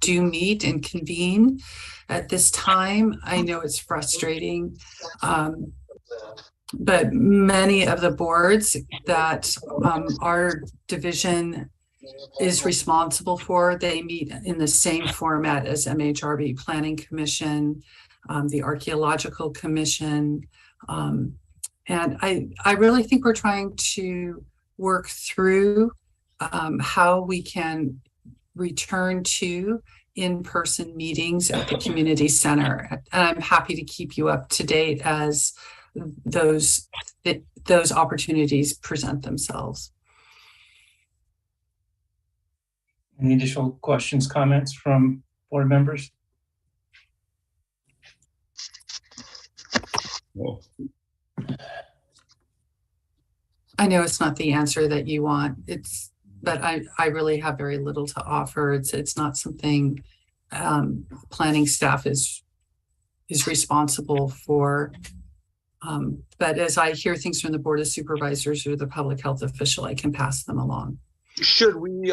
do meet and convene at this time. I know it's frustrating, but many of the boards that our division is responsible for, they meet in the same format as Mhrb, Planning Commission, the Archaeological Commission. And I really think we're trying to work through how we can return to in-person meetings at the community center. And I'm happy to keep you up to date as those opportunities present themselves. Any additional questions, comments from board members? Well, I know it's not the answer that you want. But I really have very little to offer. It's not something planning staff is responsible for. But as I hear things from the Board of Supervisors or the public health official, I can pass them along. Should we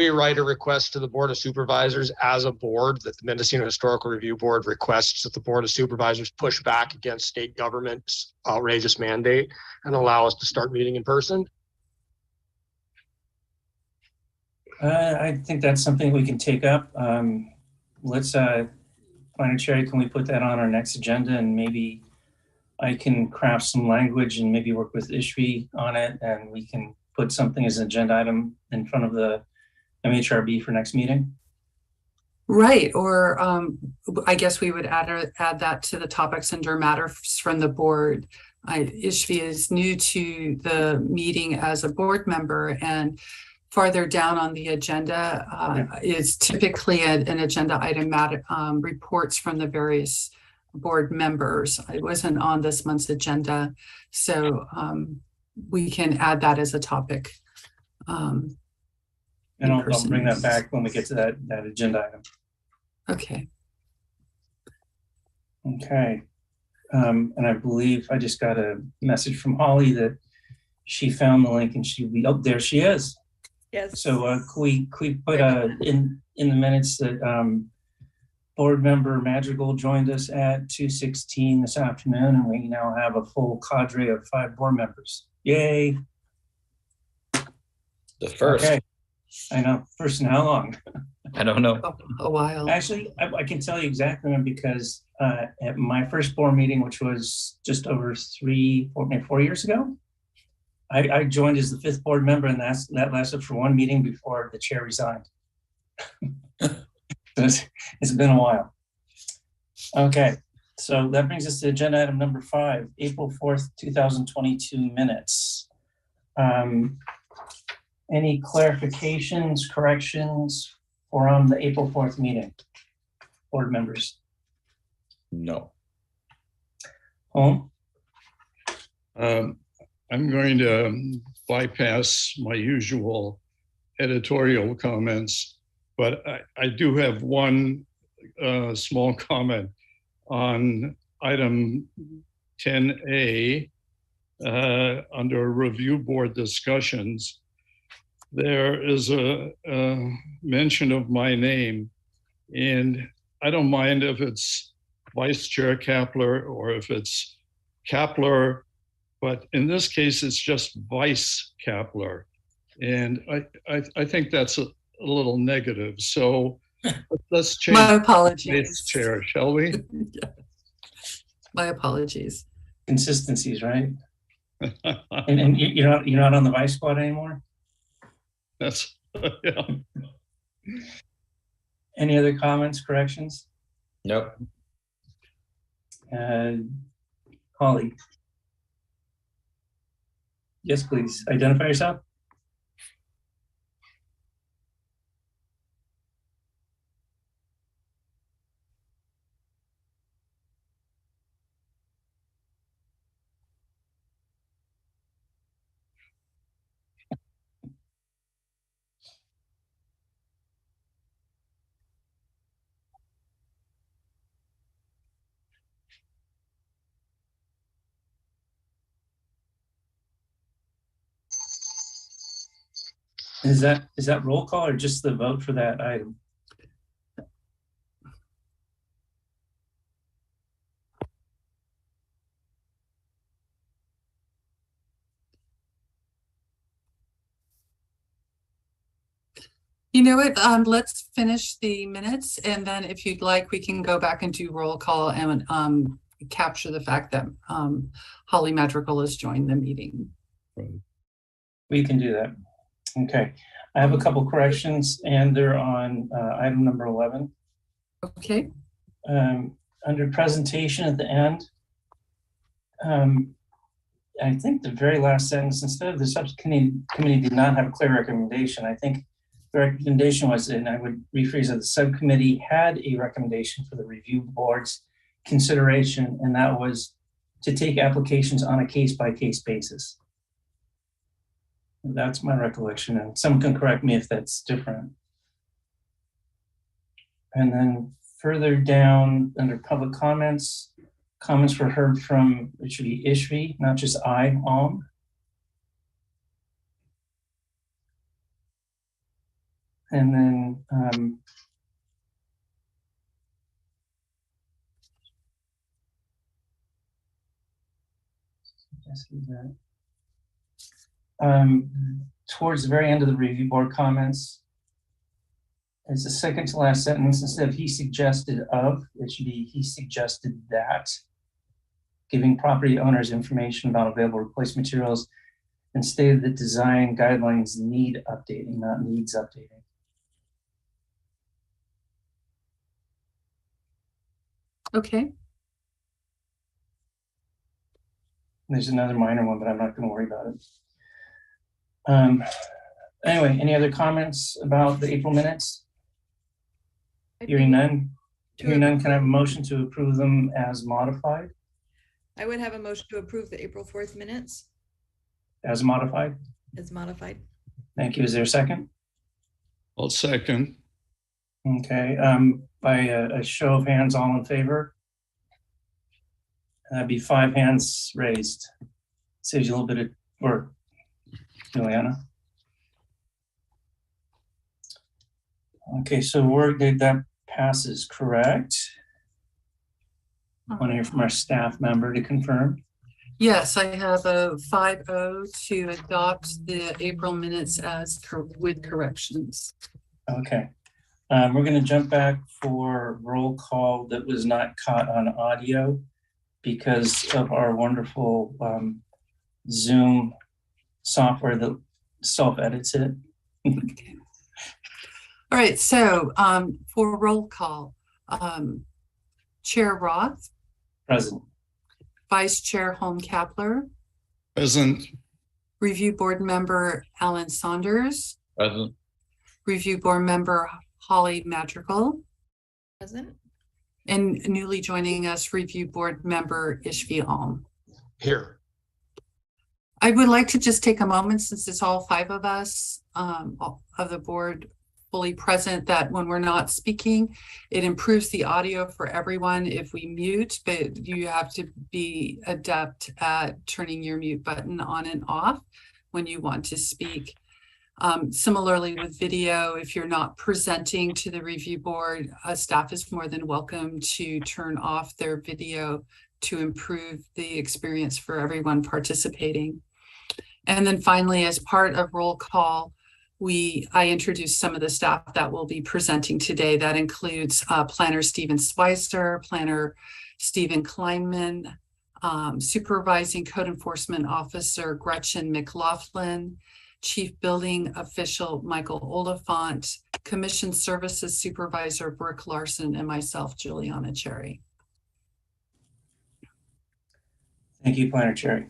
write a request to the Board of Supervisors as a board that the Mendocino Historical Review Board requests that the Board of Supervisors push back against state government's outrageous mandate and allow us to start meeting in person? I think that's something we can take up. Let's Planner Cherry, can we put that on our next agenda, and maybe I can craft some language and maybe work with Ishvi on it, and we can put something as an agenda item in front of the Mhrb for next meeting? Right, or I guess we would add that to the topics under matters from the board. Ishvi is new to the meeting as a board member, and farther down on the agenda is typically an agenda item, reports from the various board members. It wasn't on this month's agenda, so we can add that as a topic. And I'll bring that back when we get to that agenda item. Okay. Okay. And I believe I just got a message from Holly that she found the link and she'll be, oh, there she is. Yes. So could we put in the minutes that board member Madrigal joined us at 2:16 this afternoon, and we now have a full cadre of 5 board members. Yay. the first. Okay. I know. First in how long? I don't know. A while. Actually, I can tell you exactly when, because at my first board meeting, which was just over 4 years ago, I joined as the 5th board member, and that lasted for 1 meeting before the chair resigned. It's been a while. Okay, so that brings us to agenda item number 5, April 4th, 2022 minutes. Any clarifications, corrections from the April 4th meeting, board members? No. Home? I'm going to bypass my usual editorial comments, but I do have one small comment on item 10A under review board discussions. There is a mention of my name, and I don't mind if it's Vice Chair Kapler or if it's Kapler, but in this case, it's just Vice Kapler. And I think that's a little negative. So let's change. My apologies. Vice Chair, shall we? Yeah. My apologies. Consistencies, right? and you're not on the vice squad anymore? That's, yeah. Any other comments, corrections? Nope. Holly. Yes, please. Identify yourself. Is that roll call or just the vote for that item? You know what, let's finish the minutes, and then if you'd like, we can go back and do roll call and capture the fact that Holly Madrigal has joined the meeting. We can do that. Okay. I have a couple corrections, and they're on item number 11. Okay. Under presentation at the end, I think the very last sentence, instead of the subcommittee did not have a clear recommendation, I think the recommendation was, and I would rephrase it, the subcommittee had a recommendation for the review board's consideration, and that was to take applications on a case-by-case basis. That's my recollection, and someone can correct me if that's different. And then further down under public comments, comments were heard from, it should be Ishvi, not just I, And then towards the very end of the review board comments, it's the second to last sentence. Instead of he suggested of, it should be he suggested that, giving property owners information about available replacement materials, and stated that design guidelines need updating, not needs updating. Okay. There's another minor one, but I'm not going to worry about it. Anyway, any other comments about the April minutes? Hearing none. Hearing none, can I have a motion to approve them as modified? I would have a motion to approve the April 4th minutes As modified? as modified. Thank you. Is there a second? I'll second. Okay, by a show of hands, all in favor? That'd be 5 hands raised. Saves you a little bit of work, Juliana. Okay, so that passes, correct? I want to hear from our staff member to confirm. Yes, I have a 5-0 to adopt the April minutes as with corrections. Okay, we're going to jump back for roll call that was not caught on audio because of our wonderful Zoom software that self-edits it. Okay. All right, so for roll call, Chair Roth. Present. Vice Chair Holm Kapler. Present. Review Board Member Alan Saunders. Present. Review Board Member Holly Madrigal. Present. And newly joining us, Review Board Member Ishvi Alm. Here. I would like to just take a moment, since it's all 5 of us of the board fully present, that when we're not speaking, it improves the audio for everyone if we mute, but you have to be adept at turning your mute button on and off when you want to speak. Similarly with video, if you're not presenting to the review board, staff is more than welcome to turn off their video to improve the experience for everyone participating. And then finally, as part of roll call, I introduced some of the staff that will be presenting today. That includes Planner Stephen Schweitzer, Planner Stephen Kleinman, Supervising Code Enforcement Officer Gretchen McLaughlin, Chief Building Official Michael Oliphant, Commission Services Supervisor Brooke Larson, and myself, Juliana Cherry. Thank you, Planner Cherry.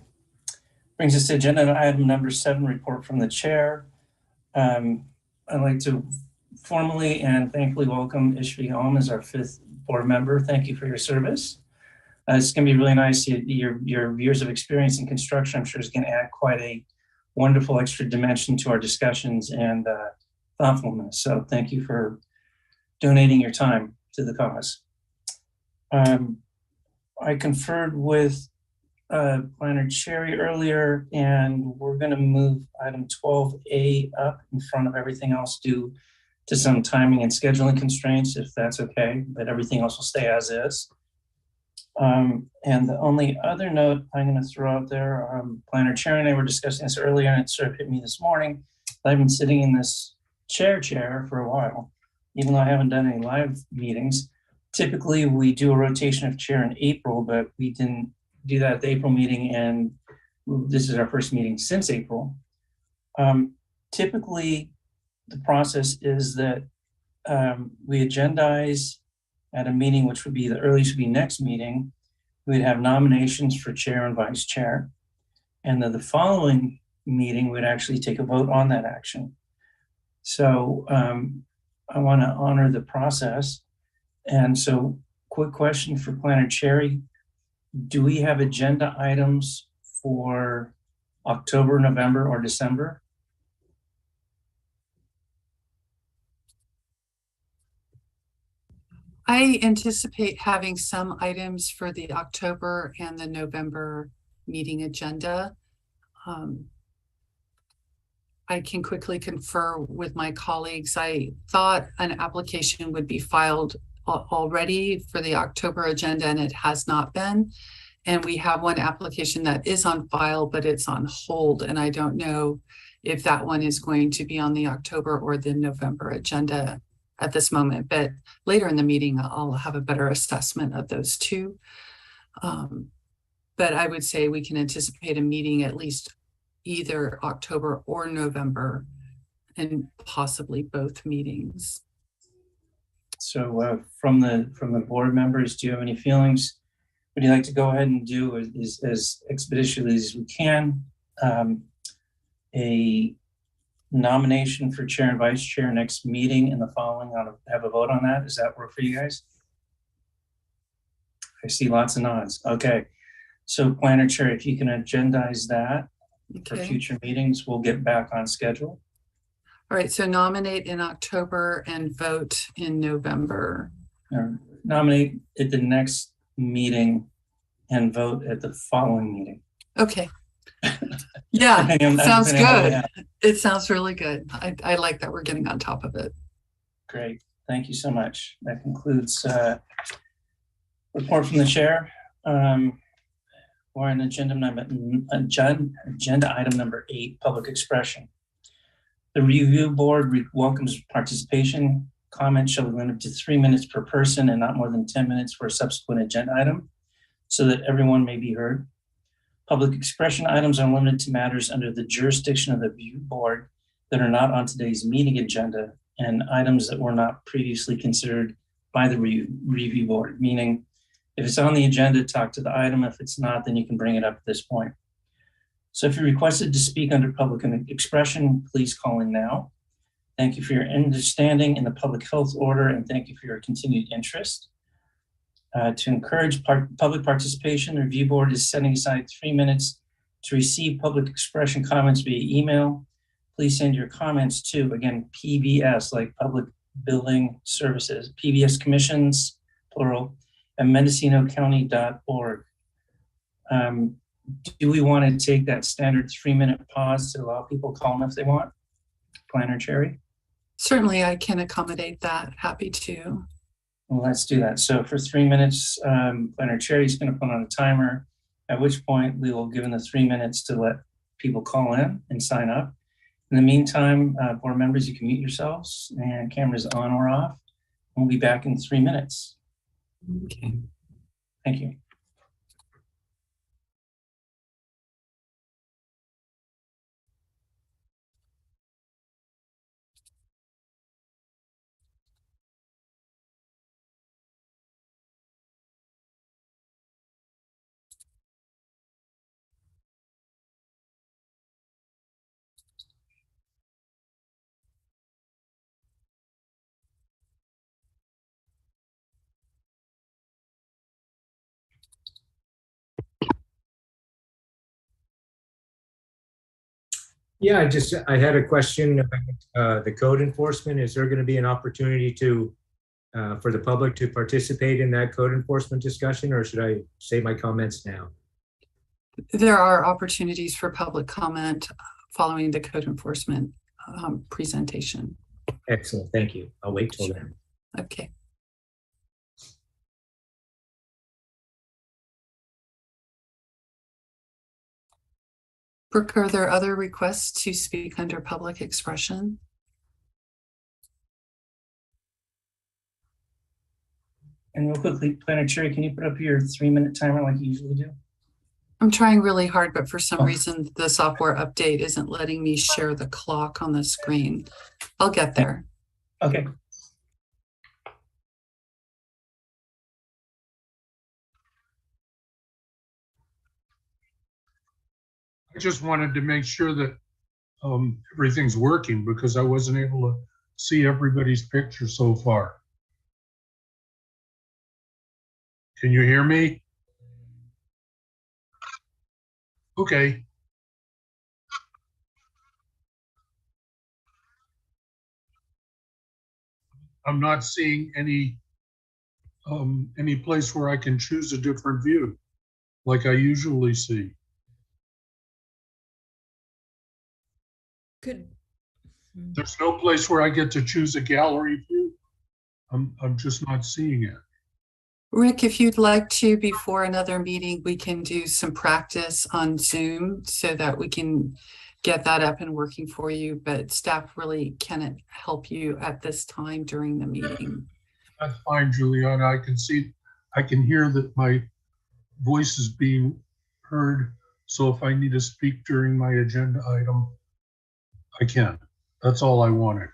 Brings us to agenda item number 7, report from the chair. I'd like to formally and thankfully welcome Ishvi Alm as our 5th board member. Thank you for your service. It's going to be really nice. Your years of experience in construction, I'm sure, is going to add quite a wonderful extra dimension to our discussions and thoughtfulness. So thank you for donating your time to the cause. I conferred with Planner Cherry earlier, and we're going to move item 12A up in front of everything else due to some timing and scheduling constraints, if that's okay, but everything else will stay as is. And the only other note I'm going to throw out there, Planner Cherry and I were discussing this earlier, and it sort of hit me this morning. I've been sitting in this chair for a while, even though I haven't done any live meetings. Typically, we do a rotation of chair in April, but we didn't do that at the April meeting, and this is our first meeting since April. Typically, the process is that we agendize at a meeting, which would be the earliest would be next meeting. We'd have nominations for chair and vice chair. And then the following meeting, we'd actually take a vote on that action. So I want to honor the process. And so quick question for Planner Cherry. Do we have agenda items for October, November, or December? I anticipate having some items for the October and the November meeting agenda. I can quickly confer with my colleagues. I thought an application would be filed already for the October agenda, and it has not been. And we have one application that is on file, but it's on hold. And I don't know if that one is going to be on the October or the November agenda at this moment. But later in the meeting, I'll have a better assessment of those two. But I would say we can anticipate a meeting at least either October or November, and possibly both meetings. So from the board members, do you have any feelings? Would you like to go ahead and do as expeditiously as we can a nomination for chair and vice chair next meeting and the following? I'll have a vote on that. Does that work for you guys? I see lots of nods. Okay. So Planner Chair, if you can agendize that for future meetings, we'll get back on schedule. All right, so nominate in October and vote in November. Or nominate at the next meeting and vote at the following meeting. Okay. Yeah, sounds good. It sounds really good. I like that we're getting on top of it. Great. Thank you so much. That concludes report from the chair. We're on agenda item number 8, public expression. The review board welcomes participation. Comments shall be limited to 3 minutes per person and not more than 10 minutes for a subsequent agenda item, so that everyone may be heard. Public expression items are limited to matters under the jurisdiction of the review board that are not on today's meeting agenda, and items that were not previously considered by the review board, meaning if it's on the agenda, talk to the item. If it's not, then you can bring it up at this point. So if you're requested to speak under public expression, please call in now. Thank you for your understanding in the public health order, and thank you for your continued interest. To encourage public participation, the review board is setting aside 3 minutes to receive public expression comments via email. Please send your comments to, again, PBS, like Public Building Services, PBS Commissions, plural, at mendocinocounty.org. Do we want to take that standard 3-minute pause to allow people to call in if they want? Planner Cherry? Certainly, I can accommodate that. Happy to. Well, let's do that. So for 3 minutes, Planner Cherry is going to put on a timer, at which point we will give them the 3 minutes to let people call in and sign up. In the meantime, board members, you can mute yourselves and cameras on or off. We'll be back in 3 minutes. Okay. Thank you. Yeah, I had a question about the code enforcement. Is there going to be an opportunity for the public to participate in that code enforcement discussion, or should I say my comments now? There are opportunities for public comment following the code enforcement presentation. Excellent, thank you. I'll wait till then. Okay. Brooke, are there other requests to speak under public expression? And real quickly, Planner Cherry, can you put up your 3-minute timer like you usually do? I'm trying really hard, but for some Oh. reason, the software update isn't letting me share the clock on the screen. I'll get there. Okay. I just wanted to make sure that everything's working because I wasn't able to see everybody's picture so far. Can you hear me? Okay. I'm not seeing any place where I can choose a different view like I usually see. Could, There's no place where I get to choose a gallery view. I'm just not seeing it. Rick, if you'd like to, before another meeting, we can do some practice on Zoom so that we can get that up and working for you, but staff really cannot help you at this time during the meeting. That's fine, Juliana. I can hear that my voice is being heard. So if I need to speak during my agenda item, I can. That's all I wanted.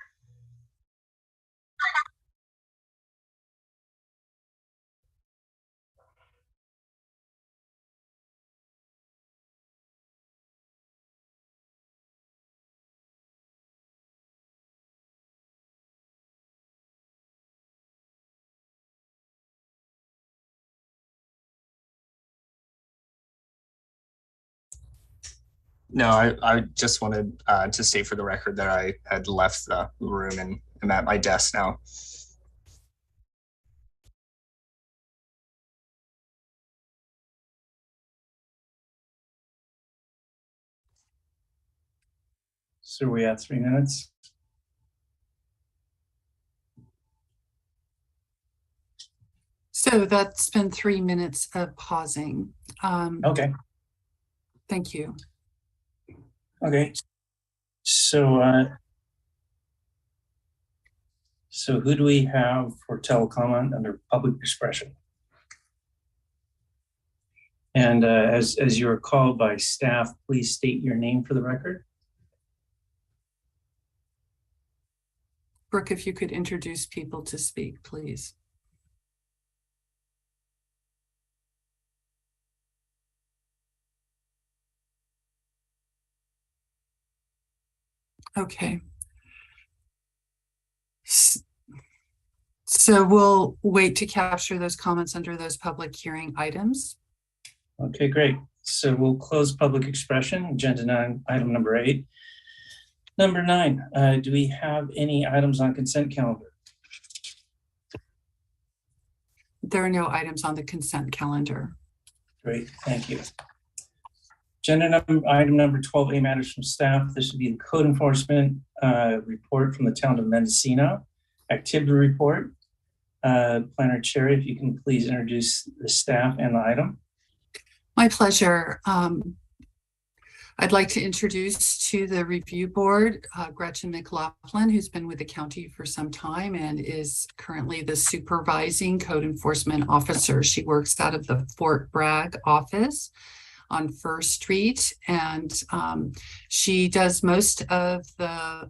No, I just wanted to state for the record that I had left the room and am at my desk now. So we have 3 minutes. So that's been 3 minutes of pausing. Okay. Thank you. Okay. So who do we have for telecomment under public expression? And as you are called by staff, please state your name for the record. Brooke, if you could introduce people to speak, please. Okay. So we'll wait to capture those comments under those public hearing items. Okay, great. So we'll close public expression, agenda 9, item number 8. Number 9, do we have any items on consent calendar? There are no items on the consent calendar. Great, thank you. Item number 12A, matters from staff. This would be the code enforcement report from the town of Mendocino, activity report. Planner Cherry, if you can please introduce the staff and the item. My pleasure. I'd like to introduce to the review board, Gretchen McLaughlin, who's been with the county for some time and is currently the supervising code enforcement officer. She works out of the Fort Bragg office on First Street, and she does most of the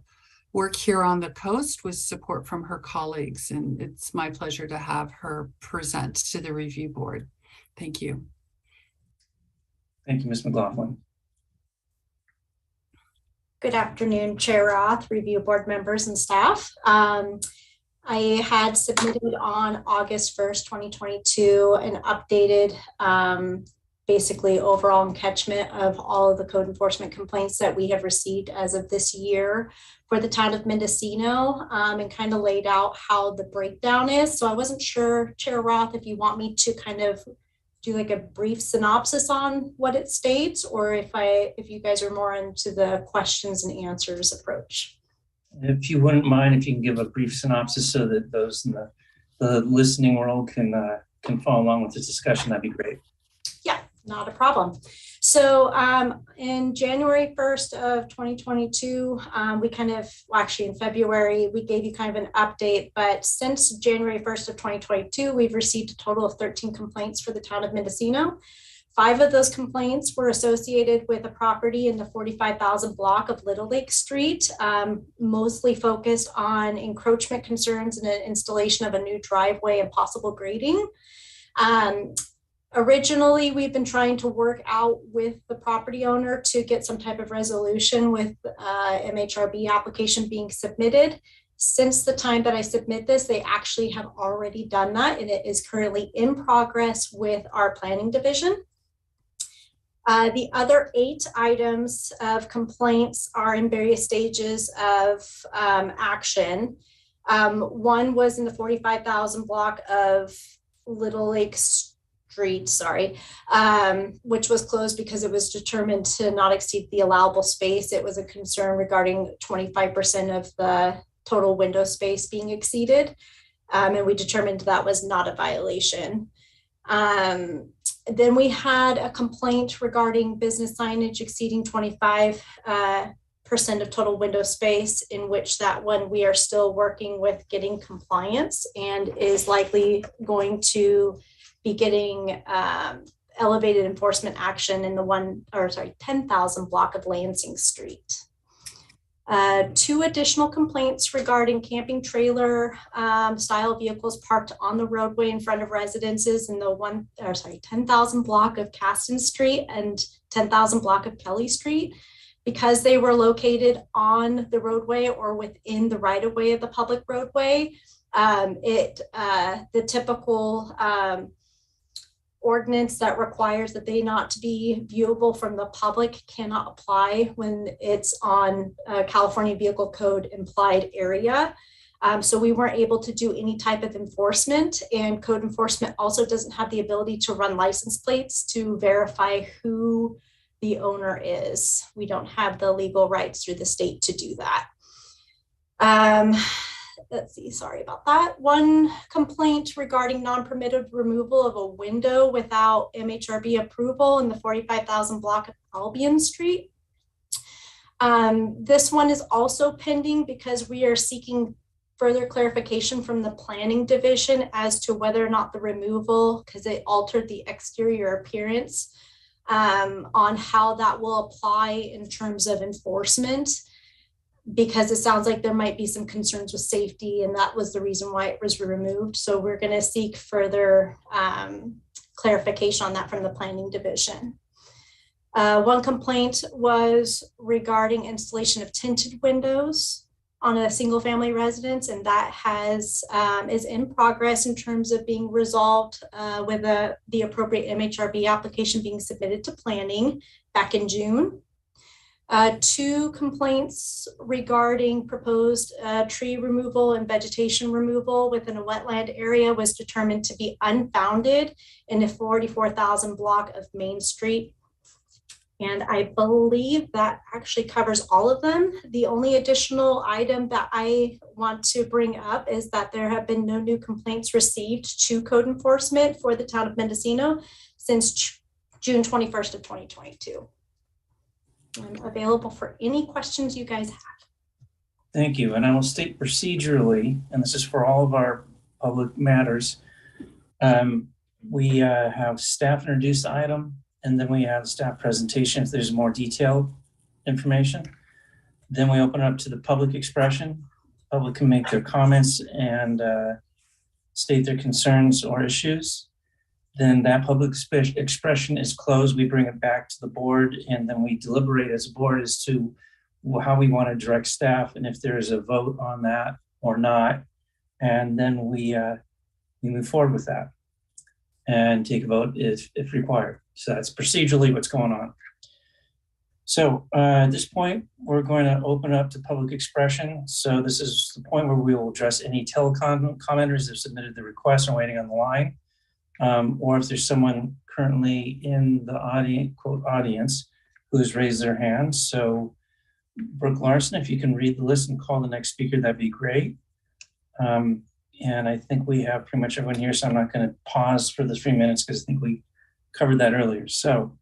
work here on the coast with support from her colleagues, and it's my pleasure to have her present to the review board. Thank you. Thank you, Ms. McLaughlin. Good afternoon, Chair Roth, review board members and staff. I had submitted on August 1st, 2022, an updated basically overall encatchment of all of the code enforcement complaints that we have received as of this year for the town of Mendocino, and kind of laid out how the breakdown is. So I wasn't sure, Chair Roth, if you want me to kind of do like a brief synopsis on what it states, or if you guys are more into the questions and answers approach. If you wouldn't mind, if you can give a brief synopsis so that those in the listening world can follow along with this discussion, that'd be great. Yeah, not a problem. So in January 1st of 2022, we actually in February, we gave you kind of an update, but since January 1st of 2022, we've received a total of 13 complaints for the town of Mendocino. 5 of those complaints were associated with a property in the 45,000 block of Little Lake Street, mostly focused on encroachment concerns and an installation of a new driveway and possible grading. Originally, we've been trying to work out with the property owner to get some type of resolution with MHRB application being submitted. Since the time that I submit this, they actually have already done that, and it is currently in progress with our planning division. The other 8 items of complaints are in various stages of action. One was in the 45,000 block of Little Lake Street, which was closed because it was determined to not exceed the allowable space. It was a concern regarding 25% of the total window space being exceeded. And we determined that was not a violation. Then we had a complaint regarding business signage exceeding 25% of total window space, in which that one we are still working with getting compliance and is likely going to be getting elevated enforcement action in the 10,000 block of Lansing Street. 2 additional complaints regarding camping trailer style vehicles parked on the roadway in front of residences in the 10,000 block of Caston Street and 10,000 block of Kelly Street. Because they were located on the roadway or within the right of way of the public roadway, the typical ordinance that requires that they not to be viewable from the public cannot apply when it's on California Vehicle Code implied area. So we weren't able to do any type of enforcement, and code enforcement also doesn't have the ability to run license plates to verify who the owner is. We don't have the legal rights through the state to do that. Let's see, sorry about that. One complaint regarding non-permitted removal of a window without MHRB approval in the 45,000 block of Albion Street. This one is also pending because we are seeking further clarification from the planning division as to whether or not the removal, because it altered the exterior appearance, on how that will apply in terms of enforcement, because it sounds like there might be some concerns with safety, and that was the reason why it was removed. So we're going to seek further clarification on that from the planning division. One complaint was regarding installation of tinted windows on a single family residence, and that is in progress in terms of being resolved with the appropriate MHRB application being submitted to planning back in June. 2 complaints regarding proposed tree removal and vegetation removal within a wetland area was determined to be unfounded in the 44,000 block of Main Street. And I believe that actually covers all of them. The only additional item that I want to bring up is that there have been no new complaints received to code enforcement for the town of Mendocino since June 21st of 2022. I'm available for any questions you guys have. Thank you. And I will state procedurally, and this is for all of our public matters, we have staff introduce the item, and then we have staff presentation if there's more detailed information. Then we open up to the public expression. Public can make their comments and state their concerns or issues. Then that public expression is closed. We bring it back to the board, and then we deliberate as a board as to how we want to direct staff and if there is a vote on that or not. And then we move forward with that and take a vote if required. So that's procedurally what's going on. So at this point, we're going to open up to public expression. So this is the point where we will address any commenters that have submitted the request and waiting on the line. Or if there's someone currently in the audience, quote, audience who's raised their hand. So Brooke Larson, if you can read the list and call the next speaker, that'd be great. And I think we have pretty much everyone here, so I'm not going to pause for the 3 minutes because I think we covered that earlier. So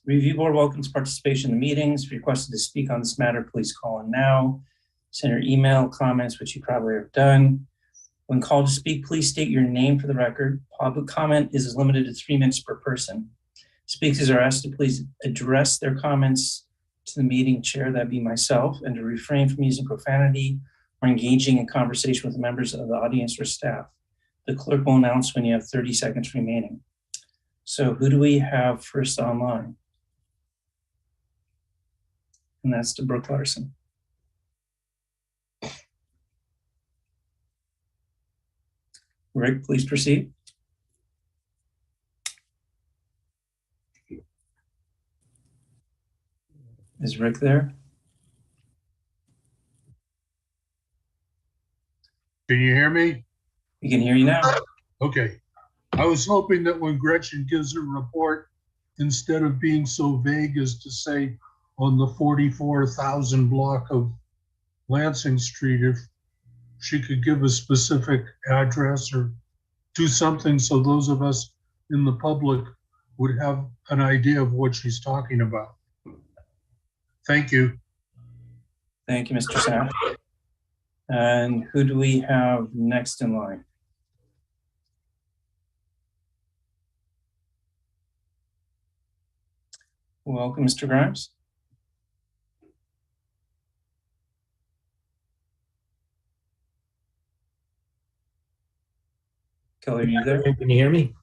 Review board welcomes participation in the meetings. If requested to speak on this matter, please call in now. Send your email comments, which you probably have done. When called to speak, please state your name for the record. Public comment is limited to 3 minutes per person. Speakers are asked to please address their comments to the meeting chair, that'd be myself, and to refrain from using profanity or engaging in conversation with members of the audience or staff. The clerk will announce when you have 30 seconds remaining. So who do we have first online? And that's to Brooke Larson. Rick, please proceed. Is Rick there? Can you hear me? We can hear you now. Okay. I was hoping that when Gretchen gives her report, instead of being so vague as to say on the 44,000 block of Lansing Street, if she could give a specific address or do something so those of us in the public would have an idea of what she's talking about. Thank you. Thank you, Mr. Sapp. And who do we have next in line? Welcome, Mr. Grimes. Kelly, are you there? Can you hear me?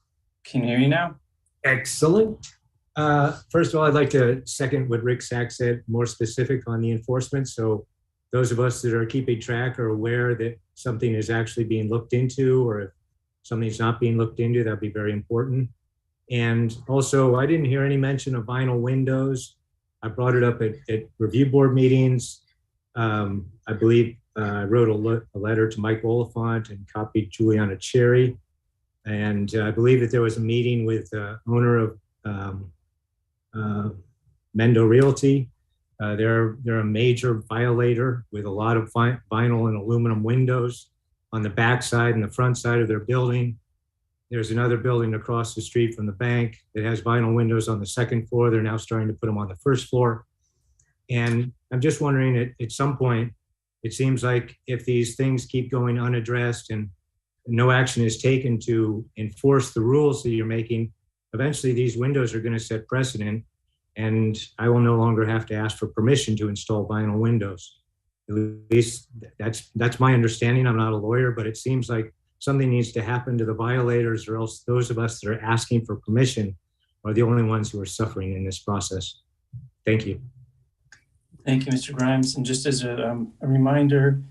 Can hear you now. Excellent. First of all, I'd like to second what Rick Sack said, more specific on the enforcement. So those of us that are keeping track are aware that something is actually being looked into, or if something's not being looked into, that'd be very important. And also, I didn't hear any mention of vinyl windows. I brought it up at review board meetings. I believe I wrote a letter to Mike Oliphant and copied Juliana Cherry. And I believe that there was a meeting with the owner of Mendo Realty. They're a major violator with a lot of vinyl and aluminum windows on the back side and the front side of their building. There's another building across the street from the bank that has vinyl windows on the second floor. They're now starting to put them on the first floor. And I'm just wondering, at some point, it seems like if these things keep going unaddressed and no action is taken to enforce the rules that you're making, eventually these windows are going to set precedent, and I will no longer have to ask for permission to install vinyl windows. At least that's my understanding. I'm not a lawyer, but it seems like something needs to happen to the violators, or else those of us that are asking for permission are the only ones who are suffering in this process. Thank you. Thank you, Mr. Grimes. And just as a reminder,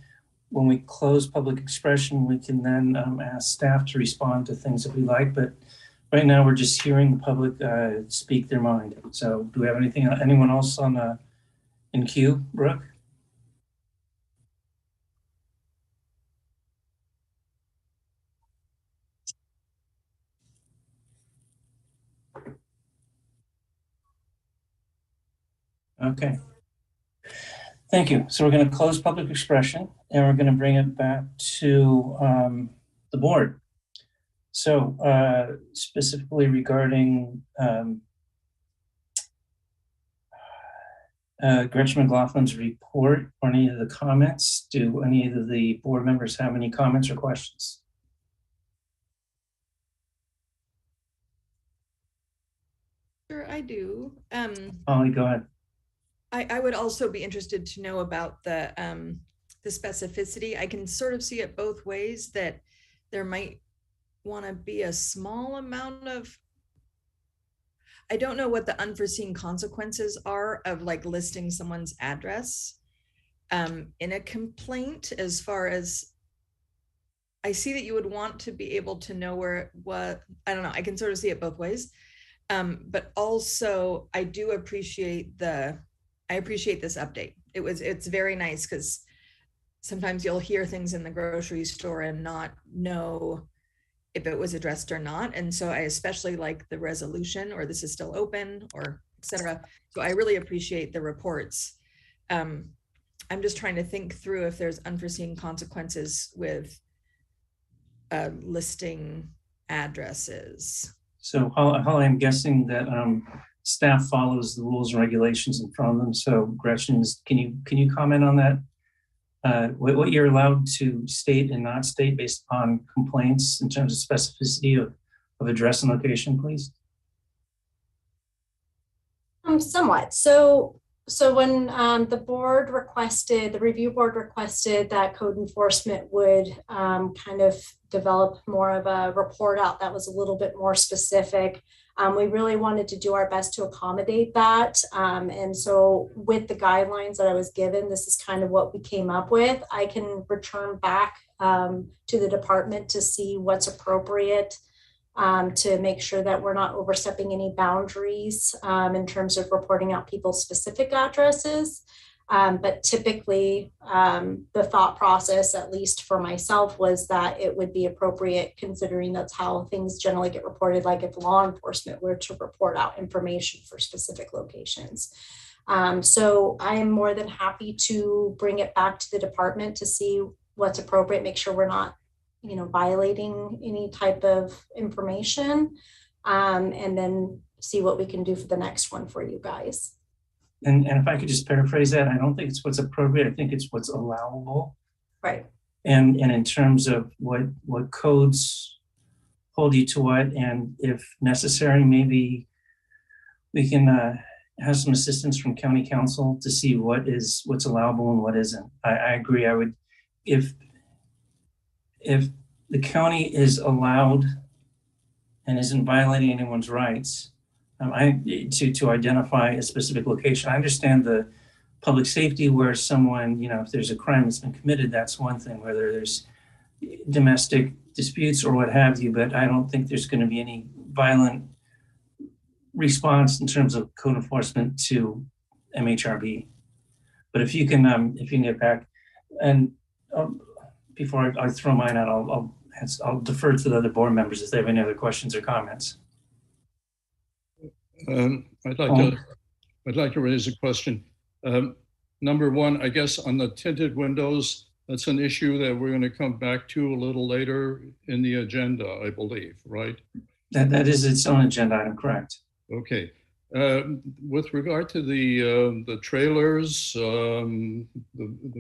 when we close public expression, we can then ask staff to respond to things that we like. But right now, we're just hearing the public speak their mind. So do we have anyone else on in queue, Brooke? Okay. Thank you. So we're going to close public expression and we're going to bring it back to the board. So specifically regarding Gretchen McLaughlin's report or any of the comments, do any of the board members have any comments or questions? Sure, I do. Holly, go ahead. I would also be interested to know about the specificity. I can sort of see it both ways, that there might want to be a small amount of, I don't know what the unforeseen consequences are of like listing someone's address in a complaint, as far as I see that you would want to be able to know what, I don't know, I can sort of see it both ways. But also I do appreciate I appreciate this update. It's very nice, because sometimes you'll hear things in the grocery store and not know if it was addressed or not. And so I especially like the resolution, or this is still open, or etc. So I really appreciate the reports. I'm just trying to think through if there's unforeseen consequences with listing addresses. So Holly, I'm guessing that staff follows the rules and regulations in front of them. So Gretchen, can you comment on that? What you're allowed to state and not state based upon complaints in terms of specificity of address and location, please? Somewhat. So when the review board requested that code enforcement would kind of develop more of a report out that was a little bit more specific, we really wanted to do our best to accommodate that. And so with the guidelines that I was given, this is kind of what we came up with. I can return back to the department to see what's appropriate to make sure that we're not overstepping any boundaries in terms of reporting out people's specific addresses. But typically, the thought process, at least for myself, was that it would be appropriate, considering that's how things generally get reported, like if law enforcement were to report out information for specific locations. So I am more than happy to bring it back to the department to see what's appropriate, make sure we're not violating any type of information, and then see what we can do for the next one for you guys. And if I could just paraphrase that, I don't think it's what's appropriate. I think it's what's allowable. Right. And in terms of what codes hold you to what, and if necessary, maybe we can have some assistance from county council to see what's allowable and what isn't. I agree. I would, if the county is allowed and isn't violating anyone's rights, to identify a specific location. I understand the public safety where someone, if there's a crime that's been committed, that's one thing, whether there's domestic disputes or what have you, but I don't think there's going to be any violent response in terms of code enforcement to MHRB. But if you can get back, and before I throw mine out, I'll defer to the other board members if they have any other questions or comments. I'd like to raise a question. Number one, I guess on the tinted windows, that's an issue that we're going to come back to a little later in the agenda, I believe, right? That is its own agenda item, correct? Okay. With regard to the trailers, the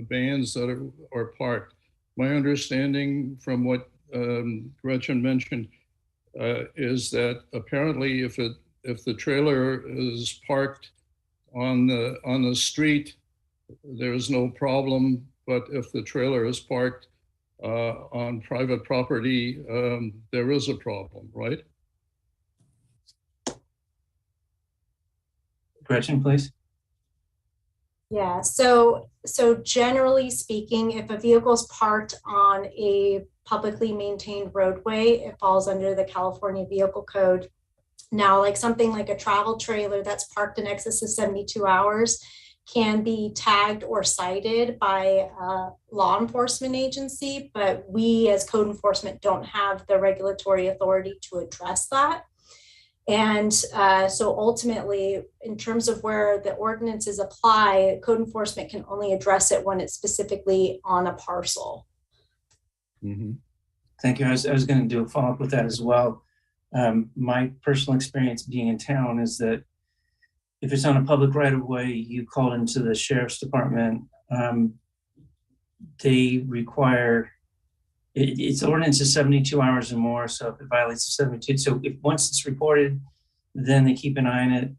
vans that are parked, my understanding from what Gretchen mentioned is that apparently if the trailer is parked on the street, there's no problem. But if the trailer is parked on private property, there is a problem, right? Gretchen, please. Yeah, so generally speaking, if a vehicle is parked on a publicly maintained roadway, it falls under the California Vehicle Code. Now, like something like a travel trailer that's parked in excess of 72 hours can be tagged or cited by a law enforcement agency, but we as code enforcement don't have the regulatory authority to address that. And so ultimately, in terms of where the ordinances apply, code enforcement can only address it when it's specifically on a parcel. Mm-hmm. Thank you. I was going to do a follow-up with that as well. My personal experience being in town is that if it's on a public right-of-way, you call into the sheriff's department, they require, its ordinance is 72 hours or more. So if it violates 72, so if once it's reported, then they keep an eye on it.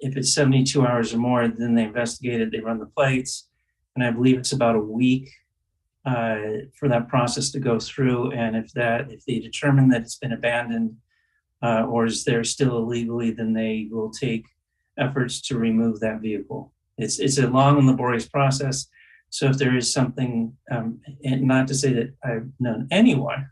If it's 72 hours or more, then they investigate it, they run the plates. And I believe it's about a week for that process to go through. And if they determine that it's been abandoned or is there still illegally, then they will take efforts to remove that vehicle. It's a long and laborious process. So if there is something, and not to say that I've known anyone,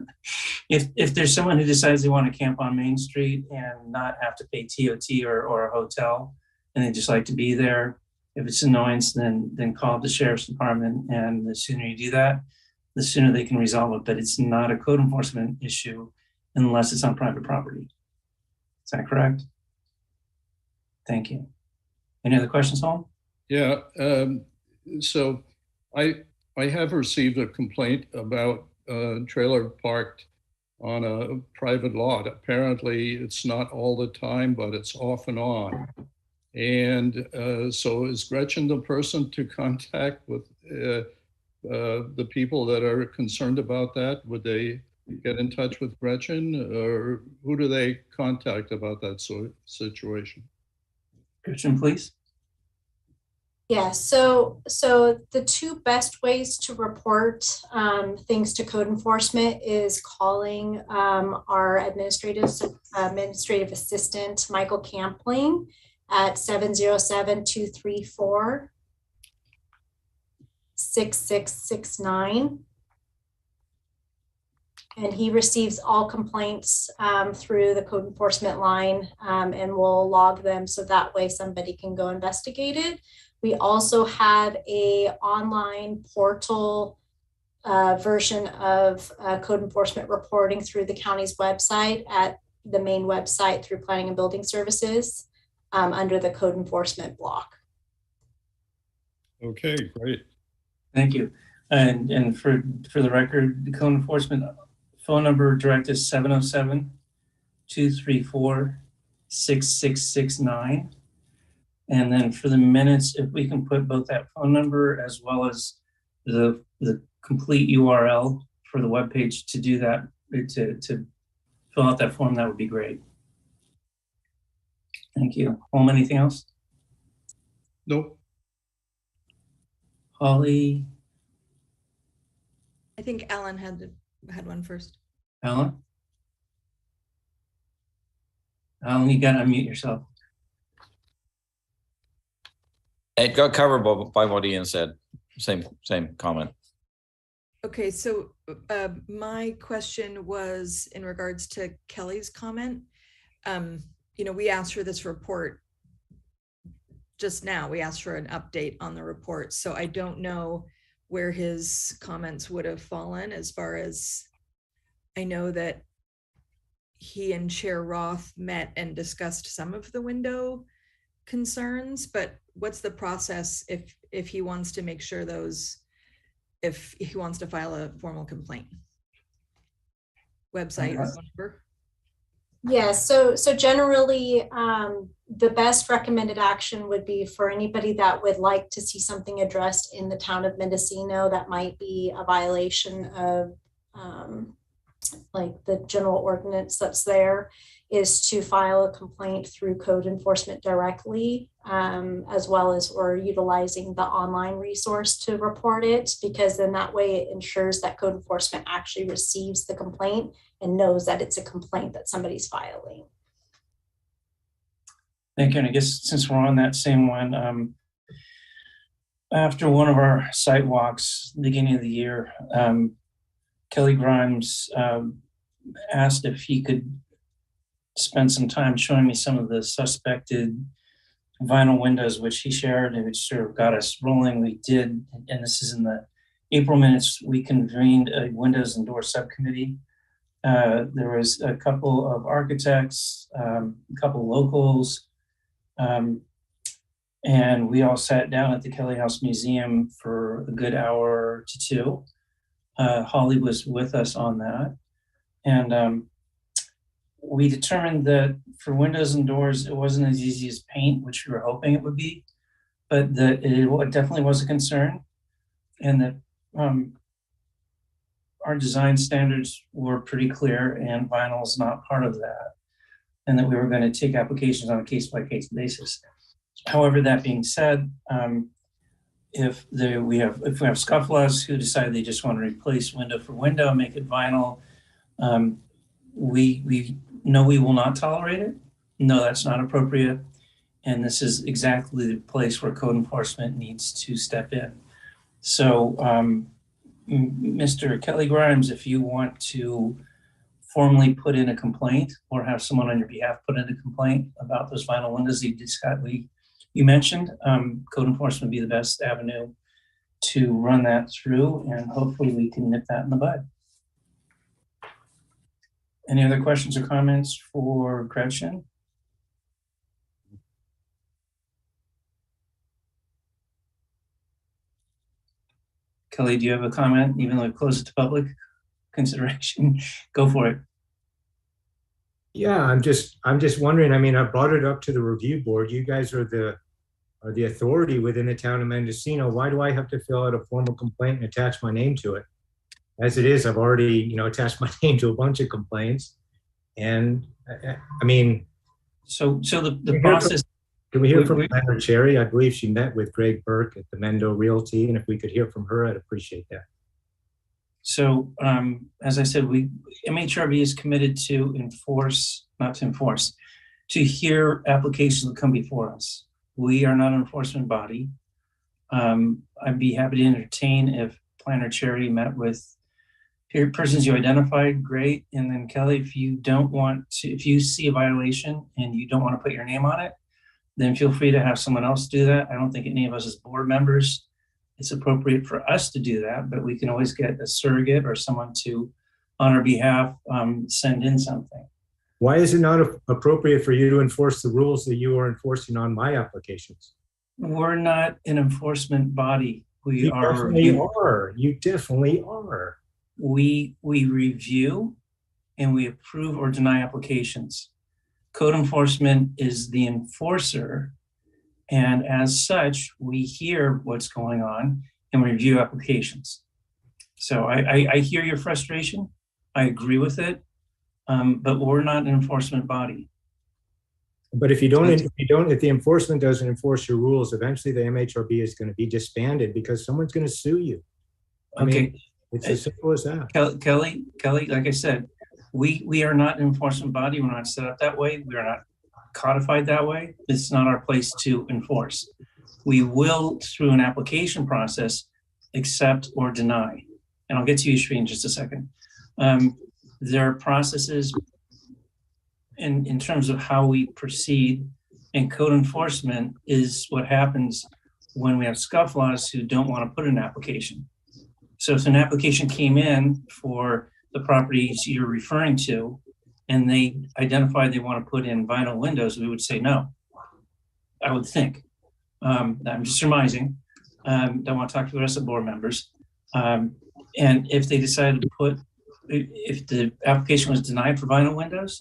if there's someone who decides they want to camp on Main Street and not have to pay TOT or a hotel, and they just like to be there, if it's an annoyance, then call the sheriff's department, and the sooner you do that, the sooner they can resolve it. But it's not a code enforcement issue unless it's on private property. Is that correct? Thank you. Any other questions, Holm? Yeah. So I have received a complaint about a trailer parked on a private lot. Apparently, it's not all the time, but it's off and on. And so is Gretchen the person to contact with the people that are concerned about that? Would they get in touch with Gretchen, or who do they contact about that sort of situation? Gretchen, please. Yeah, so the two best ways to report things to code enforcement is calling our administrative assistant, Michael Campling, at 707-234-6669. And he receives all complaints through the code enforcement line, and will log them so that way somebody can go investigate it. We also have a online portal version of code enforcement reporting through the county's website at the main website through Planning and Building Services under the code enforcement block. Okay, great. Thank you. And for the record, the code enforcement phone number direct is 707-234-6669. And then for the minutes, if we can put both that phone number as well as the complete URL for the webpage to do that, to fill out that form, that would be great. Thank you. Holm, anything else? Nope. Holly? I think Alan had one first. Alan? Alan, you gotta unmute yourself. It got covered by what Ian said. Same comment. Okay, so my question was in regards to Kelly's comment. We asked for this report just now. We asked for an update on the report. So I don't know where his comments would have fallen. As far as I know that he and Chair Roth met and discussed some of the window concerns, but what's the process if he wants to make sure if he wants to file a formal complaint? Website or whatever? Yeah, so generally, the best recommended action would be for anybody that would like to see something addressed in the town of Mendocino that might be a violation of like the general ordinance that's there, is to file a complaint through code enforcement directly, as well as or utilizing the online resource to report it, because then that way it ensures that code enforcement actually receives the complaint and knows that it's a complaint that somebody's filing. Thank you. And I guess since we're on that same one, after one of our site walks, beginning of the year, Kelly Grimes asked if he could spend some time showing me some of the suspected vinyl windows, which he shared, and which sort of got us rolling. We did, and this is in the April minutes, we convened a windows and door subcommittee. There was a couple of architects, a couple locals, and we all sat down at the Kelly House Museum for a good hour to two. Holly was with us on that. And we determined that for windows and doors, it wasn't as easy as paint, which we were hoping it would be, but that it definitely was a concern, and that our design standards were pretty clear and vinyl is not part of that, and that we were going to take applications on a case-by-case basis. However, that being said, if we have scufflers who decide they just want to replace window for window, make it vinyl, we know we will not tolerate it. No, that's not appropriate. And this is exactly the place where code enforcement needs to step in. So, Mr. Kelly Grimes, if you want to formally put in a complaint or have someone on your behalf put in a complaint about those vinyl windows you mentioned, code enforcement would be the best avenue to run that through, and hopefully we can nip that in the bud. Any other questions or comments for Gretchen? Kelly, do you have a comment, even though we closed it to public consideration. Go for it. Yeah, I'm just wondering, I mean, I brought it up to the review board. You guys are the authority within the town of Mendocino. Why do I have to fill out a formal complaint and attach my name to it? As it is, I've already, attached my name to a bunch of complaints. And I mean, so the process. Can we hear from Planner Cherry? I believe she met with Greg Burke at the Mendo Realty, and if we could hear from her, I'd appreciate that. So as I said, MHRB is committed to to hear applications that come before us. We are not an enforcement body. I'd be happy to entertain if Planner Cherry met with persons you identified, great. And then Kelly, if you see a violation and you don't want to put your name on it, then feel free to have someone else do that. I don't think any of us as board members, it's appropriate for us to do that, but we can always get a surrogate or someone to, on our behalf, send in something. Why is it not appropriate for you to enforce the rules that you are enforcing on my applications? We're not an enforcement body. You definitely are. You definitely are. We review and we approve or deny applications. Code enforcement is the enforcer, and as such, we hear what's going on and review applications. So I hear your frustration. I agree with it, but we're not an enforcement body. But if the enforcement doesn't enforce your rules, eventually the MHRB is going to be disbanded because someone's going to sue you. I mean, it's as simple as that. Kelly, like I said, we are not an enforcement body. We're not set up that way. We are not codified that way. It's not our place to enforce. We will, through an application process, accept or deny. And I'll get to you, Shri, in just a second. There are processes in terms of how we proceed, and code enforcement is what happens when we have scofflaws who don't want to put in an application. So if an application came in for the properties you're referring to, and they identified they want to put in vinyl windows, we would say no. I would think. I'm just surmising. Don't want to talk to the rest of the board members. And if they decided to put, if the application was denied for vinyl windows,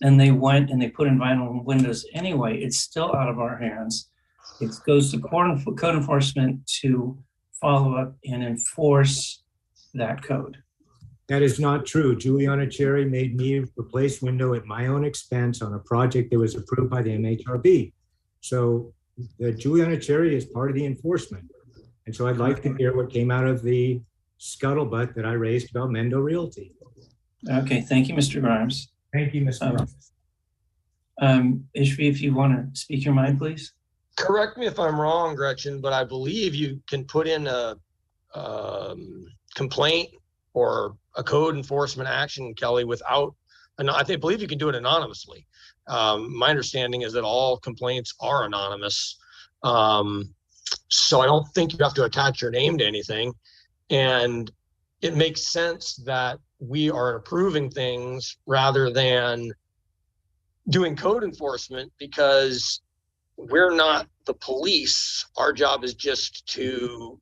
and they went and they put in vinyl windows anyway, it's still out of our hands. It goes to code enforcement to follow up and enforce that code. That is not true. Juliana Cherry made me replace window at my own expense on a project that was approved by the MHRB. So Juliana Cherry is part of the enforcement. And so I'd like to hear what came out of the scuttlebutt that I raised about Mendo Realty. Okay, thank you, Mr. Grimes. Thank you, Mr. Grimes. Ishvi, if you want to speak your mind, please. Correct me if I'm wrong, Gretchen, but I believe you can put in a complaint or a code enforcement action, Kelly, without, and I believe you can do it anonymously. My understanding is that all complaints are anonymous. So I don't think you have to attach your name to anything. And it makes sense that we are approving things rather than doing code enforcement, because we're not the police. Our job is just to,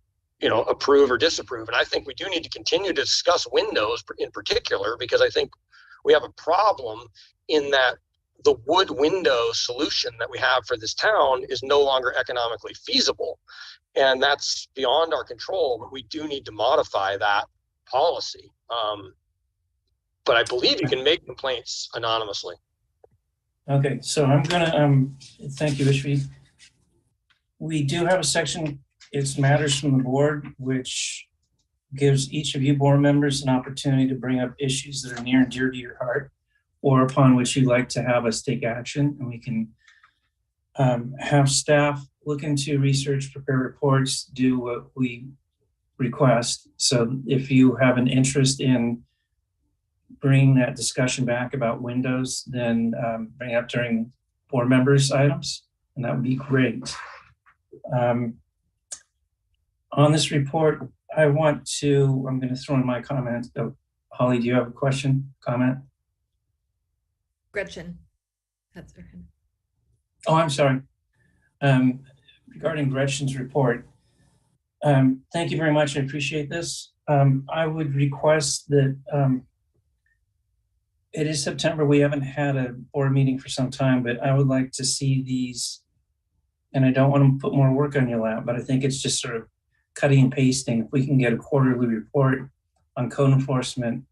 approve or disapprove. And I think we do need to continue to discuss windows in particular, because I think we have a problem in that the wood window solution that we have for this town is no longer economically feasible. And that's beyond our control, but we do need to modify that policy. But I believe you can make complaints anonymously. Okay, so I'm gonna, thank you, Ishvi. We do have a section, it's matters from the board, which gives each of you board members an opportunity to bring up issues that are near and dear to your heart, or upon which you'd like to have us take action. And we can have staff look into research, prepare reports, do what we request. So if you have an interest in bringing that discussion back about windows, then bring it up during board members' items, and that would be great. On this report, I'm going to throw in my comment. Oh, Holly, do you have a question, comment? Gretchen, that's her hand. Oh, I'm sorry. Regarding Gretchen's report, thank you very much. I appreciate this. I would request that it is September. We haven't had a board meeting for some time, but I would like to see these, and I don't want to put more work on your lap, but I think it's just sort of cutting and pasting. If we can get a quarterly report on code enforcement,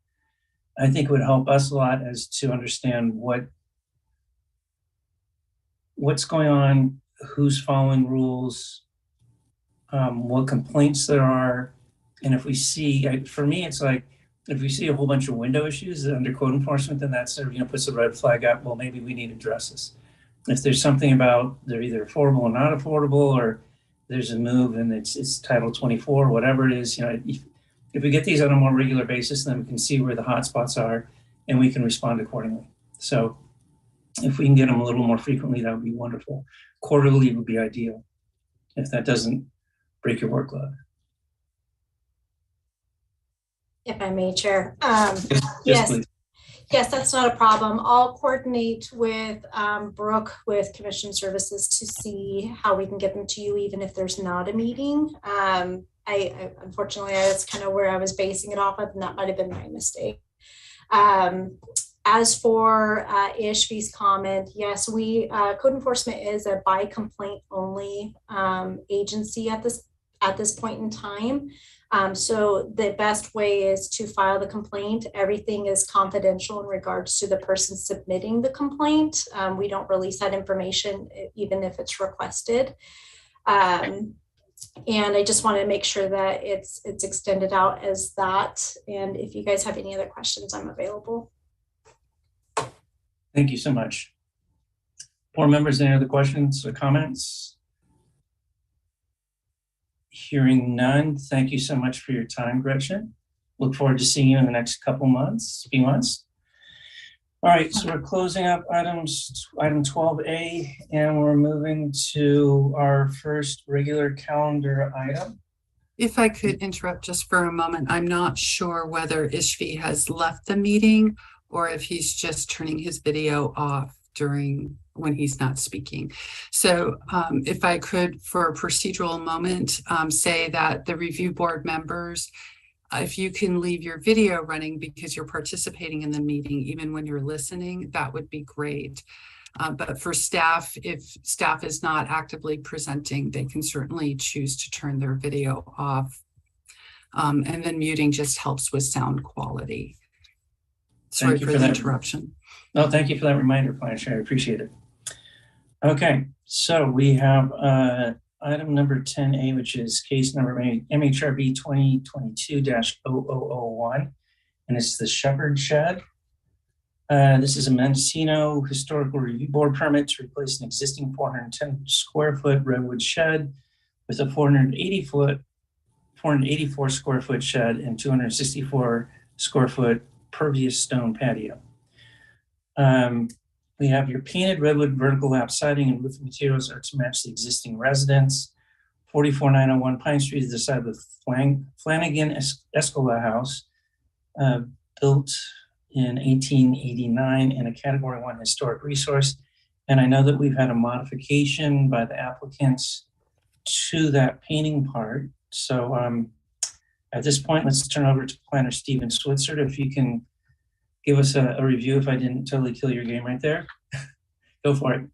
I think it would help us a lot as to understand what's going on, who's following rules, what complaints there are. And if we see, for me, it's like, if we see a whole bunch of window issues under code enforcement, then that's, puts a red flag up. Well, maybe we need to address this. If there's something about they're either affordable or not affordable, or there's a move and it's Title 24, whatever it is, if we get these on a more regular basis, then we can see where the hot spots are and we can respond accordingly. So if we can get them a little more frequently, that would be wonderful. Quarterly would be ideal if that doesn't break your workload. If I may, Chair. Yes, please. Yes, that's not a problem. I'll coordinate with Brooke with Commission Services to see how we can get them to you, even if there's not a meeting. I unfortunately, that's kind of where I was basing it off of, and that might have been my mistake. As for Ishvi's comment, yes, code enforcement is a by complaint only agency at this point in time. So the best way is to file the complaint. Everything is confidential in regards to the person submitting the complaint. We don't release that information even if it's requested. And I just want to make sure that it's extended out as that. And if you guys have any other questions, I'm available. Thank you so much. Board members, any other questions or comments? Hearing none, thank you so much for your time, Gretchen. Look forward to seeing you in the next few months. All right, so we're closing up item 12A, and we're moving to our first regular calendar item. If I could interrupt just for a moment, I'm not sure whether Ishvi has left the meeting or if he's just turning his video off when he's not speaking. So if I could, for a procedural moment, say that the review board members, if you can leave your video running because you're participating in the meeting, even when you're listening, that would be great. But for staff, if staff is not actively presenting, they can certainly choose to turn their video off. And then muting just helps with sound quality. Sorry for the interruption. No, thank you for that reminder, Plancher. I appreciate it. Okay, so we have item number 10A, which is case number MHRB 2022-0001, and it's the Shepherd Shed. This is a Mendocino Historical Review Board permit to replace an existing 410 square foot redwood shed with a 484 square foot shed and 264 square foot pervious stone patio. We have your painted redwood vertical lap siding and roof materials are to match the existing residence. 44901 Pine Street is the side of the Flanagan Escola House, built in 1889 and a Category 1 historic resource. And I know that we've had a modification by the applicants to that painting part. So at this point, let's turn over to planner Steven Switzer. If you can give us a review, if I didn't totally kill your game right there. Go for it.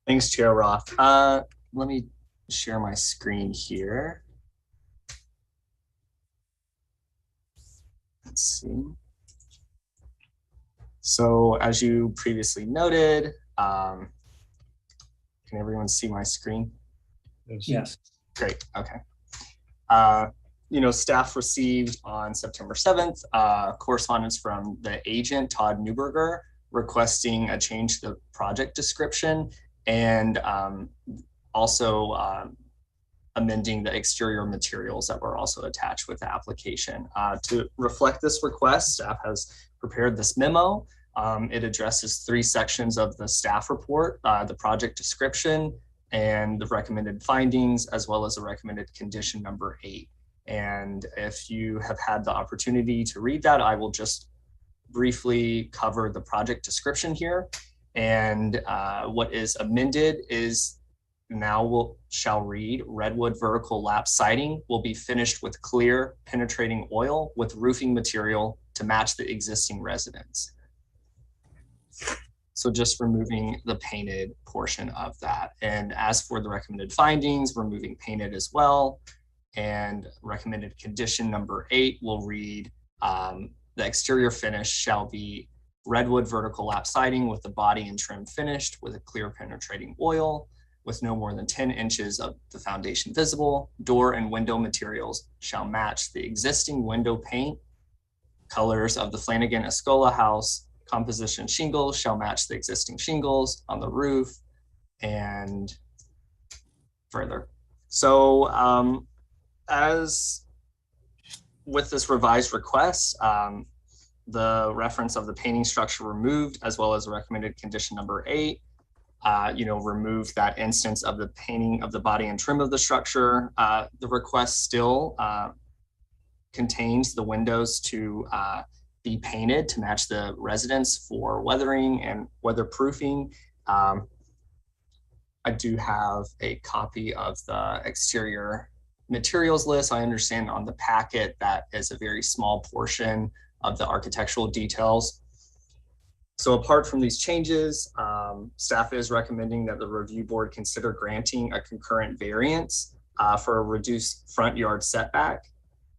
Thanks, Chair Roth. Let me share my screen here. Let's see. So as you previously noted, can everyone see my screen? Yes. Great, okay. Staff received on September 7th, correspondence from the agent, Todd Newberger, requesting a change to the project description and also amending the exterior materials that were also attached with the application. To reflect this request, staff has prepared this memo. It addresses 3 sections of the staff report, the project description and the recommended findings, as well as the recommended condition number 8. And if you have had the opportunity to read that, I will just briefly cover the project description here. And what is amended is shall read, redwood vertical lap siding will be finished with clear penetrating oil with roofing material to match the existing residence. So just removing the painted portion of that. And as for the recommended findings, removing painted as well. And recommended condition number 8 will read, the exterior finish shall be redwood vertical lap siding with the body and trim finished with a clear penetrating oil with no more than 10 inches of the foundation visible. Door and window materials shall match the existing window paint. Colors of the Flanagan Escola house composition shingles shall match the existing shingles on the roof and further. So as with this revised request, the reference of the painting structure removed, as well as recommended condition number 8, remove that instance of the painting of the body and trim of the structure. The request still contains the windows to be painted to match the residence for weathering and weatherproofing. I do have a copy of the exterior materials list. I understand on the packet that is a very small portion of the architectural details. So apart from these changes, staff is recommending that the review board consider granting a concurrent variance for a reduced front yard setback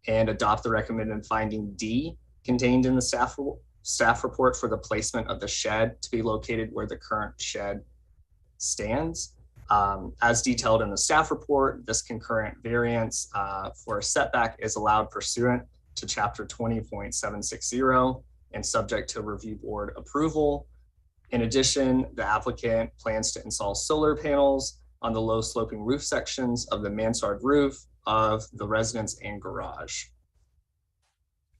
and adopt the recommended finding D contained in the staff report for the placement of the shed to be located where the current shed stands. As detailed in the staff report, this concurrent variance for a setback is allowed pursuant to chapter 20.760 and subject to review board approval. In addition, the applicant plans to install solar panels on the low sloping roof sections of the mansard roof of the residence and garage.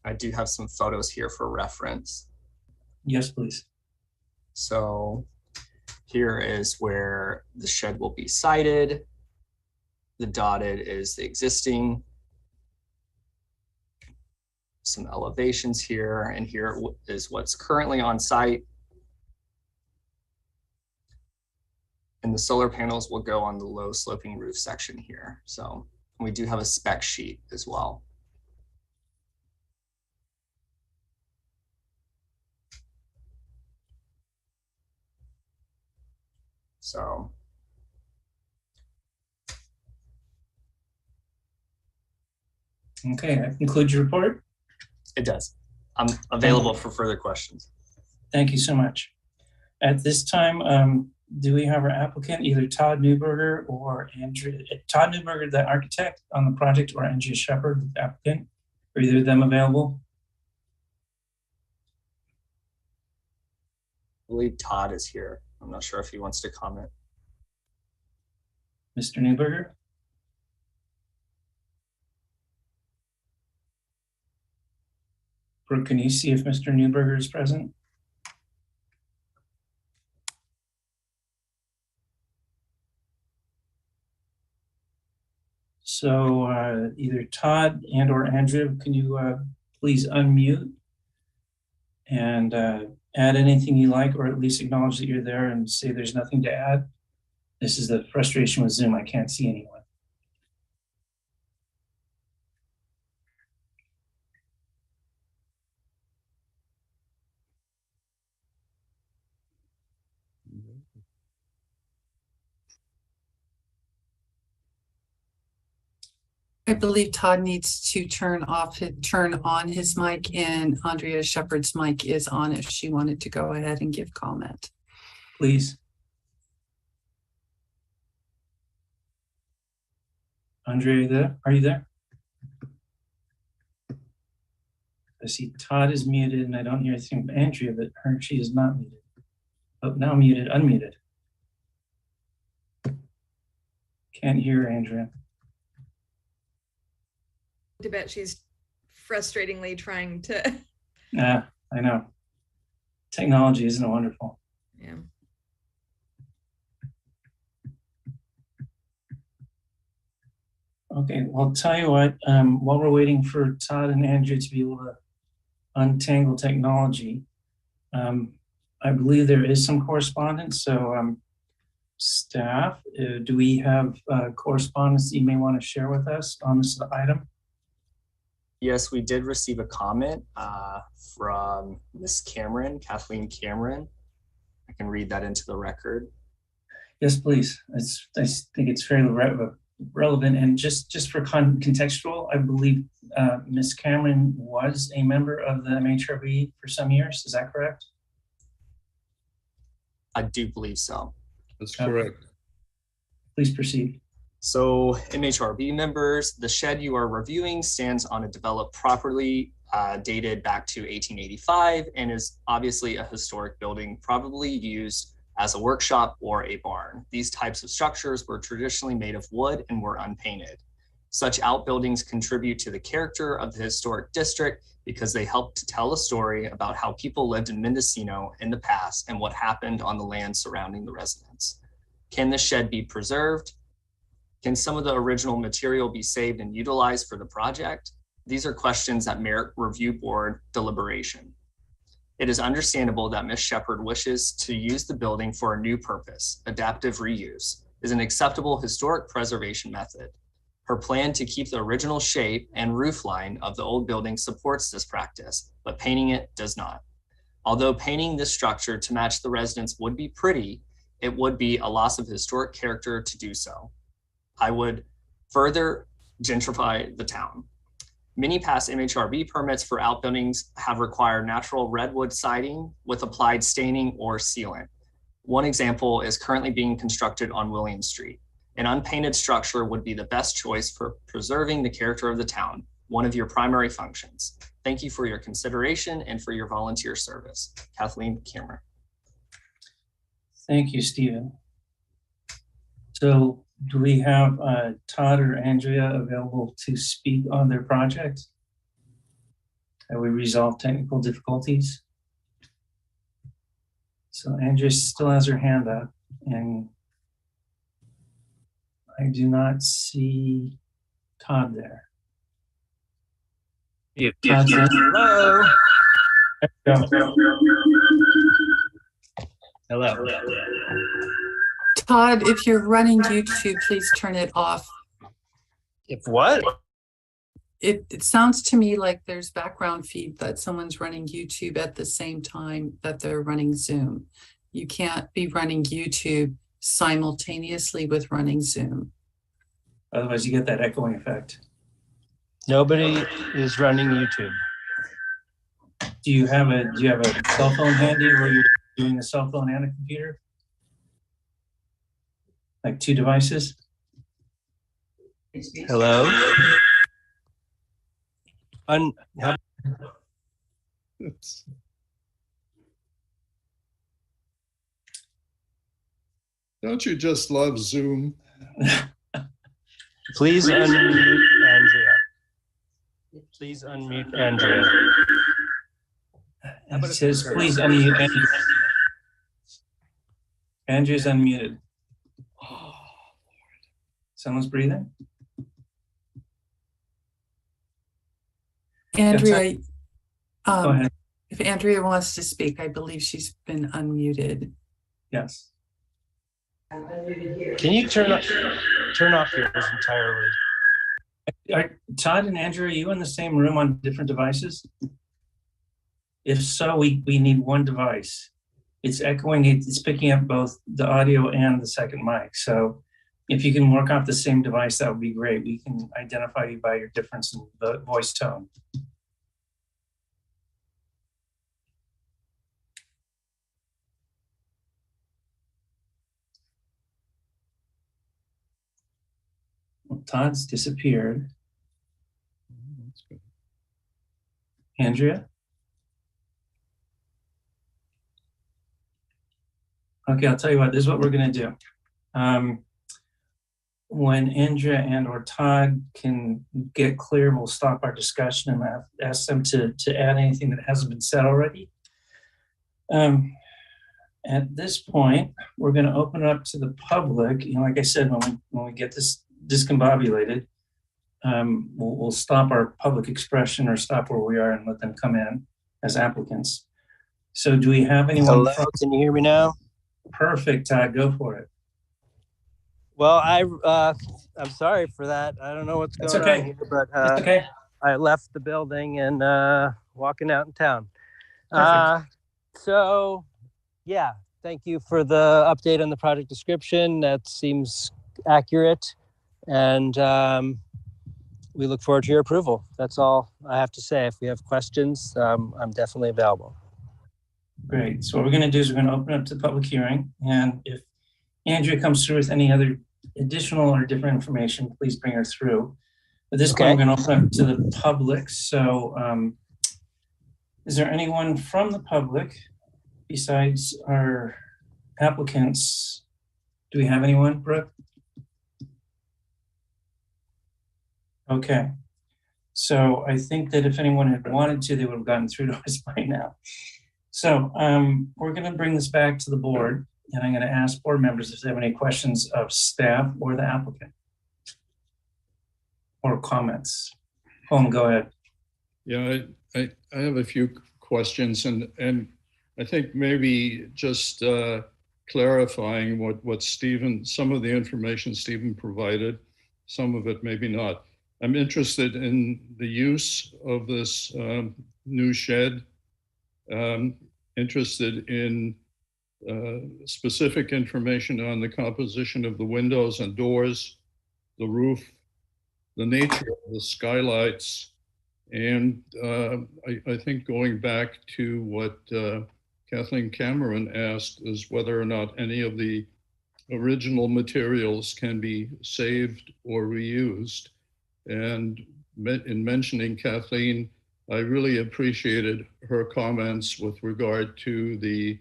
I do have some photos here for reference. Yes, please. So here is where the shed will be sited. The dotted is the existing. Some elevations here, and here is what's currently on site. And the solar panels will go on the low sloping roof section here. So we do have a spec sheet as well. So okay, that concludes your report. it does. I'm available for further questions. Thank you so much. At this time, do we have our applicant, either Todd Newberger or Andrea, Todd Newberger, the architect on the project, or Andrea Shepard, the applicant? Are either of them available? I believe Todd is here. I'm not sure if he wants to comment. Mr. Newberger? Brooke, can you see if Mr. Newberger is present? So either Todd and or Andrea, can you please unmute and add anything you like, or at least acknowledge that you're there and say there's nothing to add? This is the frustration with Zoom. I can't see anyone. I believe Todd needs to turn on his mic, and Andrea Shepard's mic is on if she wanted to go ahead and give comment. Please. Andrea, are you there? I see Todd is muted and I don't hear anything from Andrea, but she is not muted. Oh, now muted, unmuted. Can't hear Andrea. I bet she's frustratingly trying to. Yeah, I know. Technology, isn't it wonderful? Yeah. Okay, well, I'll tell you what, while we're waiting for Todd and Andrea to be able to untangle technology, I believe there is some correspondence. So staff, do we have correspondence that you may want to share with us on this item? Yes, we did receive a comment from Miss Cameron, Kathleen Cameron. I can read that into the record. Yes, please. I think it's fairly relevant, and just for contextual, I believe Ms. Cameron was a member of the Mhrb for some years. Is that correct? I do believe so. That's correct. Please proceed. So Mhrb members, the shed you are reviewing stands on a developed property dated back to 1885 and is obviously a historic building, probably used as a workshop or a barn. These types of structures were traditionally made of wood and were unpainted. Such outbuildings contribute to the character of the historic district because they help to tell a story about how people lived in Mendocino in the past and what happened on the land surrounding the residence. Can the shed be preserved? Can some of the original material be saved and utilized for the project? These are questions that merit review board deliberation. It is understandable that Ms. Shepherd wishes to use the building for a new purpose. Adaptive reuse is an acceptable historic preservation method. Her plan to keep the original shape and roof line of the old building supports this practice, but painting it does not. Although painting this structure to match the residence would be pretty, it would be a loss of historic character to do so. I would further gentrify the town. Many past Mhrb permits for outbuildings have required natural redwood siding with applied staining or sealant. One example is currently being constructed on William Street. An unpainted structure would be the best choice for preserving the character of the town, one of your primary functions. Thank you for your consideration and for your volunteer service. Kathleen Cameron. Thank you, Stephen. So do we have Todd or Andrea available to speak on their project? Have we resolved technical difficulties? So Andrea still has her hand up, and I do not see Todd there. Hello. Hello. Todd, if you're running YouTube, please turn it off. If what? It sounds to me like there's background feed that someone's running YouTube at the same time that they're running Zoom. You can't be running YouTube simultaneously with running Zoom. Otherwise you get that echoing effect. Nobody is running YouTube. Do you have a cell phone handy where you're doing a cell phone and a computer? Like two devices? Hello? Don't you just love Zoom? Please unmute Andrea. Please unmute Andrea. It says, please unmute Andrea. Andrea's unmuted. Someone's breathing? Andrea, Go ahead. if Andrea wants to speak, I believe she's been unmuted. Yes. Can you turn off yours entirely? Are Todd and Andrew, are you in the same room on different devices? If so, we need one device. It's echoing, it's picking up both the audio and the second mic. So if you can work off the same device, that would be great. We can identify you by your difference in the voice tone. Well, Todd's disappeared. That's good. Andrea? Okay, I'll tell you what, this is what we're gonna do. When Andrea and or Todd can get clear, we'll stop our discussion and ask them to add anything that hasn't been said already. At this point, we're gonna open it up to the public. You know, like I said, when we get this discombobulated, we'll stop our public expression or stop where we are and let them come in as applicants. So do we have anyone? Hello, can you hear me now? Perfect, Todd, go for it. Well, I'm sorry for that. I don't know what's That's going okay. on here, but That's okay. I left the building and walking out in town. Perfect. So, yeah, thank you for the update on the project description. That seems accurate, and we look forward to your approval. That's all I have to say. If we have questions, I'm definitely available. Great. So what we're going to do is we're going to open up to the public hearing, and if Andrea comes through with any other additional or different information, please bring her through. At this point, we're going to open up to the public. So is there anyone from the public besides our applicants? Do we have anyone, Brooke? Okay. So I think that if anyone had wanted to, they would have gotten through to us by now. So we're going to bring this back to the board, and I'm going to ask board members if they have any questions of staff or the applicant or comments. Colin, go ahead. Yeah, I have a few questions, and I think maybe just clarifying what Stephen, some of the information Stephen provided, some of it maybe not. I'm interested in the use of this new shed, interested in specific information on the composition of the windows and doors, the roof, the nature of the skylights, and I think going back to what Kathleen Cameron asked is whether or not any of the original materials can be saved or reused. And in mentioning Kathleen, I really appreciated her comments with regard to the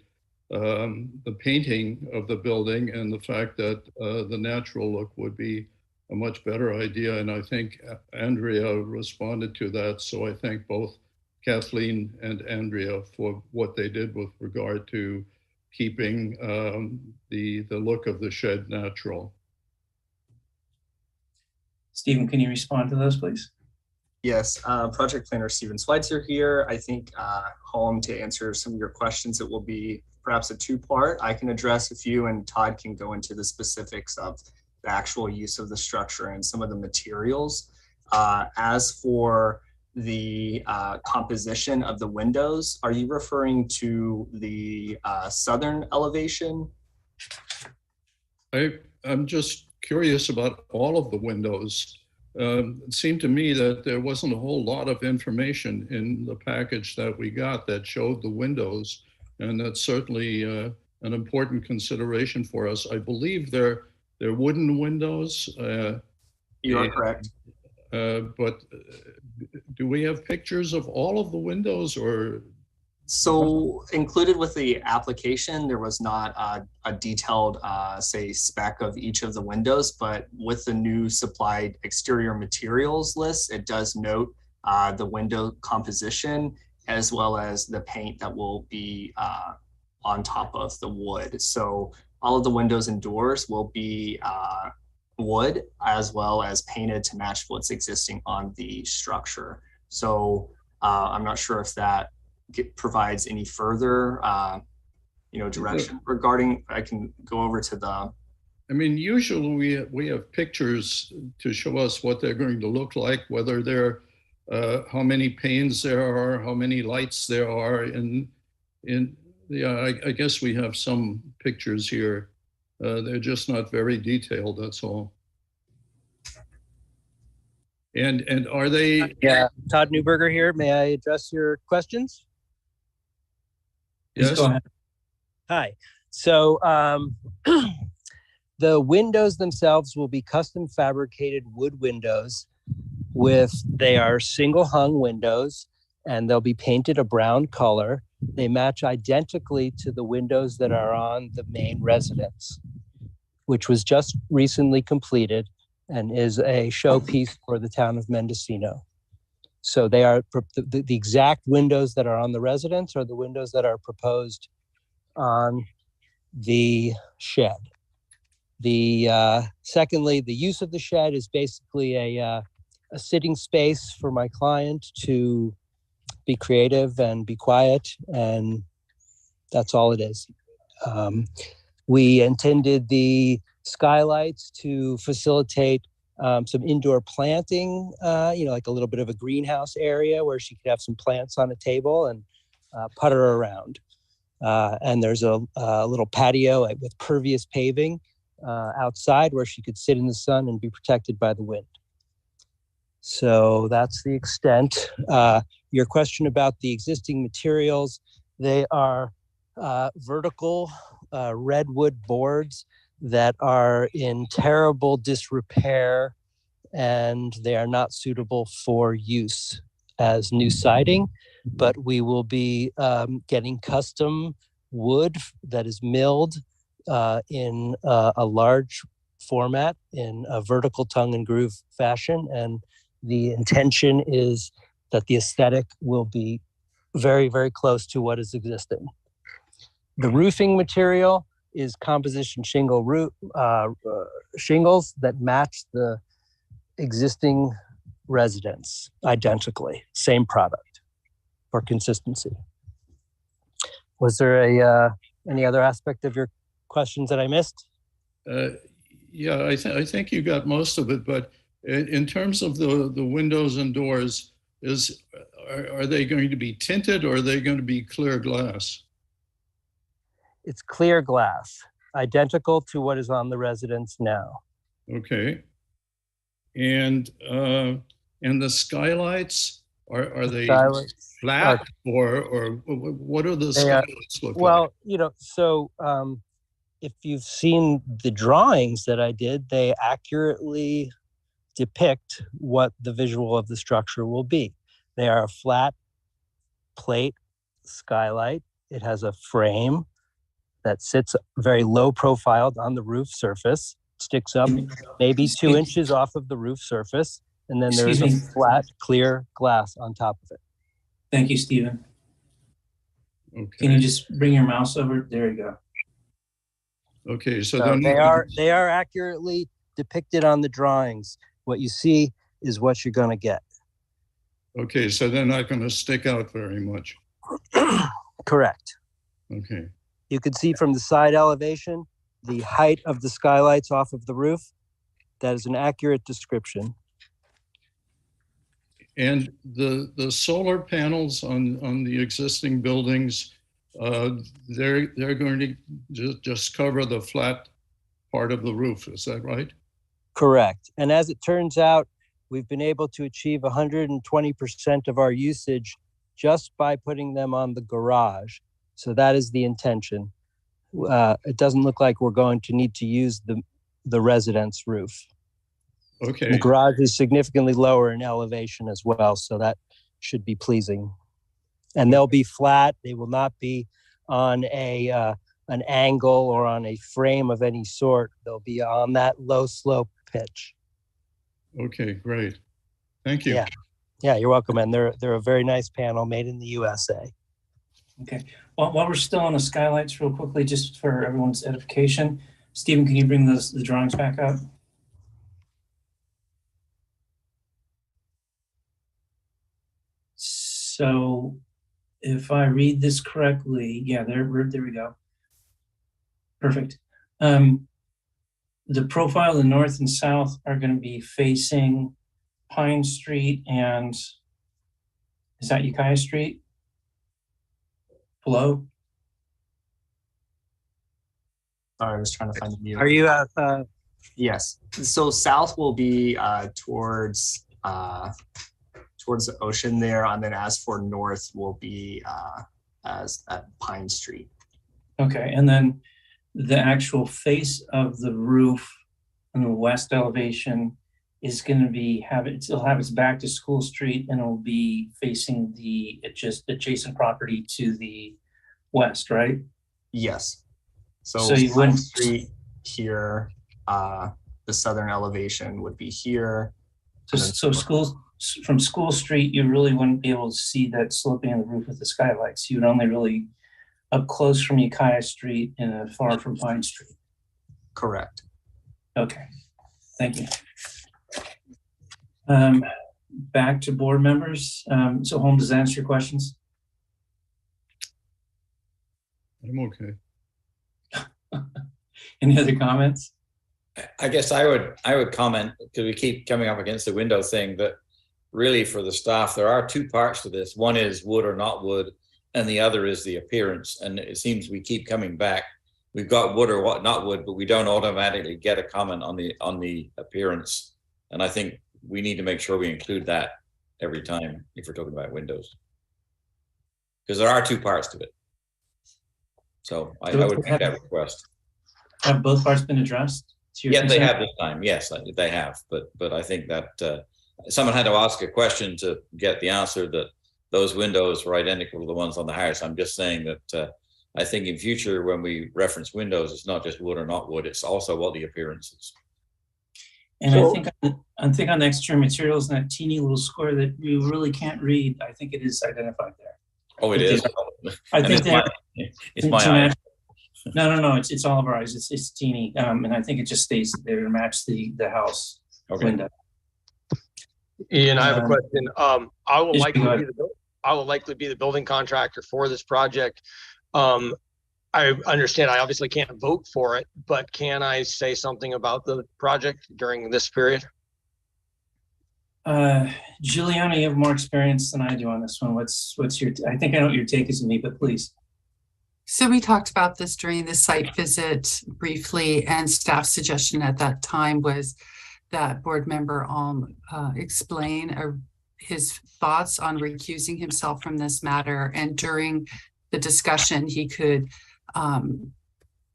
painting of the building and the fact that the natural look would be a much better idea. And I think Andrea responded to that. So I thank both Kathleen and Andrea for what they did with regard to keeping the look of the shed natural. Stephen, can you respond to those, please? Yes, project planner Stephen Schweitzer here. I think home to answer some of your questions. It will be perhaps a two-part. I can address a few, and Todd can go into the specifics of the actual use of the structure and some of the materials. As for the composition of the windows, are you referring to the southern elevation? I'm just curious about all of the windows. It seemed to me that there wasn't a whole lot of information in the package that we got that showed the windows, and that's certainly an important consideration for us. I believe they're wooden windows. You are correct. But do we have pictures of all of the windows, or? So included with the application, there was not a detailed, say, spec of each of the windows, but with the new supplied exterior materials list, it does note the window composition as well as the paint that will be on top of the wood. So all of the windows and doors will be wood as well as painted to match what's existing on the structure. So I'm not sure if that provides any further direction regarding. I can go over to the. I mean, usually we have pictures to show us what they're going to look like, whether they're how many panes there are, how many lights there are, I guess we have some pictures here. They're just not very detailed, that's all. And are they? Yeah, Todd Newberger here. May I address your questions? Yes. Go ahead. Hi. So the windows themselves will be custom fabricated wood windows they are single hung windows, and they'll be painted a brown color. They match identically to the windows that are on the main residence, which was just recently completed and is a showpiece for the town of Mendocino. So they are the exact windows that are on the residence are the windows that are proposed on the shed. Secondly, the use of the shed is basically a sitting space for my client to be creative and be quiet, and that's all it is. We intended the skylights to facilitate some indoor planting, like a little bit of a greenhouse area where she could have some plants on a table and putter around. And there's a little patio with pervious paving outside where she could sit in the sun and be protected by the wind. So that's the extent. Your question about the existing materials, they are vertical redwood boards that are in terrible disrepair, and they are not suitable for use as new siding, but we will be getting custom wood that is milled in a large format in a vertical tongue and groove fashion. And the intention is that the aesthetic will be very, very close to what is existing. The roofing material is composition shingles that match the existing residence identically, same product for consistency. Was there any other aspect of your questions that I missed? Yeah, I think you got most of it, but in terms of the windows and doors, are they going to be tinted or are they going to be clear glass? It's clear glass, identical to what is on the residence now. Okay. And the skylights, are they flat or what are the skylights look like? Well, so if you've seen the drawings that I did, they accurately depict what the visual of the structure will be. They are a flat plate skylight. It has a frame that sits very low profiled on the roof surface, sticks up maybe 2 inches off of the roof surface, and then there's a flat, clear glass on top of it. Thank you, Stephen. Okay. Can you just bring your mouse over? There you go. Okay, so they are accurately depicted on the drawings. What you see is what you're going to get. Okay, so they're not going to stick out very much. Correct. Okay. You can see from the side elevation the height of the skylights off of the roof. That is an accurate description. And the solar panels on the existing buildings, they're going to just cover the flat part of the roof. Is that right? Correct. And as it turns out, we've been able to achieve 120% of our usage just by putting them on the garage. So that is the intention. It doesn't look like we're going to need to use the residence roof. Okay. And the garage is significantly lower in elevation as well, so that should be pleasing. And they'll be flat. They will not be on an angle or on a frame of any sort. They'll be on that low slope pitch. Okay, great. Thank you. Yeah, you're welcome. And they're a very nice panel made in the USA. Okay. While we're still on the skylights real quickly, just for everyone's edification, Stephen, can you bring the drawings back up? So if I read this correctly, yeah, there we go. Perfect. The profile, the north and south are going to be facing Pine Street and, is that Ukiah Street? Hello? Sorry, I was trying to find the mute. Are you Yes. So south will be towards the ocean there, and then as for north will be as at Pine Street. Okay, and then the actual face of the roof on the west elevation is going to be it'll have its back to School Street, and it'll be facing the adjacent property to the west, right? Yes. So you Pine wouldn't Street here, the southern elevation would be here. So from School Street, you really wouldn't be able to see that sloping of the roof with the skylights. You would only really up close from Ukiah Street and far from Pine Street. Correct. Okay, thank you. Back to board members. So Holm, does that answer your questions? I'm okay. Any other comments? I guess I would comment, because we keep coming up against the window thing, that really for the staff, there are two parts to this. One is wood or not wood, and the other is the appearance. And it seems we keep coming back. We've got wood or what not wood, but we don't automatically get a comment on the appearance. And I think we need to make sure we include that every time if we're talking about windows, because there are two parts to it. So I would make that request. Have both parts been addressed? Yeah, they have this time. Yes, they have. But I think that someone had to ask a question to get the answer that those windows were identical to the ones on the house. I'm just saying that I think in future, when we reference windows, it's not just wood or not wood, it's also what the appearance is. And so, I think on the exterior materials in that teeny little square that you really can't read, I think it is identified there. Oh, it is? I think it's my eye. No, it's all of our eyes. It's teeny. And I think it just stays there to match the house window. Ian, I have a question. I will likely be the building contractor for this project. I understand I obviously can't vote for it, but can I say something about the project during this period? Juliana, you have more experience than I do on this one. What's your, I think I know what your take is on me, but please. So we talked about this during the site visit briefly, and staff suggestion at that time was that board member explain his thoughts on recusing himself from this matter. And during the discussion, he could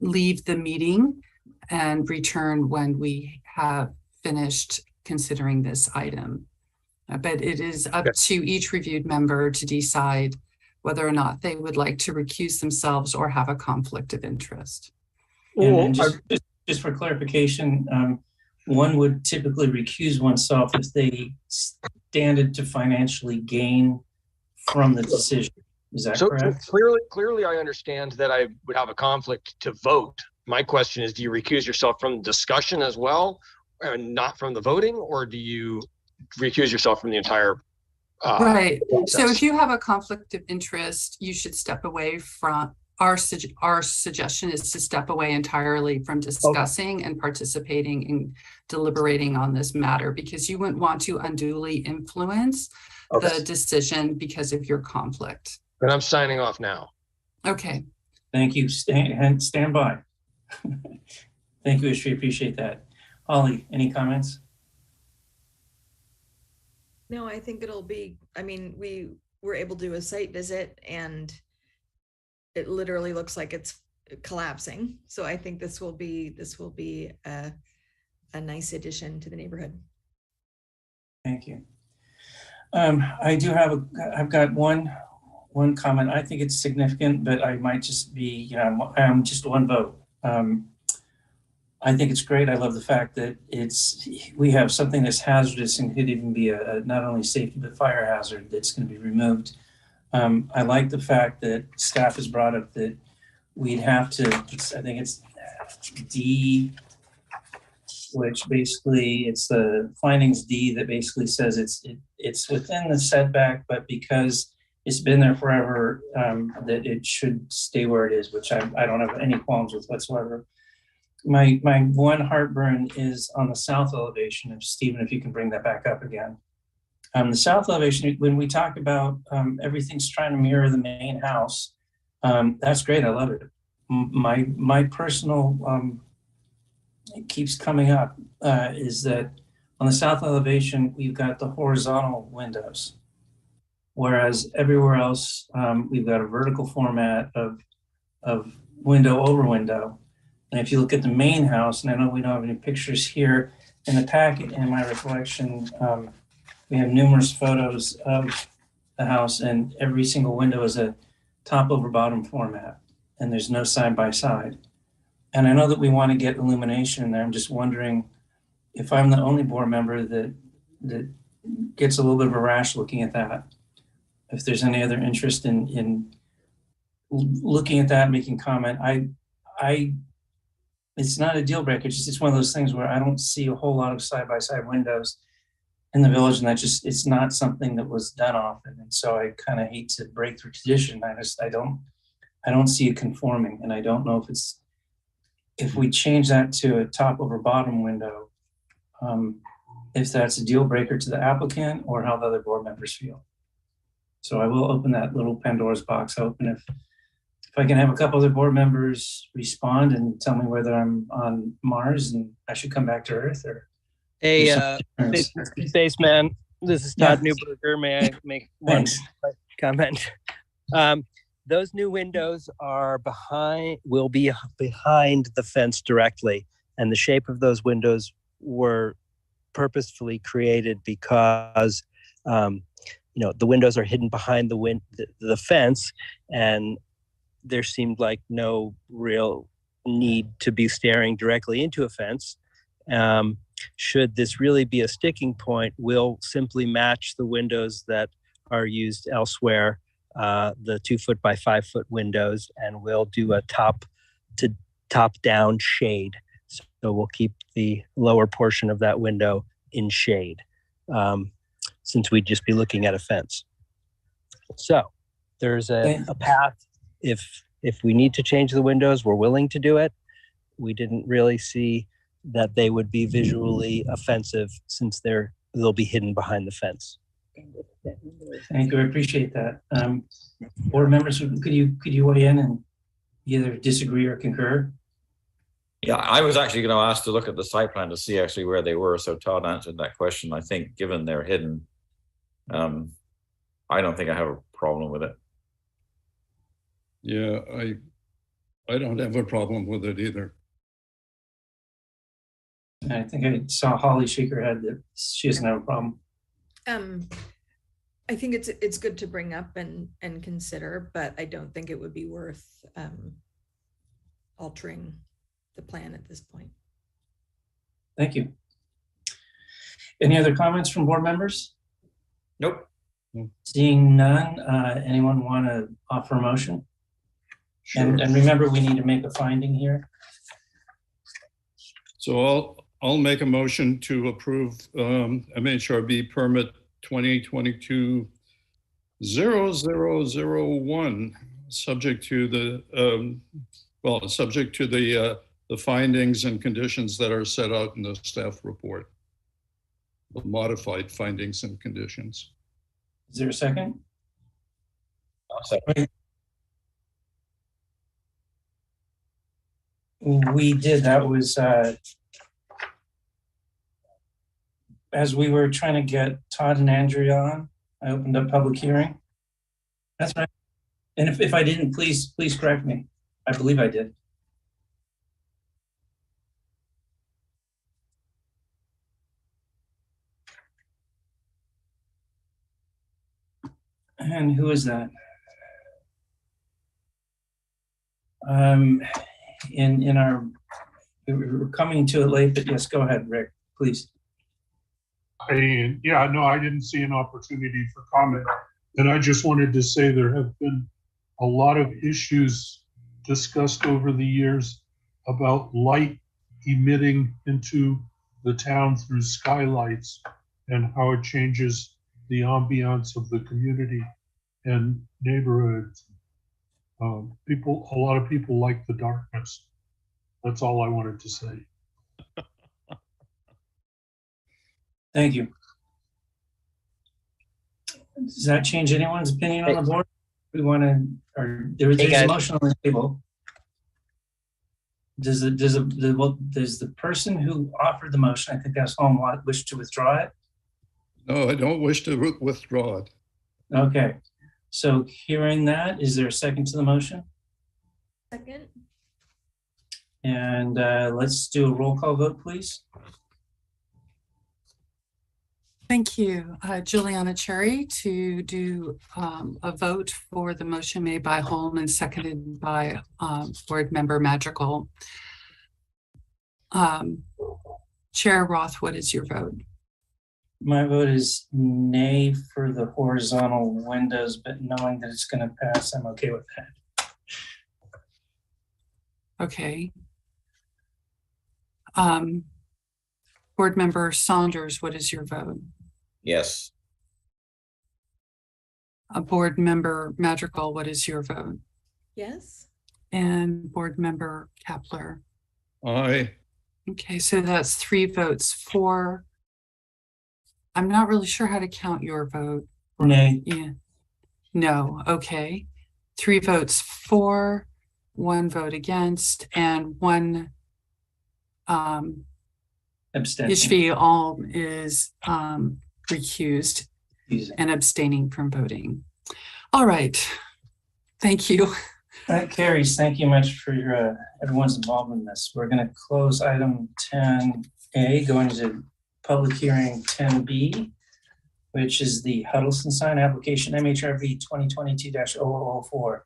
leave the meeting and return when we have finished considering this item. But it is up to each reviewed member to decide whether or not they would like to recuse themselves or have a conflict of interest. And just for clarification, one would typically recuse oneself if they stand to financially gain from the decision. Is that correct? So clearly I understand that I would have a conflict to vote. My question is, do you recuse yourself from discussion as well, and not from the voting, or do you recuse yourself from the entire right. process? So if you have a conflict of interest, you should step away from our suggestion is to step away entirely from discussing and participating in deliberating on this matter, because you wouldn't want to unduly influence the decision because of your conflict. And I'm signing off now. Okay. Thank you. Stand by. Thank you, Ishri. Appreciate that. Holly, any comments? No, I think it'll be, I mean, we were able to do a site visit and it literally looks like it's collapsing. So I think this will be a nice addition to the neighborhood. Thank you. I've got one comment. I think it's significant, but I might just be, I'm just one vote. I think it's great. I love the fact that we have something that's hazardous and could even be a not only safety but fire hazard that's going to be removed. I like the fact that staff has brought up that we'd have to, I think it's D, which basically it's the findings D that basically says it's within the setback, but because it's been there forever, that it should stay where it is, which I don't have any qualms with whatsoever. My one heartburn is on the south elevation. If Stephen, if you can bring that back up again. The south elevation, when we talk about everything's trying to mirror the main house, that's great. I love it. My personal, it keeps coming up, is that on the south elevation, we've got the horizontal windows, whereas everywhere else, we've got a vertical format of window over window. And if you look at the main house, and I know we don't have any pictures here in the packet, in my recollection, we have numerous photos of the house, and every single window is a top over bottom format, and there's no side by side. And I know that we want to get illumination in there. I'm just wondering if I'm the only board member that gets a little bit of a rash looking at that. If there's any other interest in looking at that, making comment, it's not a deal breaker. It's one of those things where I don't see a whole lot of side-by-side windows in the village, and it's not something that was done often. And so I kind of hate to break through tradition. I don't see it conforming, and I don't know if it's if we change that to a top over bottom window, if that's a deal breaker to the applicant or how the other board members feel. So I will open that little Pandora's box open. If I can have a couple other board members respond and tell me whether I'm on Mars and I should come back to Earth or. Hey, Spaceman, this is Todd Newberger. May I make one comment? Those new windows are will be behind the fence directly. And the shape of those windows were purposefully created because, the windows are hidden behind the fence, and there seemed like no real need to be staring directly into a fence. Should this really be a sticking point, we'll simply match the windows that are used elsewhere, the 2 foot by 5 foot windows, and we'll do a top down shade. So we'll keep the lower portion of that window in shade, since we'd just be looking at a fence. So there's a path. If we need to change the windows, we're willing to do it. We didn't really see that they would be visually offensive since they'll be hidden behind the fence. Thank you, I appreciate that. Board members, could you weigh in and either disagree or concur? Yeah, I was actually going to ask to look at the site plan to see actually where they were. So Todd answered that question. I think given they're hidden, I don't think I have a problem with it. Yeah, I don't have a problem with it either. I think I saw Holly shake her head that she doesn't have a problem. I think it's good to bring up and consider, but I don't think it would be worth altering the plan at this point. Thank you. Any other comments from board members? Nope. Seeing none, anyone want to offer a motion? Sure. And remember, we need to make a finding here. So I'll make a motion to approve MHRB permit 2022-0001, subject to the findings and conditions that are set out in the staff report, the modified findings and conditions. Is there a second? I'll second. We did. That was as we were trying to get Todd and Andrea on. I opened up public hearing. That's right. And if I didn't, please correct me. I believe I did. And who is that? In our, we're coming to it late, but yes, go ahead, Rick, please. I didn't see an opportunity for comment. And I just wanted to say there have been a lot of issues discussed over the years about light emitting into the town through skylights and how it changes the ambiance of the community and neighborhoods. A lot of people like the darkness. That's all I wanted to say. Thank you. Does that change anyone's opinion on the board? We want to, or there's a motion on the table. Does the person who offered the motion, I think that's home, wish to withdraw it? No, I don't wish to withdraw it. Okay. So hearing that, is there a second to the motion? Second. And let's do a roll call vote, please. Thank you, Juliana Cherry, to do a vote for the motion made by Holm and seconded by Board Member Madrigal. Chair Roth, what is your vote? My vote is nay for the horizontal windows, but knowing that it's going to pass, I'm okay with that. Okay. Board Member Saunders, what is your vote? Yes. Board Member Madrigal, what is your vote? Yes. And Board Member Kapler? Aye. Okay, so that's 3 votes for. I'm not really sure how to count your vote. Nay. Yeah. No, okay. 3 votes for, 1 vote against, and 1 Abstention. Ishvi all is recused Easy. and abstaining from voting. All right. Thank you. That carries. Thank you much for your everyone's involvement in this. We're going to close item 10A, going to public hearing 10B, which is the Huddleston sign application MHRB 2022-0004,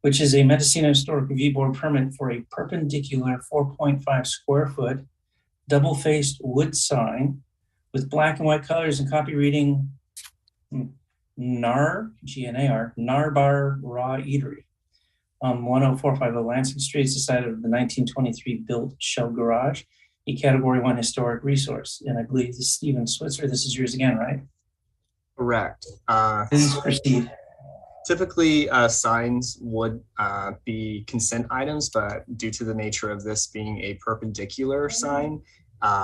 which is a Mendocino Historic Review Board permit for a perpendicular 4.5 square foot double-faced wood sign with black and white colors and copy reading NAR, G-N-A-R, Narbar Raw Eatery on 10450 Lansing Street. It's the site of the 1923 built shell garage, a Category 1 historic resource. And I believe this is Stephen Switzer. This is yours again, right? Correct. Please proceed. Typically, signs would be consent items, but due to the nature of this being a perpendicular sign,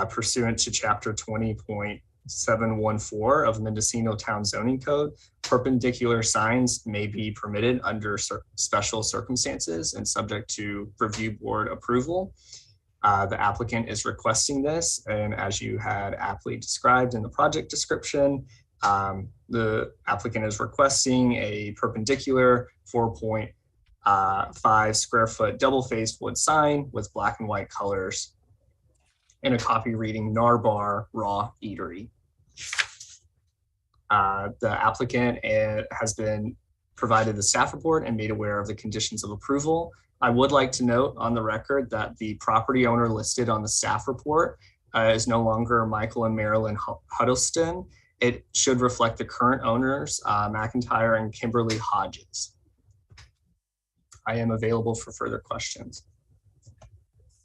pursuant to Chapter 20.714 of Mendocino Town Zoning Code, perpendicular signs may be permitted under special circumstances and subject to review board approval. The applicant is requesting this, and as you had aptly described in the project description, the applicant is requesting a perpendicular 4.5 square foot double-faced wood sign with black and white colors and a copy reading Narbar Raw Eatery. The applicant has been provided the staff report and made aware of the conditions of approval. I would like to note on the record that the property owner listed on the staff report is no longer Michael and Marilyn Huddleston. It should reflect the current owners, McIntyre and Kimberly Hodges. I am available for further questions.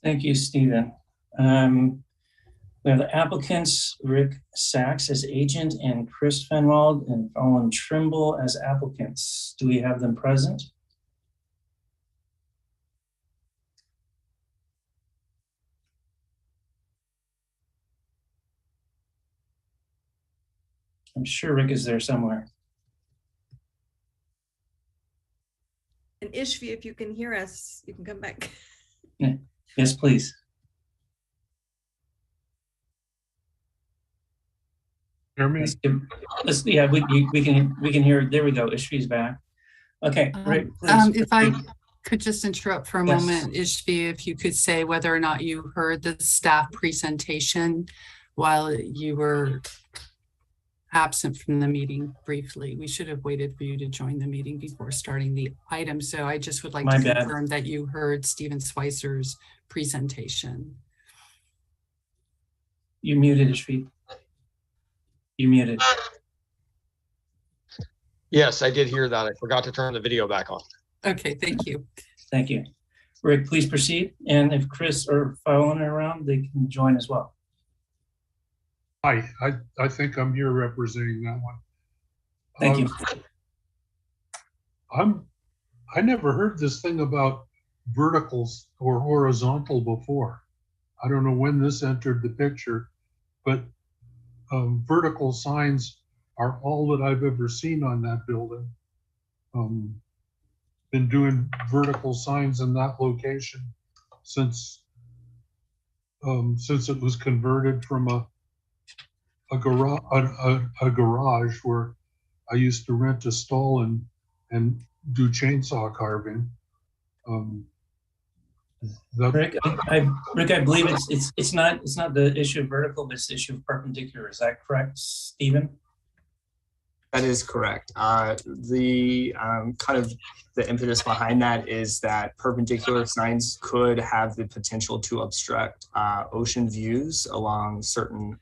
Thank you, Stephen. We have the applicants, Rick Sachs as agent and Chris Fenwald and Colin Trimble as applicants. Do we have them present? I'm sure Rick is there somewhere. And Ishvi, if you can hear us, you can come back. Yeah. Yes, please. Hear me? Yeah, we can hear. There we go. Ishvi's back. Okay, Rick. If I could just interrupt for a Yes. moment, Ishvi, if you could say whether or not you heard the staff presentation while you were absent from the meeting briefly. We should have waited for you to join the meeting before starting the item. So I just would like My to bad. confirm that you heard Stephen Schweitzer's presentation. You muted, Ishvi. You muted. Yes, I did hear that. I forgot to turn the video back on. Okay, thank you. Thank you. Rick, please proceed. And if Chris or Fallon are around, they can join as well. I think I'm here representing that one. Thank you. I never heard this thing about verticals or horizontal before. I don't know when this entered the picture, but vertical signs are all that I've ever seen on that building. Been doing vertical signs in that location since it was converted from a garage where I used to rent a stall and do chainsaw carving. Rick, I believe it's not the issue of vertical, but it's the issue of perpendicular. Is that correct, Stephen? That is correct. The kind of the impetus behind that is that perpendicular signs could have the potential to obstruct ocean views along certain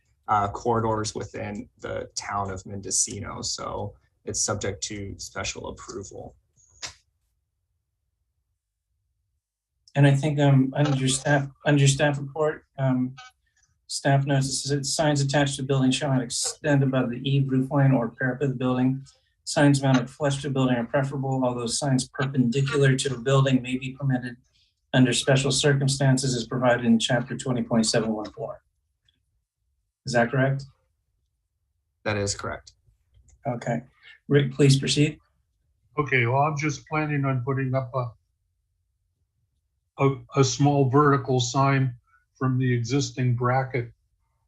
corridors within the town of Mendocino. So it's subject to special approval. And I think under your staff report, staff notes it says signs attached to the building shall not extend above the eave, roof line, or parapet of the building. Signs mounted flush to the building are preferable, although signs perpendicular to the building may be permitted under special circumstances as provided in chapter 20.714. Is that correct? That is correct. Okay. Rick, please proceed. Okay, well, I'm just planning on putting up a small vertical sign from the existing bracket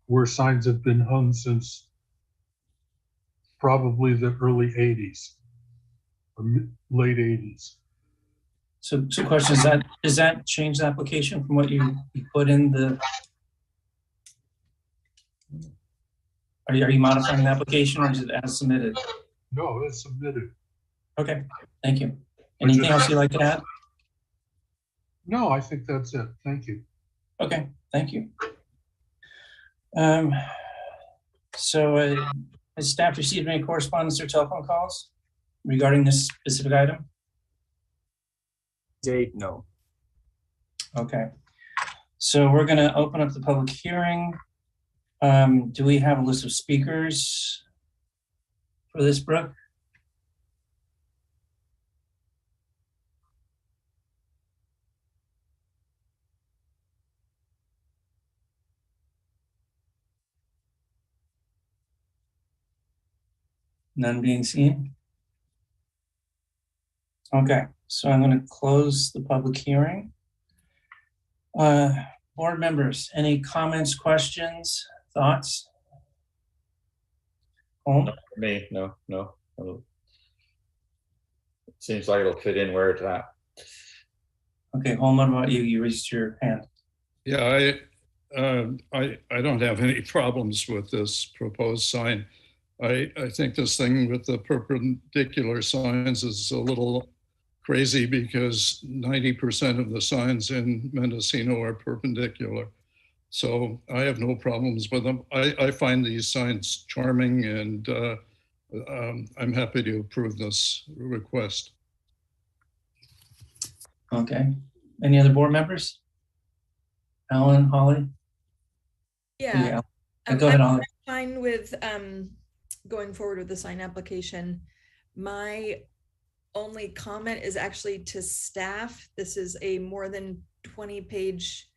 where signs have been hung since probably the early 80s or late 80s. So question is does that change the application from what you put in the? Are you modifying the application or is it as submitted? No, it's submitted. Okay, thank you. Anything else you'd like to add? No, I think that's it. Thank you. Okay, thank you. So has staff received any correspondence or telephone calls regarding this specific item? Date, no. Okay, so we're gonna open up the public hearing. Do we have a list of speakers for this, Brooke? None being seen. Okay, so I'm going to close the public hearing. Board members, any comments, questions, thoughts? Holm? Not for me, no. It seems like it'll fit in where it's at. Okay, Holm, what about you? You raised your hand. Yeah, I don't have any problems with this proposed sign. I think this thing with the perpendicular signs is a little crazy because 90% of the signs in Mendocino are perpendicular. So I have no problems with them. I find these signs charming and I'm happy to approve this request. Okay, any other board members? Alan, Holly? Yeah. Go ahead, Holly. I'm fine with going forward with the sign application. My only comment is actually to staff. This is a more than 20-page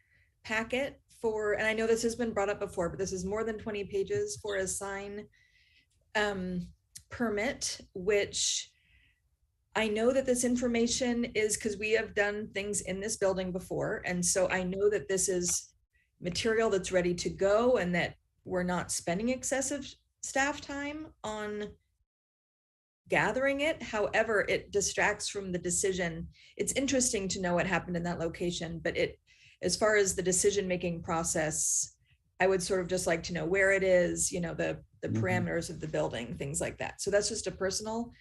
packet for, and I know this has been brought up before, but this is more than 20 pages for a sign permit, which I know that this information is because we have done things in this building before. And so I know that this is material that's ready to go and that we're not spending excessive staff time on gathering it. However, it distracts from the decision. It's interesting to know what happened in that location, but as far as the decision-making process, I would sort of just like to know where it is, the parameters of the building, things like that. So that's just a personal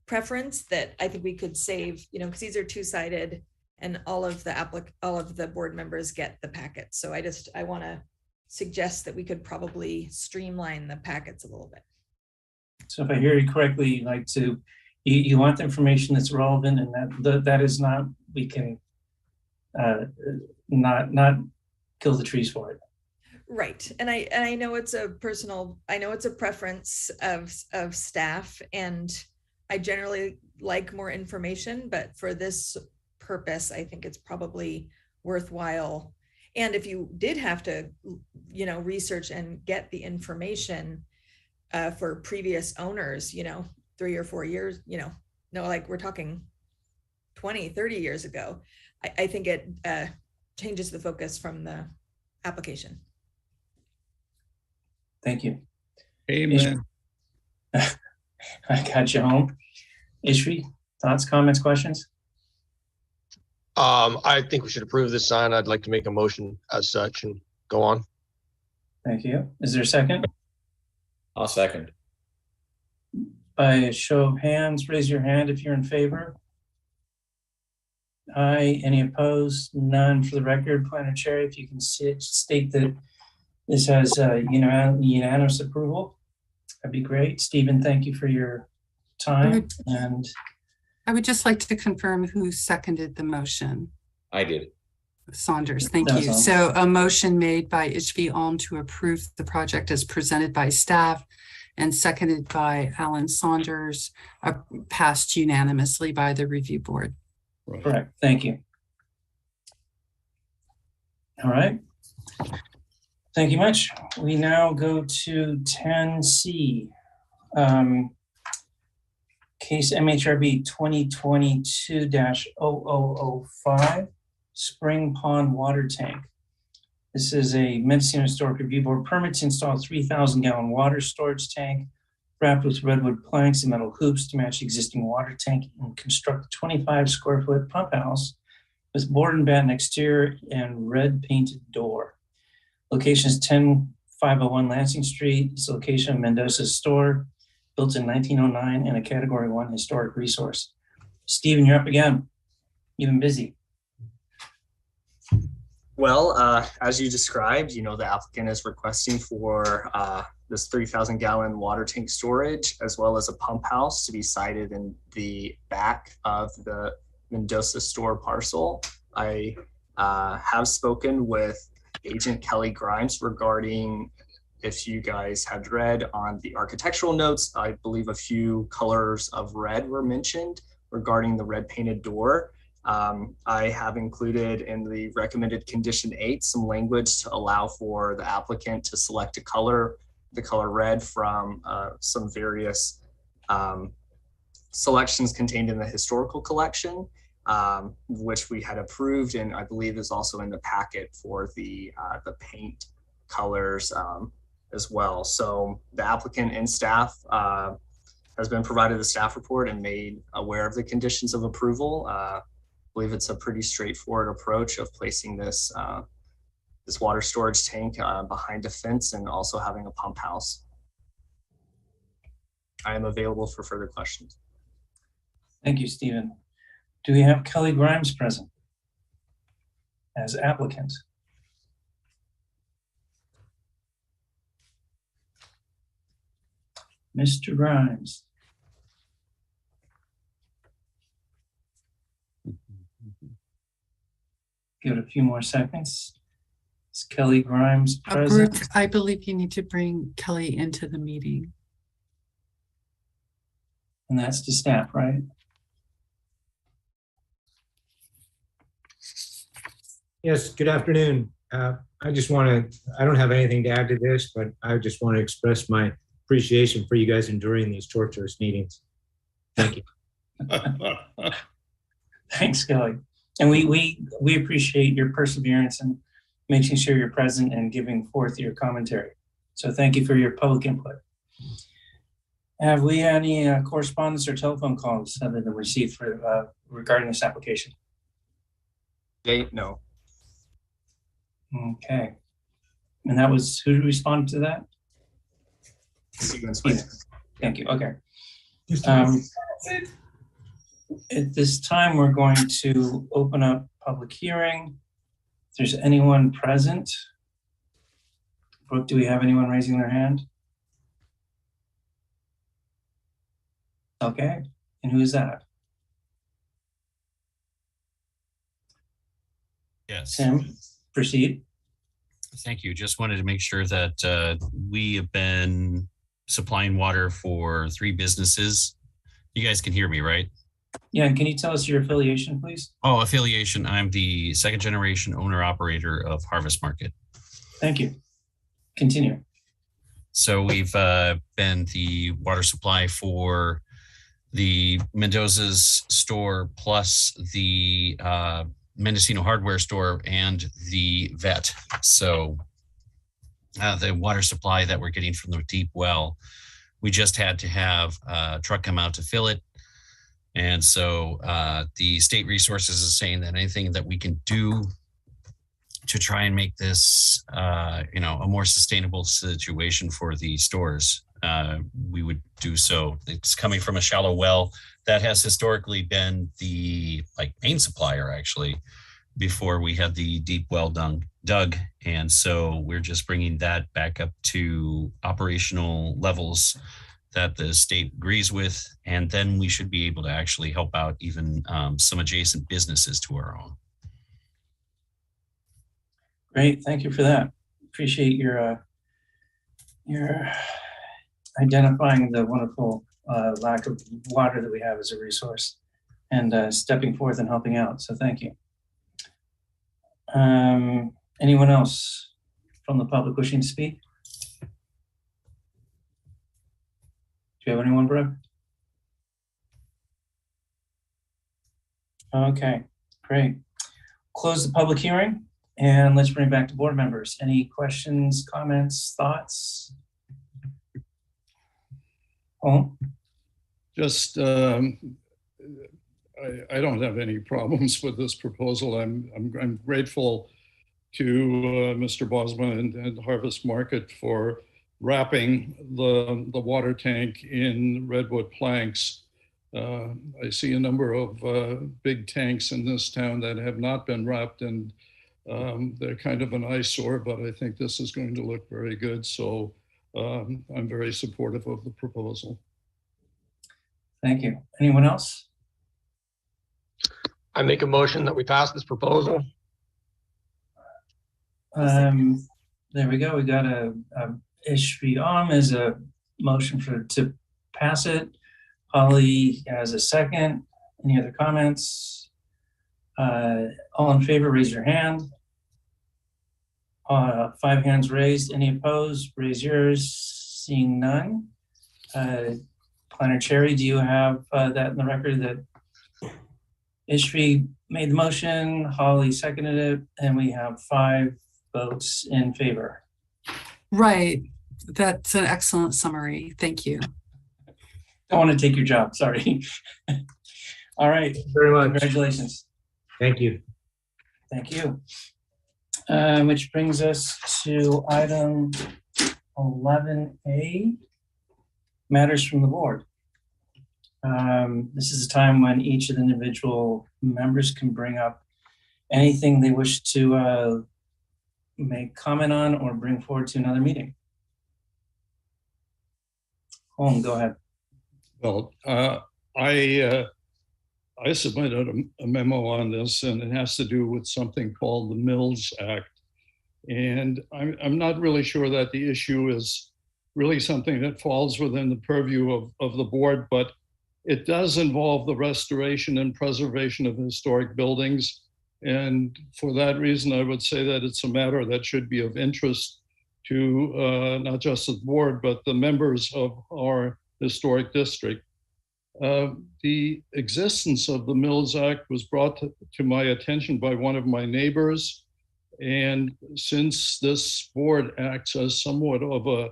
preference that I think we could save, because these are two-sided and all of the board members get the packet. So I want to suggest that we could probably streamline the packets a little bit. So if I hear you correctly, you want the information that's relevant and that is not, we can not kill the trees for it. Right. And I know it's a preference of staff, and I generally like more information, but for this purpose, I think it's probably worthwhile. And if you did have to, research and get the information for previous owners, 3 or 4 years, we're talking 20, 30 years ago, I think it changes the focus from the application. Thank you. Amen. I got you home. Ishvi, thoughts, comments, questions? I think we should approve this sign. I'd like to make a motion as such and go on. Thank you. Is there a second? I'll second. By a show of hands, raise your hand if you're in favor. Aye. Any opposed? None. For the record, Planner Chair, if you can state that this has unanimous approval, that'd be great. Stephen, thank you for your time. And I would just like to confirm who seconded the motion. I did. Saunders, thank you. So a motion made by Ishvi Alm to approve the project as presented by staff and seconded by Alan Saunders, passed unanimously by the review board. Correct. Thank you. All right. Thank you much. We now go to 10C. Case MHRB 2022-0005, Spring Pond Water Tank. This is a Mendocino Historic Review Board permit to install a 3,000-gallon water storage tank wrapped with redwood planks and metal hoops to match the existing water tank and construct a 25-square-foot pump house with board and batten exterior and red painted door. Location is 10501 Lansing Street. It's the location of Mendoza's store, built in 1909 and a Category 1 historic resource. Stephen, you're up again. You've been busy. Well, as you described, the applicant is requesting for this 3,000-gallon water tank storage, as well as a pump house to be sited in the back of the Mendoza store parcel. I have spoken with Agent Kelly Grimes regarding, if you guys had read on the architectural notes, I believe a few colors of red were mentioned regarding the red painted door. I have included in the recommended condition 8 some language to allow for the applicant to select a color, the color red, from some various selections contained in the historical collection, which we had approved, and I believe is also in the packet for the paint colors as well. So the applicant and staff has been provided the staff report and made aware of the conditions of approval. I believe it's a pretty straightforward approach of placing this this water storage tank behind a fence and also having a pump house. I am available for further questions. Thank you, Stephen. Do we have Kelly Grimes present as applicant? Mr. Grimes. Give it a few more seconds. Is Kelly Grimes present? Brooke, I believe you need to bring Kelly into the meeting. And that's to staff, right? Yes, good afternoon. I don't have anything to add to this, but I just want to express my appreciation for you guys enduring these torturous meetings. Thank you. Thanks, Kelly. And we appreciate your perseverance and making sure you're present and giving forth your commentary. So thank you for your public input. Have we any correspondence or telephone calls that have been received for regarding this application? No. Okay. And that was, who responded to that? Thank you. Okay. At this time, we're going to open up public hearing. If there's anyone present, Brooke, do we have anyone raising their hand? Okay, and who is that? Yes. Tim, proceed. Thank you. Just wanted to make sure that we have been supplying water for 3 businesses. You guys can hear me, right? Yeah, and can you tell us your affiliation, please? Oh, affiliation. I'm the 2nd generation owner operator of Harvest Market. Thank you. Continue. So we've been the water supply for the Mendoza's store, plus the Mendocino hardware store and the vet. So the water supply that we're getting from the deep well, we just had to have a truck come out to fill it. And so the state resources is saying that anything that we can do to try and make this, a more sustainable situation for the stores, we would do so. It's coming from a shallow well that has historically been the main supplier, actually, before we had the deep well dug. And so we're just bringing that back up to operational levels that the state agrees with, and then we should be able to actually help out even some adjacent businesses to our own. Great, thank you for that. Appreciate your identifying the wonderful lack of water that we have as a resource and stepping forth and helping out. So thank you. Anyone else from the public wishing to speak? Do you have anyone, Brooke? Okay, great. Close the public hearing and let's bring it back to board members. Any questions, comments, thoughts? Oh, Just, I don't have any problems with this proposal. I'm grateful to Mr. Bosma and Harvest Market for wrapping the water tank in redwood planks. I see a number of big tanks in this town that have not been wrapped, and they're kind of an eyesore, but I think this is going to look very good. So I'm very supportive of the proposal. thank you. Anyone else? I make a motion that we pass this proposal. There we go. We got a Ishvi as a motion to pass it. Holly has a second. Any other comments? All in favor, raise your hand. 5 hands raised. Any opposed? Raise yours. Seeing none. Planner Cherry, do you have that in the record that Ishvi made the motion, Holly seconded it, and we have 5 votes in favor. Right. That's an excellent summary. Thank you. I want to take your job, sorry. All right. Thank you very much. Congratulations. Thank you. Thank you. Which brings us to item 11A, matters from the board. This is a time when each of the individual members can bring up anything they wish to make comment on or bring forward to another meeting. Holm, go ahead. Well, I submitted a memo on this, and it has to do with something called the Mills Act. And I'm not really sure that the issue is really something that falls within the purview of the board, but it does involve the restoration and preservation of historic buildings. And for that reason, I would say that it's a matter that should be of interest to not just the board, but the members of our historic district. The existence of the Mills Act was brought to my attention by one of my neighbors. And since this board acts as somewhat of a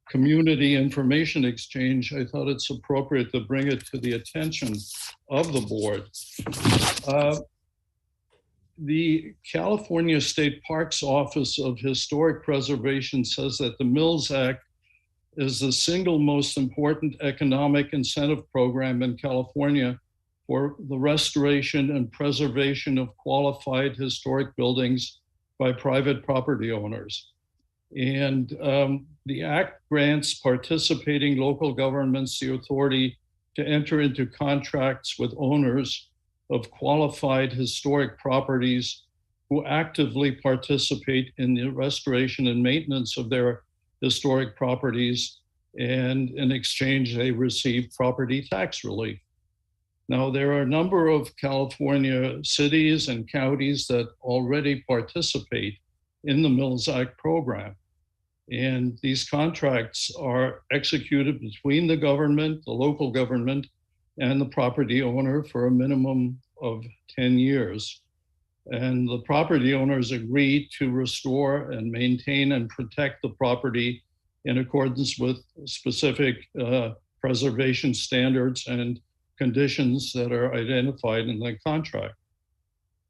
community information exchange, I thought it's appropriate to bring it to the attention of the board. The California State Parks Office of Historic Preservation says that the Mills Act is the single most important economic incentive program in California for the restoration and preservation of qualified historic buildings by private property owners. And the act grants participating local governments the authority to enter into contracts with owners of qualified historic properties who actively participate in the restoration and maintenance of their historic properties, and in exchange, they receive property tax relief. Now, there are a number of California cities and counties that already participate in the Mills Act program. And these contracts are executed between the government, the local government, and the property owner for a minimum of 10 years. And the property owners agree to restore and maintain and protect the property in accordance with specific preservation standards and conditions that are identified in the contract.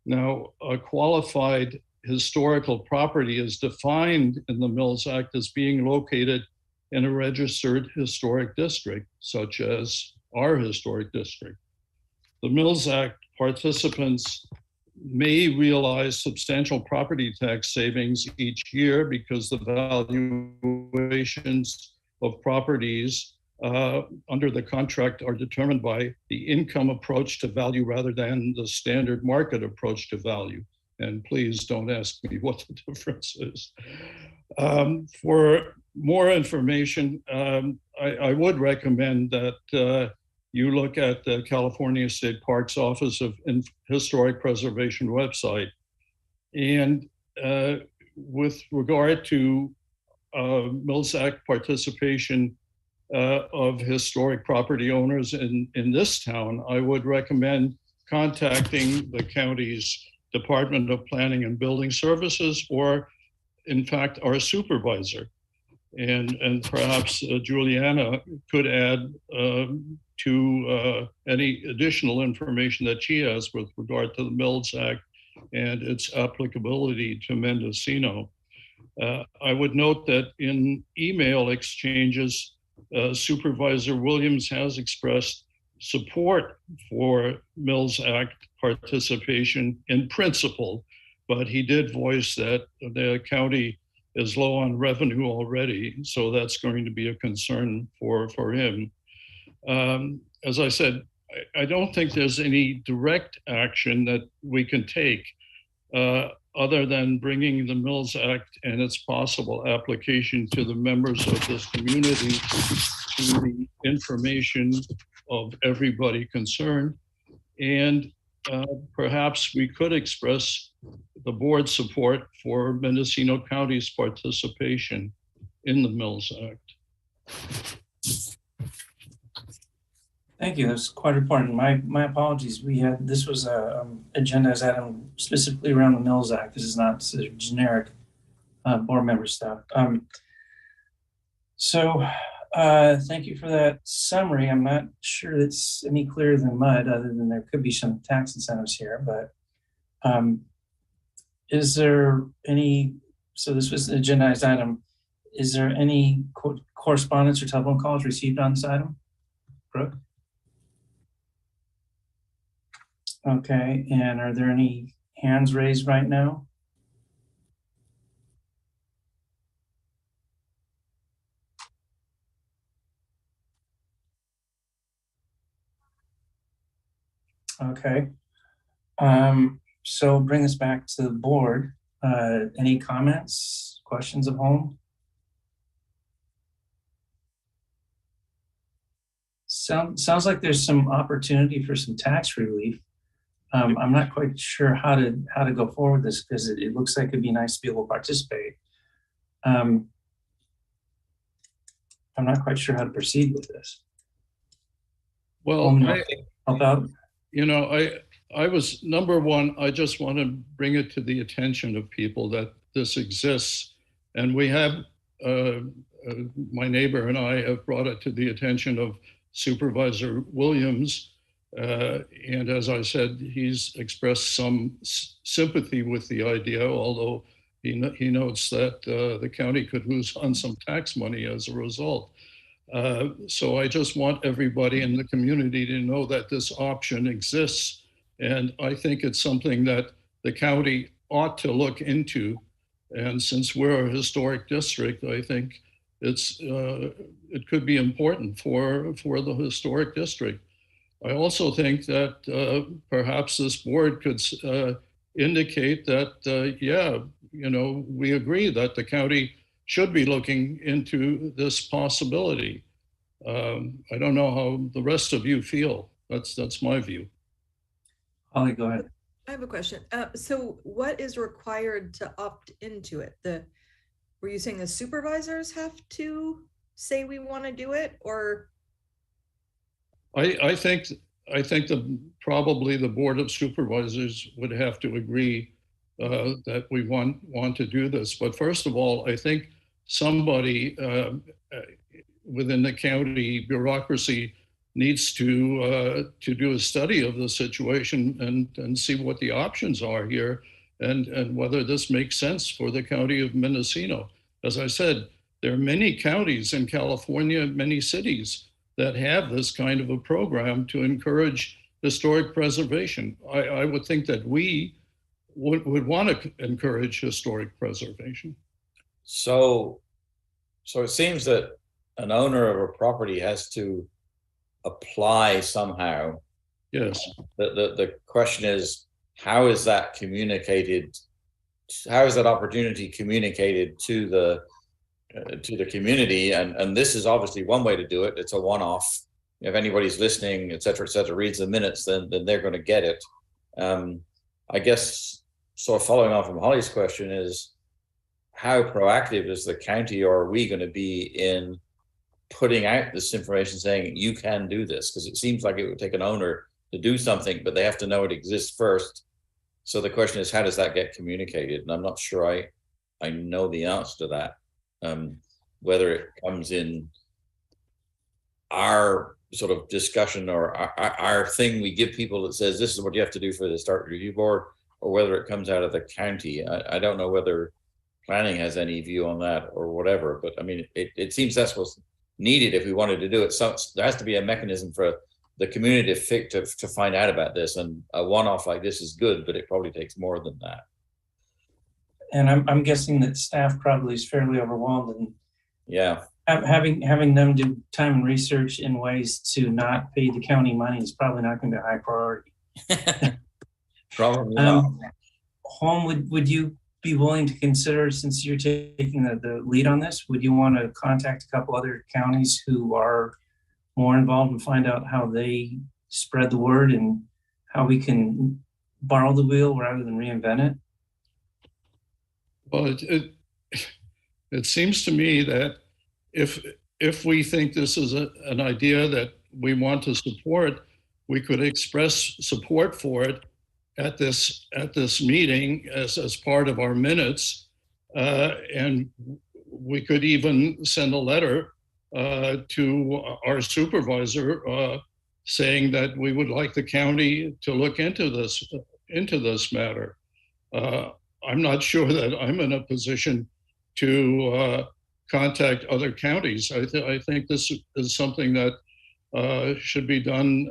Now, a qualified historical property is defined in the Mills Act as being located in a registered historic district, such as our historic district. The Mills Act participants may realize substantial property tax savings each year because the valuations of properties under the contract are determined by the income approach to value rather than the standard market approach to value. And please don't ask me what the difference is. For more information, I would recommend that you look at the California State Parks Office of Historic Preservation website. And with regard to Mills Act participation of historic property owners in this town, I would recommend contacting the county's Department of Planning and Building Services, or in fact, our supervisor. And perhaps Juliana could add to any additional information that she has with regard to the Mills Act and its applicability to Mendocino. I would note that in email exchanges, Supervisor Williams has expressed support for Mills Act participation in principle, but he did voice that the county is low on revenue already, so that's going to be a concern for him. As I said, I don't think there's any direct action that we can take other than bringing the Mills Act and its possible application to the members of this community to the information of everybody concerned. And perhaps we could express the board's support for Mendocino County's participation in the Mills Act. Thank you. That's quite important. My apologies. This was a agenda item specifically around the Mills Act. This is not sort of generic board member stuff. Thank you for that summary. I'm not sure it's any clearer than mud, other than there could be some tax incentives here, but is there any, so this was an agendized item, is there any correspondence or telephone calls received on this item? Brooke? Okay, and are there any hands raised right now? Okay, so bring us back to the board. Any comments, questions of home? Sounds like there's some opportunity for some tax relief. I'm not quite sure how to go forward with this, because it looks like it'd be nice to be able to participate. I'm not quite sure how to proceed with this. Well, help out. You know, I was, number one, I just want to bring it to the attention of people that this exists. And we have, my neighbor and I have brought it to the attention of Supervisor Williams. And as I said, he's expressed some sympathy with the idea, although he notes that the county could lose on some tax money as a result. So I just want everybody in the community to know that this option exists. And I think it's something that the county ought to look into. And since we're a historic district, I think it could be important for the historic district. I also think that perhaps this board could indicate that, yeah, you know, we agree that the county should be looking into this possibility. I don't know how the rest of you feel. That's my view. Holly, go ahead. I have a question. So what is required to opt into it? Were you saying the supervisors have to say we want to do it, or? I think probably the Board of Supervisors would have to agree that we want to do this. But first of all, I think somebody within the county bureaucracy needs to do a study of the situation and see what the options are here, and whether this makes sense for the county of Mendocino. As I said, there are many counties in California, many cities that have this kind of a program to encourage historic preservation. I would think that we would want to encourage historic preservation. So it seems that an owner of a property has to apply somehow. Yes. The question is, how is that communicated? How is that opportunity communicated to the community? And this is obviously one way to do it. It's a one-off. If anybody's listening, et cetera, reads the minutes, then they're going to get it. I guess, sort of following on from Holly's question is, how proactive is the county, or are we going to be in putting out this information saying you can do this? Because it seems like it would take an owner to do something, but they have to know it exists first. So the question is, how does that get communicated? And I'm not sure I know the answer to that. Whether it comes in our sort of discussion or our thing we give people that says this is what you have to do for the Historic Review Board, or whether it comes out of the county. I don't know whether planning has any view on that or whatever, but I mean, it seems that's what's needed if we wanted to do it. So there has to be a mechanism for the community to find out about this, and a one-off like this is good, but it probably takes more than that. And I'm guessing that staff probably is fairly overwhelmed, and yeah, having them do time and research in ways to not pay the county money is probably not going to be a high priority. Probably not. Home, would you be willing to consider, since you're taking the lead on this, would you want to contact a couple other counties who are more involved and find out how they spread the word and how we can borrow the wheel rather than reinvent it? Well, it seems to me that if we think this is an idea that we want to support, we could express support for it at this meeting as part of our minutes, and we could even send a letter to our supervisor saying that we would like the county to look into this matter. I'm not sure that I'm in a position to contact other counties. I think this is something that should be done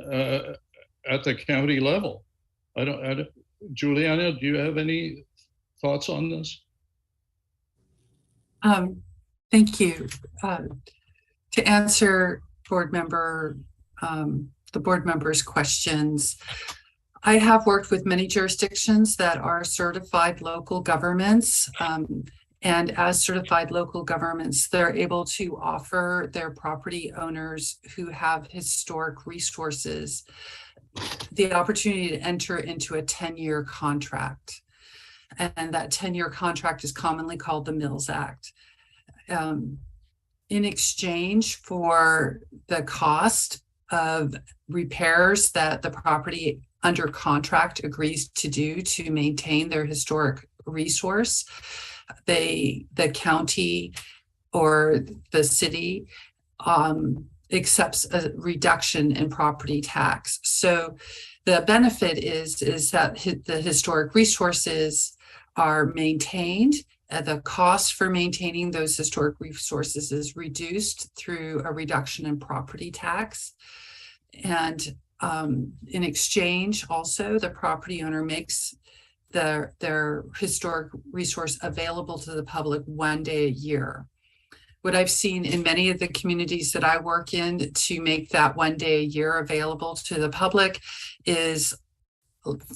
at the county level. I don't, Juliana, do you have any thoughts on this? Thank you. To answer the board members' questions, I have worked with many jurisdictions that are certified local governments. And as certified local governments, they're able to offer their property owners who have historic resources the opportunity to enter into a 10-year contract. And that 10-year contract is commonly called the Mills Act. In exchange for the cost of repairs that the property under contract agrees to do to maintain their historic resource, the county or the city accepts a reduction in property tax. So the benefit is that the historic resources are maintained. The cost for maintaining those historic resources is reduced through a reduction in property tax. And in exchange, also, the property owner makes their historic resource available to the public one day a year. What I've seen in many of the communities that I work in to make that one day a year available to the public is,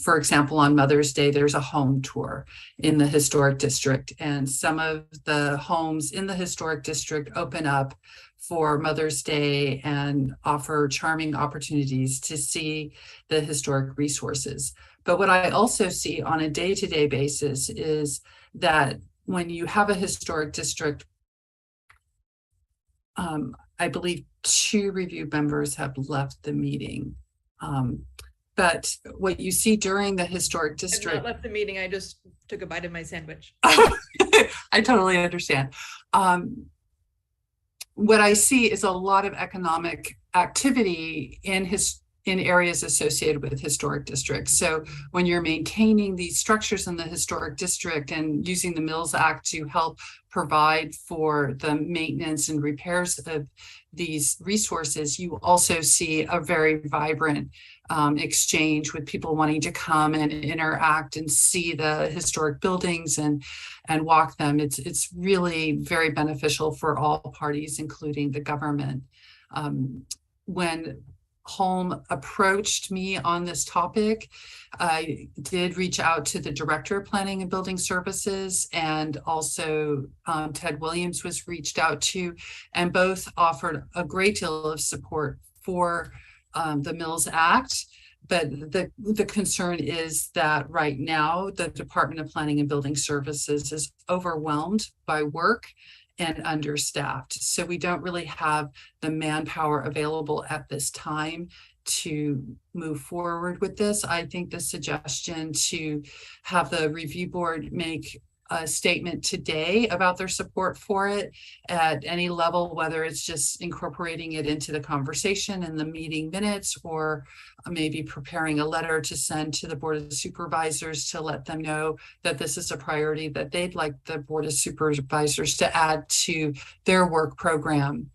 for example, on Mother's Day, there's a home tour in the historic district, and some of the homes in the historic district open up for Mother's Day and offer charming opportunities to see the historic resources. But what I also see on a day-to-day basis is that when you have a historic district, I believe 2 review members have left the meeting. But what you see during the historic district— I've not left the meeting, I just took a bite of my sandwich. I totally understand. What I see is a lot of economic activity in areas associated with historic districts. So when you're maintaining these structures in the historic district and using the Mills Act to help provide for the maintenance and repairs of these resources, you also see a very vibrant exchange with people wanting to come and interact and see the historic buildings and walk them. It's really very beneficial for all parties, including the government. When Holm approached me on this topic, I did reach out to the Director of Planning and Building Services, and also Ted Williams was reached out to, and both offered a great deal of support for the Mills Act. but the concern is that right now, the Department of Planning and Building Services is overwhelmed by work and understaffed. So we don't really have the manpower available at this time to move forward with this. I think the suggestion to have the review board make a statement today about their support for it at any level, whether it's just incorporating it into the conversation in the meeting minutes, or maybe preparing a letter to send to the Board of Supervisors to let them know that this is a priority that they'd like the Board of Supervisors to add to their work program.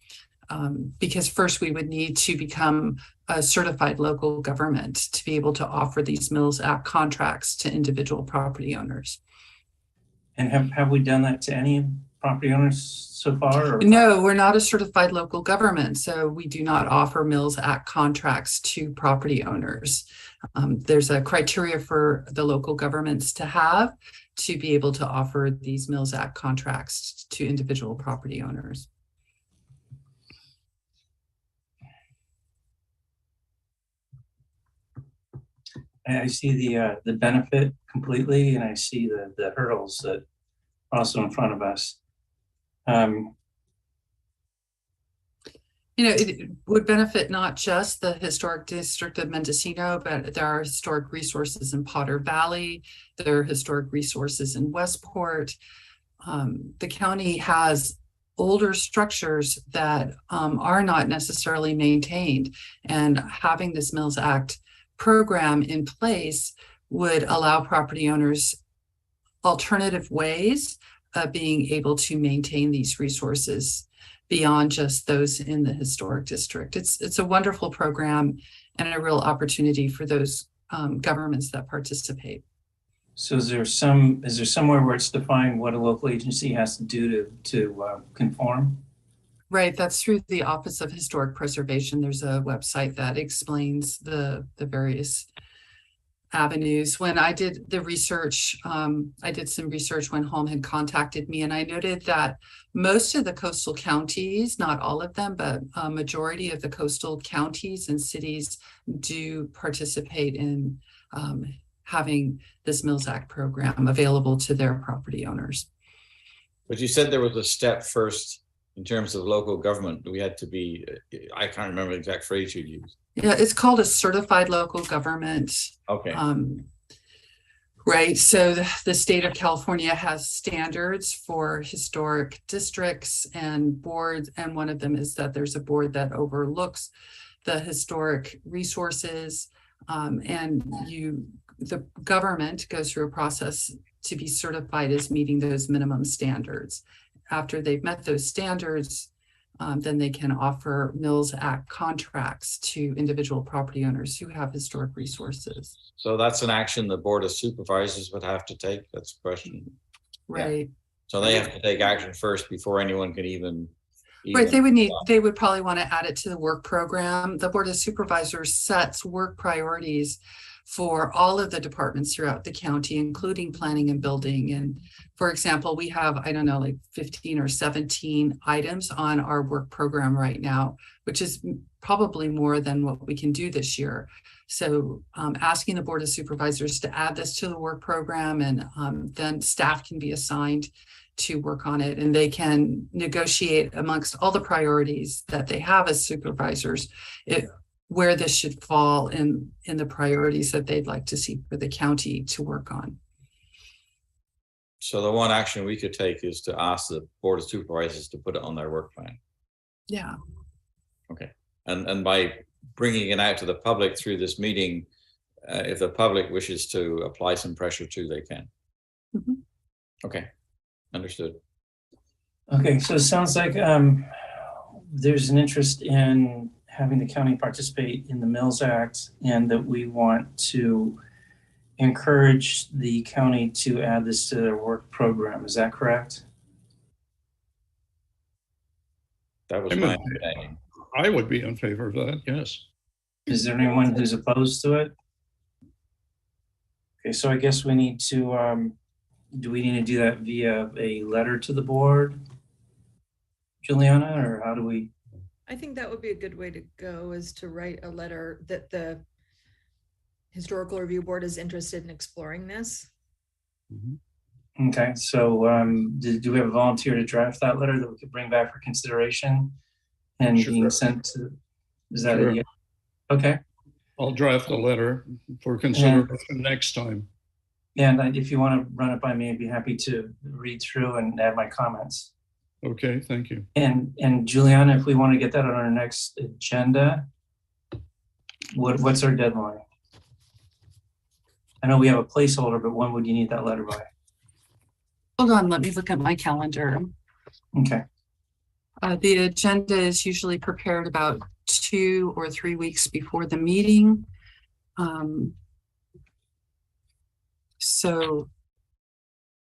Because first we would need to become a certified local government to be able to offer these Mills Act contracts to individual property owners. And have we done that to any property owners so far? Or? No, we're not a certified local government, so we do not offer Mills Act contracts to property owners. There's a criteria for the local governments to have to be able to offer these Mills Act contracts to individual property owners. I see the benefit completely, and I see the hurdles that are also in front of us. You know, it would benefit not just the historic district of Mendocino, but there are historic resources in Potter Valley. There are historic resources in Westport. The county has older structures that are not necessarily maintained, and having this Mills Act program in place would allow property owners alternative ways of being able to maintain these resources beyond just those in the historic district. It's a wonderful program and a real opportunity for those governments that participate. So is there somewhere where it's defined what a local agency has to do to conform? Right, that's through the Office of Historic Preservation. There's a website that explains the various avenues. When I did the research, I did some research when Home had contacted me, and I noted that most of the coastal counties, not all of them, but a majority of the coastal counties and cities do participate in having this Mills Act program available to their property owners. But you said there was a step first in terms of local government. We had to be, I can't remember the exact phrase you used. Yeah, it's called a certified local government. Okay. Right. So the state of California has standards for historic districts and boards. And one of them is that there's a board that overlooks the historic resources. And the government goes through a process to be certified as meeting those minimum standards. After they've met those standards, then they can offer Mills Act contracts to individual property owners who have historic resources. So that's an action the Board of Supervisors would have to take. That's the question. Right. Yeah. So they have to take action first before anyone can even right. They would probably want to add it to the work program. The Board of Supervisors sets work priorities for all of the departments throughout the county, including planning and building. And for example, we have, I don't know, like 15 or 17 items on our work program right now, which is probably more than what we can do this year. So asking the Board of Supervisors to add this to the work program, and then staff can be assigned to work on it, and they can negotiate amongst all the priorities that they have as supervisors where this should fall in the priorities that they'd like to see for the county to work on. So the one action we could take is to ask the Board of Supervisors to put it on their work plan. Yeah. Okay. And by bringing it out to the public through this meeting, if the public wishes to apply some pressure too, they can. Mm-hmm. Okay. Understood. Okay. So it sounds like there's an interest in having the county participate in the Mills Act, and that we want to encourage the county to add this to their work program. Is that correct? That was my understanding. I would be in favor of that, yes. Is there anyone who's opposed to it? Okay, so I guess we need to, do we need to do that via a letter to the board, Juliana, or how do we? I think that would be a good way to go, is to write a letter that the historical review board is interested in exploring this. Okay, so do we have a volunteer to draft that letter that we could bring back for consideration and being sent to, is that a, okay? I'll draft a letter for consideration next time. And if you want to run it by me, I'd be happy to read through and add my comments. Okay, thank you. And Juliana, if we want to get that on our next agenda, what's our deadline? I know we have a placeholder, but when would you need that letter by? Hold on, let me look at my calendar. Okay. The agenda is usually prepared about 2 or 3 weeks before the meeting. So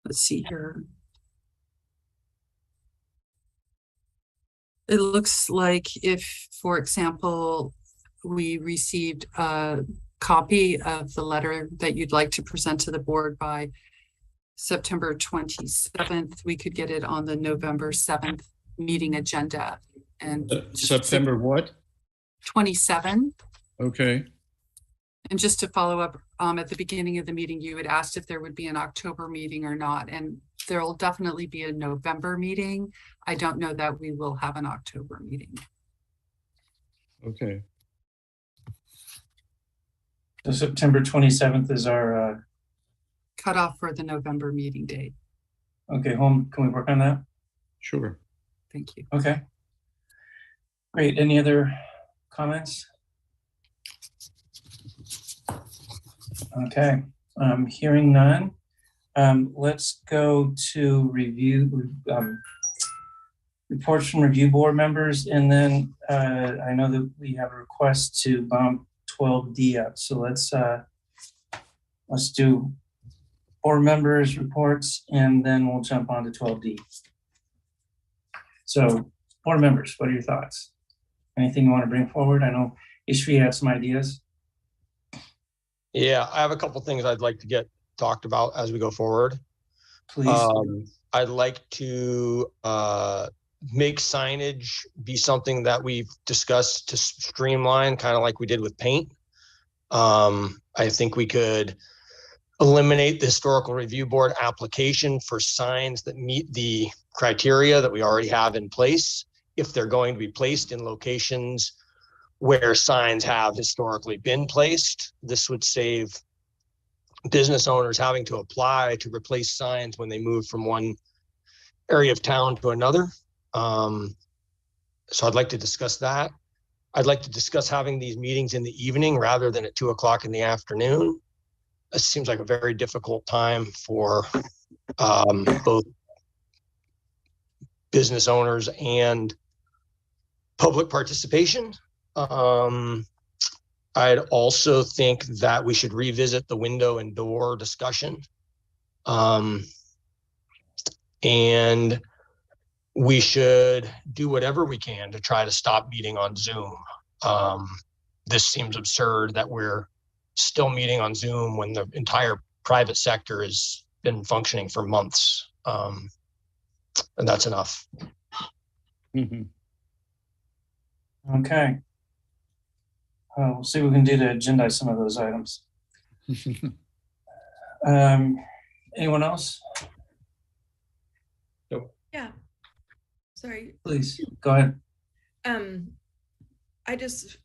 let's see here. It looks like if, for example, we received a copy of the letter that you'd like to present to the board by September 27th, we could get it on the November 7th meeting agenda. And September what? 27. Okay. And just to follow up, at the beginning of the meeting, you had asked if there would be an October meeting or not, and there will definitely be a November meeting. I don't know that we will have an October meeting. Okay. So September 27th is our cutoff for the November meeting date. Okay, can we work on that? Sure. Thank you. Okay. Great. Any other comments? Okay. Hearing none. Let's go to review reports from review board members, and then I know that we have a request to bump 12D up. So let's do board members reports, and then we'll jump on to 12D. So board members, what are your thoughts? Anything you want to bring forward? I know Ishvi had some ideas. Yeah, I have a couple things I'd like to get talked about as we go forward. Please. I'd like to make signage be something that we've discussed to streamline, kind of like we did with paint. I think we could eliminate the historical review board application for signs that meet the criteria that we already have in place, if they're going to be placed in locations where signs have historically been placed. This would save business owners having to apply to replace signs when they move from one area of town to another. So I'd like to discuss that. I'd like to discuss having these meetings in the evening rather than at 2 o'clock in the afternoon. It seems like a very difficult time for both business owners and public participation. I'd also think that we should revisit the window and door discussion. And we should do whatever we can to try to stop meeting on Zoom. This seems absurd that we're still meeting on Zoom when the entire private sector has been functioning for months. And that's enough. Mm-hmm. Okay. We'll see what we can do to agendize some of those items. Anyone else? Nope. Yeah. Sorry. Please, go ahead. I just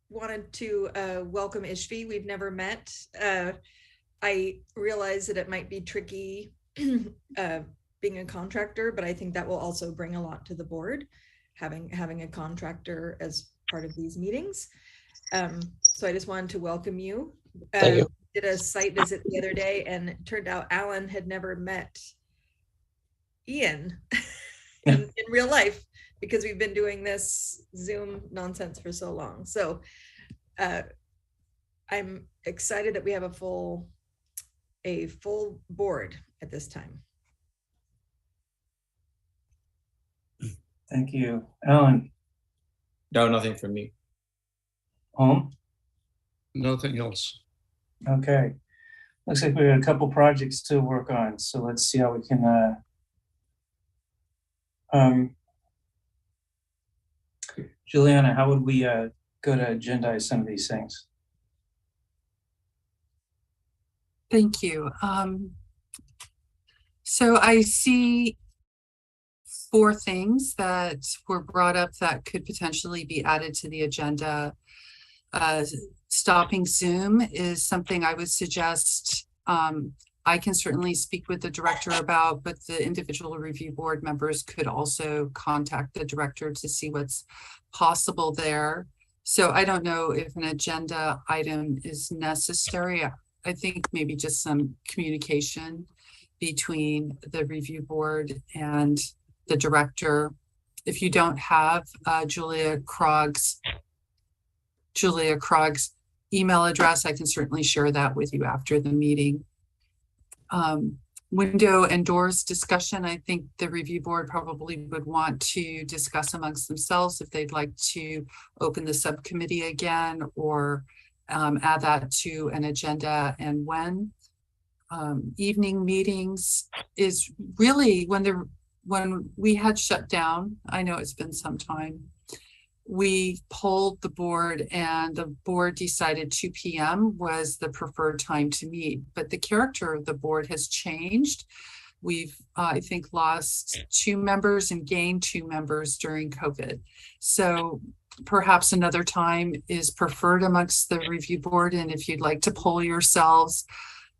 wanted to welcome Ishvi. We've never met. I realize that it might be tricky being a contractor, but I think that will also bring a lot to the board, having a contractor as part of these meetings. So I just wanted to welcome you. Thank you. Did a site visit the other day, and it turned out Alan had never met Ian in real life, because we've been doing this Zoom nonsense for so long. So I'm excited that we have a full board at this time. Thank you. Alan? No, nothing from me. Home? Nothing else. Okay. Looks like we got a couple projects to work on. So let's see how we can Juliana, how would we go to agendize some of these things? Thank you. So I see 4 things that were brought up that could potentially be added to the agenda. Stopping Zoom is something I would suggest. I can certainly speak with the director about, but the individual review board members could also contact the director to see what's possible there. So I don't know if an agenda item is necessary. I think maybe just some communication between the review board and the director. If you don't have Julia Krog's email address, I can certainly share that with you after the meeting. Window and doors discussion, I think the review board probably would want to discuss amongst themselves if they'd like to open the subcommittee again or add that to an agenda and when. Evening meetings is really when we had shut down, I know it's been some time, we polled the board and the board decided 2 p.m. was the preferred time to meet, but the character of the board has changed. We've, I think, lost 2 members and gained 2 members during COVID. So perhaps another time is preferred amongst the review board. And if you'd like to poll yourselves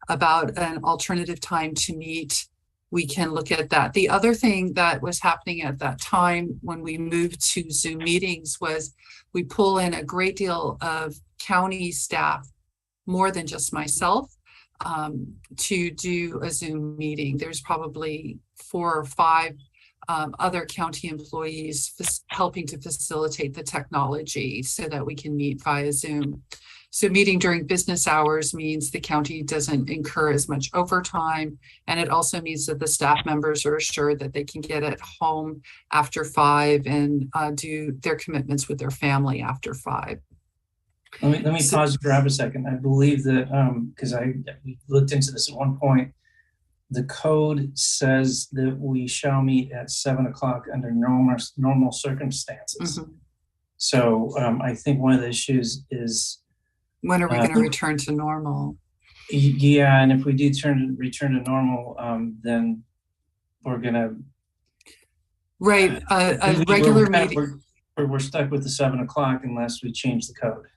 about an alternative time to meet, we can look at that. The other thing that was happening at that time when we moved to Zoom meetings was we pull in a great deal of county staff, more than just myself, to do a Zoom meeting. There's probably 4 or 5 other county employees helping to facilitate the technology so that we can meet via Zoom. So meeting during business hours means the county doesn't incur as much overtime. And it also means that the staff members are assured that they can get at home after 5 and do their commitments with their family after 5. Let me pause and grab a second. I believe that, because we looked into this at one point, the code says that we shall meet at 7 o'clock under normal circumstances. Mm-hmm. So I think one of the issues is, when are we going to return to normal? Yeah, and if we do return to normal, then we're going to. Right, a regular meeting. We're stuck with the 7 o'clock unless we change the code.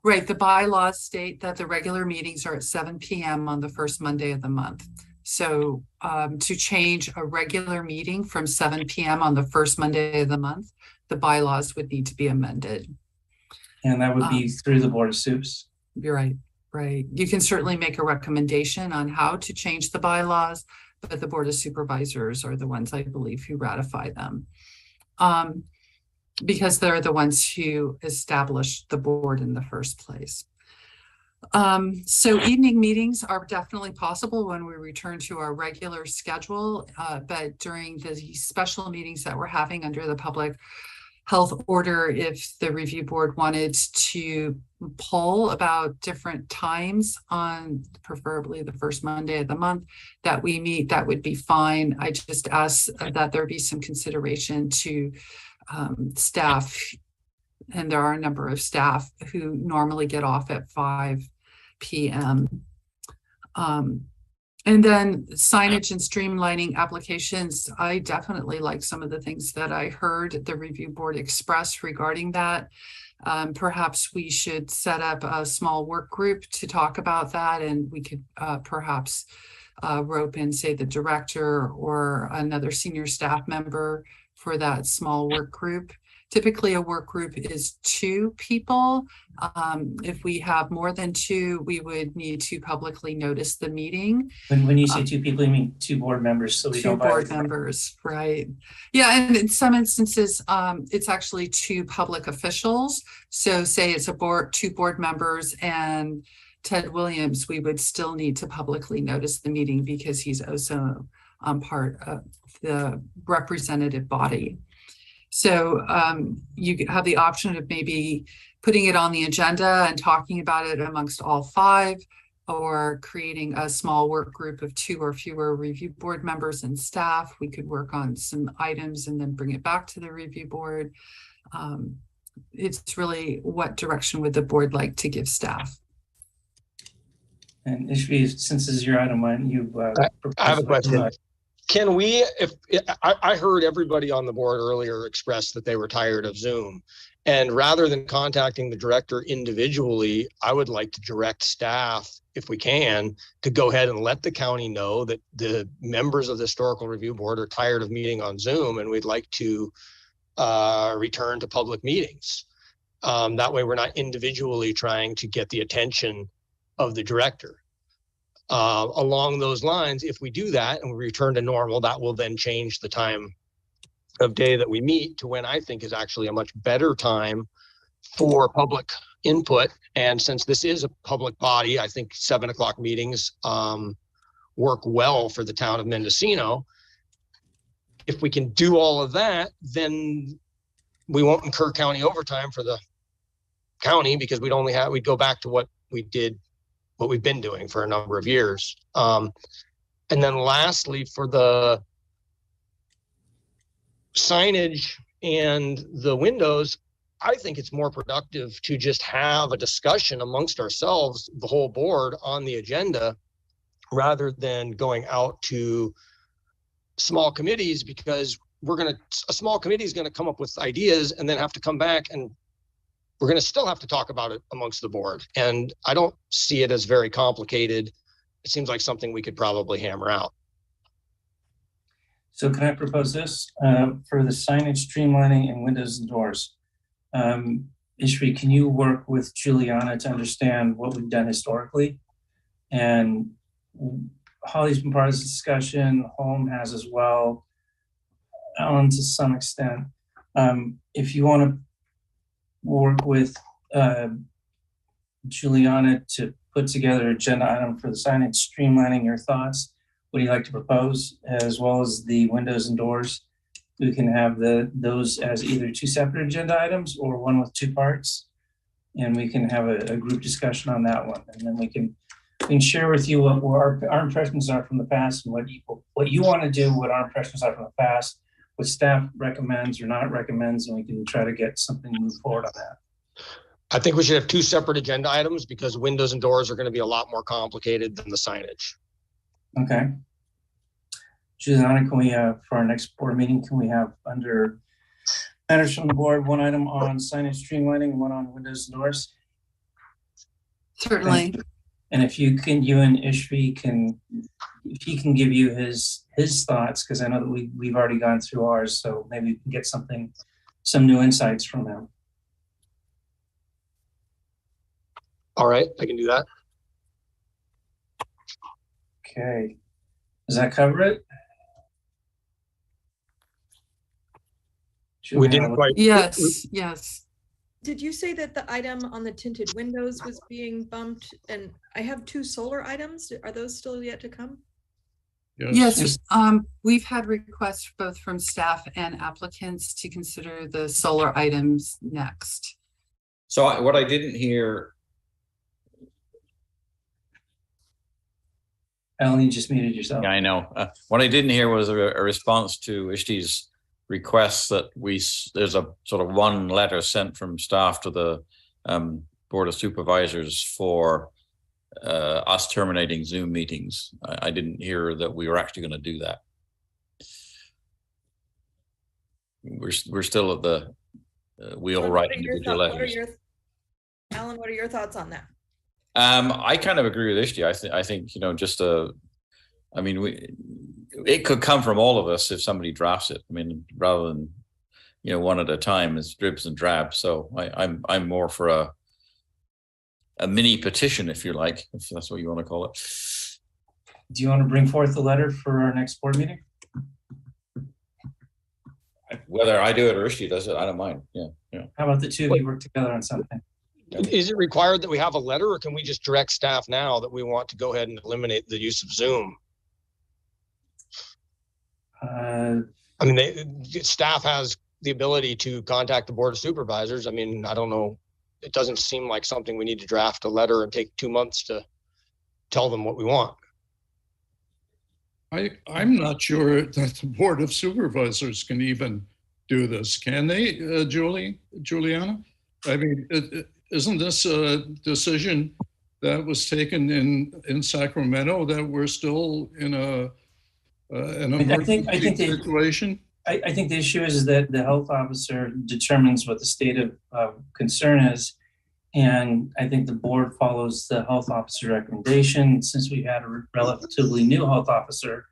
Right, the bylaws state that the regular meetings are at 7 p.m. on the first Monday of the month. So to change a regular meeting from 7 p.m. on the first Monday of the month, the bylaws would need to be amended. And that would be through the Board of Soups. You're right, right. You can certainly make a recommendation on how to change the bylaws, but the Board of Supervisors are the ones, I believe, who ratify them. Because they're the ones who established the board in the first place. So evening meetings are definitely possible when we return to our regular schedule, but during the special meetings that we're having under the public health order, if the review board wanted to poll about different times on preferably the first Monday of the month that we meet, that would be fine. I just ask that there be some consideration to staff, and there are a number of staff who normally get off at 5 p.m. And then signage and streamlining applications. I definitely like some of the things that I heard the review board express regarding that. Perhaps we should set up a small work group to talk about that, and we could perhaps rope in, say, the director or another senior staff member for that small work group. Typically, a work group is 2 people. If we have more than 2, we would need to publicly notice the meeting. When you say 2 people, you mean 2 board members, so we 2 don't board members, right? Yeah, and in some instances, it's actually 2 public officials. So say it's 2 board members and Ted Williams, we would still need to publicly notice the meeting because he's also part of the representative body. So you have the option of maybe putting it on the agenda and talking about it amongst all 5, or creating a small work group of 2 or fewer review board members and staff. We could work on some items and then bring it back to the review board. It's really what direction would the board like to give staff? And Ishvi, since this is your item, why don't you? I have a question. Can we, if I heard everybody on the board earlier express that they were tired of Zoom, and rather than contacting the director individually, I would like to direct staff, if we can, to go ahead and let the county know that the members of the Historical Review Board are tired of meeting on Zoom, and we'd like to return to public meetings. That way we're not individually trying to get the attention of the director. Along those lines, if we do that and we return to normal, that will then change the time of day that we meet to when I think is actually a much better time for public input. And since this is a public body, I think 7 o'clock meetings work well for the town of Mendocino. If we can do all of that, then we won't incur county overtime for the county, because we'd go back to what we've been doing for a number of years. And then lastly, for the signage and the windows, I think it's more productive to just have a discussion amongst ourselves, the whole board, on the agenda, rather than going out to small committees, because a small committee is going to come up with ideas and then have to come back, and we're going to still have to talk about it amongst the board. And I don't see it as very complicated. It seems like something we could probably hammer out. So can I propose this for the signage streamlining and windows and doors? Ishvi, can you work with Juliana to understand what we've done historically? And Holly's been part of this discussion, Holm has as well, Alan to some extent. If you want to work with Juliana to put together an agenda item for the signage streamlining, your thoughts, what do you like to propose, as well as the windows and doors? We can have those as either 2 separate agenda items or one with 2 parts, and we can have a group discussion on that one. And then we can share with you what our impressions are from the past, and what you want to do, what our impressions are from the past, what staff recommends or not recommends, and we can try to get something moved forward on that. I think we should have 2 separate agenda items, because windows and doors are going to be a lot more complicated than the signage. Okay. Juliana, can we, for our next board meeting, can we have under matters from the board, 1 item on signage streamlining, 1 on windows and doors? Certainly. And if you and Ishvi if he can give you his thoughts, because I know that we've already gone through ours, so maybe we can get some new insights from him. All right, I can do that. Okay. Does that cover it? We didn't quite. Yes. Did you say that the item on the tinted windows was being bumped? And I have 2 solar items. Are those still yet to come? Yes. We've had requests both from staff and applicants to consider the solar items next. So what I didn't hear. Alan, you just muted yourself. Yeah, I know. What I didn't hear was a response to Ishti's requests that there's a sort of 1 letter sent from staff to the Board of Supervisors for us terminating Zoom meetings. I didn't hear that we were actually going to do that. We're still at the wheel right individual letters. Alan, what are your thoughts on that? I kind of agree with Ishti. I think just it could come from all of us if somebody drafts it. I mean, rather than 1 at a time, it's dribs and drabs. So I'm more for a mini petition, if you like, if that's what you want to call it. Do you want to bring forth the letter for our next board meeting? Whether I do it or Ishti does it, I don't mind. Yeah. How about the 2 of you work together on something? Is it required that we have a letter, or can we just direct staff now that we want to go ahead and eliminate the use of Zoom? Staff has the ability to contact the Board of Supervisors. I mean, I don't know. It doesn't seem like something we need to draft a letter and take 2 months to tell them what we want. I'm not sure that the Board of Supervisors can even do this. Can they, Juliana? I mean, isn't this a decision that was taken in Sacramento that we're still in an emergency situation? I think the issue is that the health officer determines what the state of concern is. And I think the board follows the health officer recommendation. Since we had a relatively new health officer,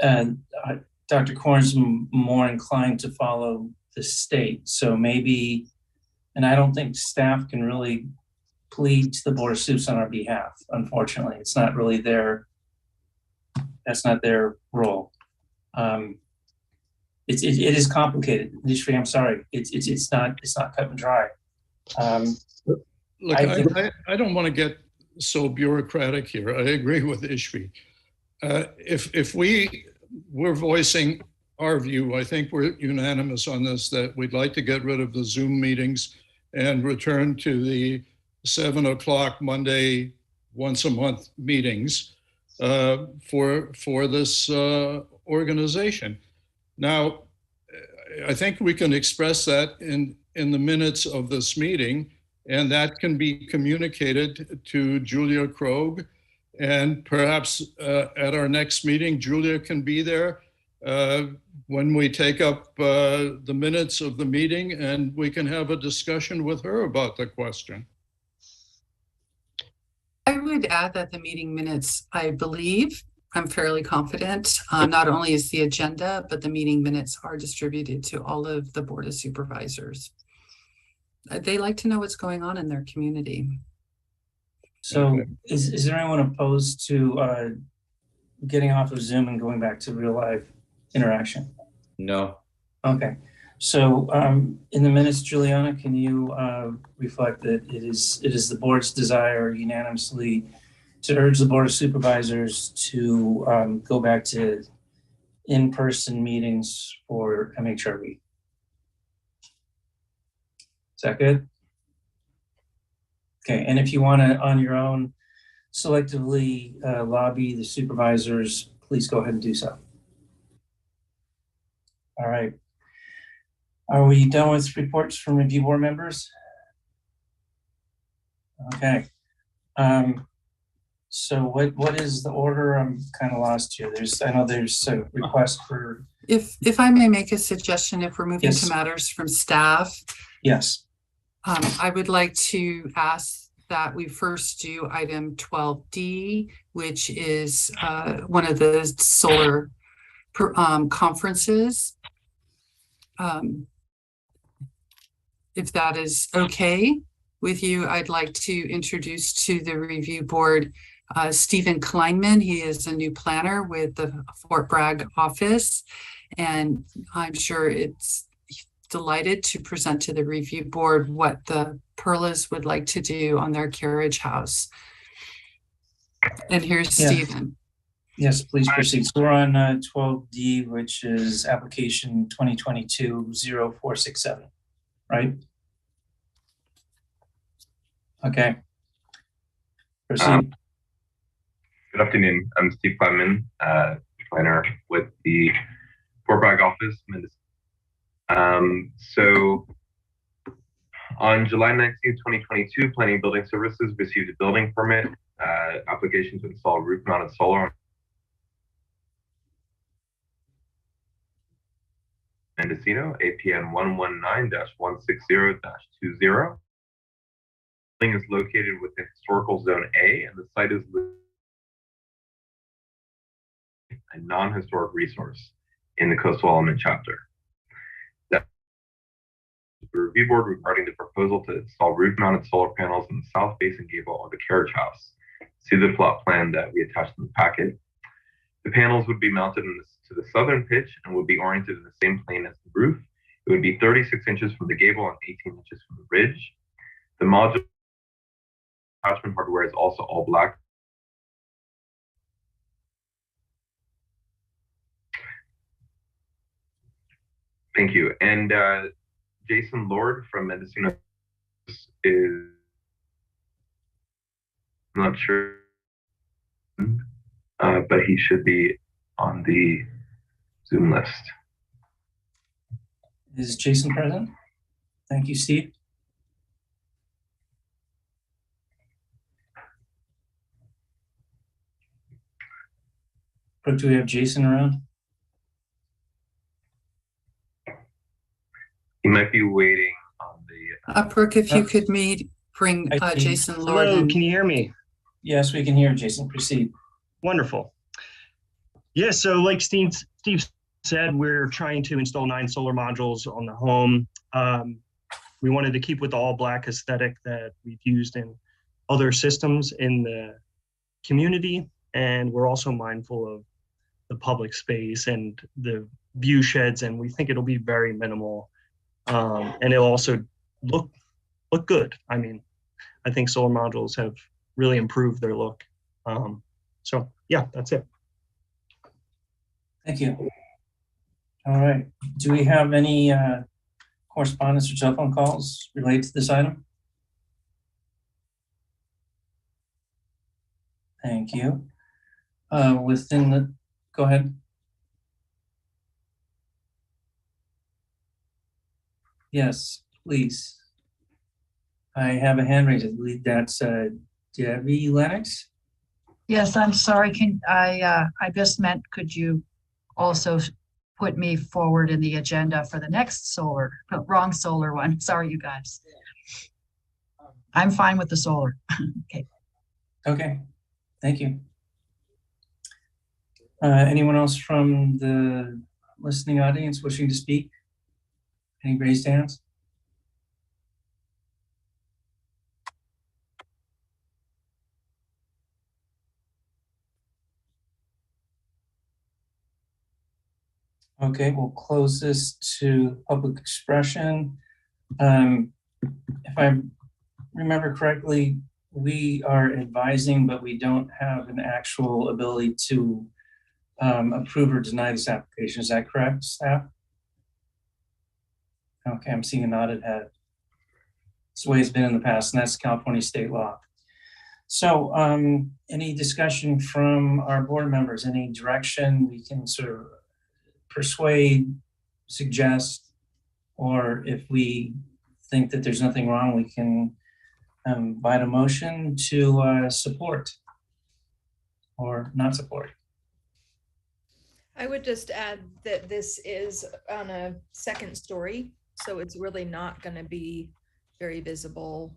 Dr. Korn's more inclined to follow the state. So maybe, and I don't think staff can really plead to the Board of Supes on our behalf. Unfortunately, it's not really that's not their role. It is complicated. Literally, I'm sorry. It's not cut and dry. Look, I don't want to get so bureaucratic here. I agree with Ishvi. If we're voicing our view, I think we're unanimous on this, that we'd like to get rid of the Zoom meetings and return to the 7 o'clock Monday, once a month meetings for this organization. Now, I think we can express that in the minutes of this meeting, and that can be communicated to Julia Krogh. And perhaps at our next meeting, Julia can be there when we take up the minutes of the meeting, and we can have a discussion with her about the question. I would add that the meeting minutes, I believe, I'm fairly confident, not only is the agenda, but the meeting minutes are distributed to all of the Board of Supervisors. They like to know what's going on in their community. So is there anyone opposed to getting off of Zoom and going back to real life interaction? No. Okay. So in the minutes, Juliana, can you reflect that it is the board's desire unanimously to urge the Board of Supervisors to go back to in-person meetings for MHRB? Is that good? Okay, and if you want to, on your own, selectively lobby the supervisors, please go ahead and do so. All right. Are we done with reports from review board members? Okay. So what is the order? I'm kind of lost here. I know there's a request for. If I may make a suggestion, if we're moving Yes. to matters from staff. Yes. I would like to ask that we first do item 12D, which is one of the solar conferences. If that is okay with you, I'd like to introduce to the review board Stephen Kleinman. He is a new planner with the Fort Bragg office, and I'm sure it's delighted to present to the review board what the Perlas would like to do on their carriage house. And here's Stephen. Yes, please proceed. So we're on 12D, which is application 2022-0467, right? Okay. Proceed. Good afternoon. I'm Steve Kleinman, planner with the Fort Bragg office, Mendocino. So on July 19th, 2022, Planning and Building Services received a building permit application to install roof-mounted solar on Mendocino, APN 119-160-20. The building is located within Historical Zone A, and the site is a non-historic resource in the Coastal Element Chapter. The review board regarding the proposal to install roof-mounted solar panels in the south-facing gable of the carriage house. See the plot plan that we attached in the packet. The panels would be mounted to the southern pitch and would be oriented in the same plane as the roof. It would be 36 inches from the gable and 18 inches from the ridge. The modular attachment hardware is also all black. Thank you. And Jason Lord from Mendocino is not sure, but he should be on the Zoom list. Is Jason present? Thank you, Steve. Brooke, do we have Jason around? He might be waiting on the. Brooke, if you could bring I see. Jason Hello, Lord can in. you hear me? Yes, we can hear Jason. Proceed. Wonderful. Yeah, so like Steve said, we're trying to install 9 solar modules on the home. We wanted to keep with the all black aesthetic that we've used in other systems in the community. And we're also mindful of the public space and the view sheds, and we think it'll be very minimal. And it'll also look good. I mean, I think solar modules have really improved their look. So yeah, that's it. Thank you. All right. Do we have any correspondence or telephone calls related to this item? Thank you. Go ahead. Yes, please. I have a hand raised. I believe that's Debbie Lennox. Yes, I'm sorry. I just meant, could you also put me forward in the agenda for the next solar, no, wrong solar one. Sorry, you guys. I'm fine with the solar. Okay. Okay, thank you. Anyone else from the listening audience wishing to speak? Any raised hands? Okay, we'll close this to public expression. If I remember correctly, we are advising, but we don't have an actual ability to approve or deny this application. Is that correct, staff? Okay, I'm seeing a nodded head. It's the way it's been in the past, and that's California state law. So any discussion from our board members, any direction we can sort of persuade, suggest, or if we think that there's nothing wrong, we can invite a motion to support or not support. I would just add that this is on a second story, so it's really not going to be very visible,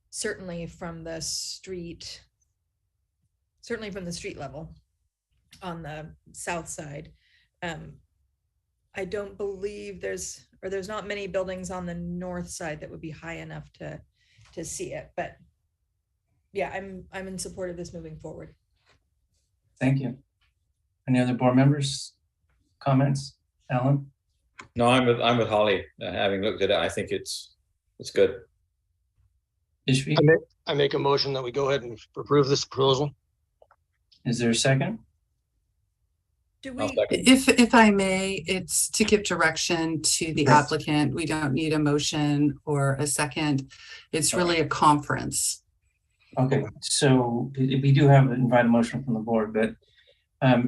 certainly from the street level on the south side. I don't believe there's not many buildings on the north side that would be high enough to see it, but yeah, I'm in support of this moving forward. Thank you. Any other board members? Comments? Alan? No, I'm with Holly. Having looked at it, I think it's good. Ishvi? I make a motion that we go ahead and approve this proposal. Is there a second? Do we? If I may, it's to give direction to the applicant. We don't need a motion or a second. It's really a conference. Okay, so we do have an invited motion from the board, but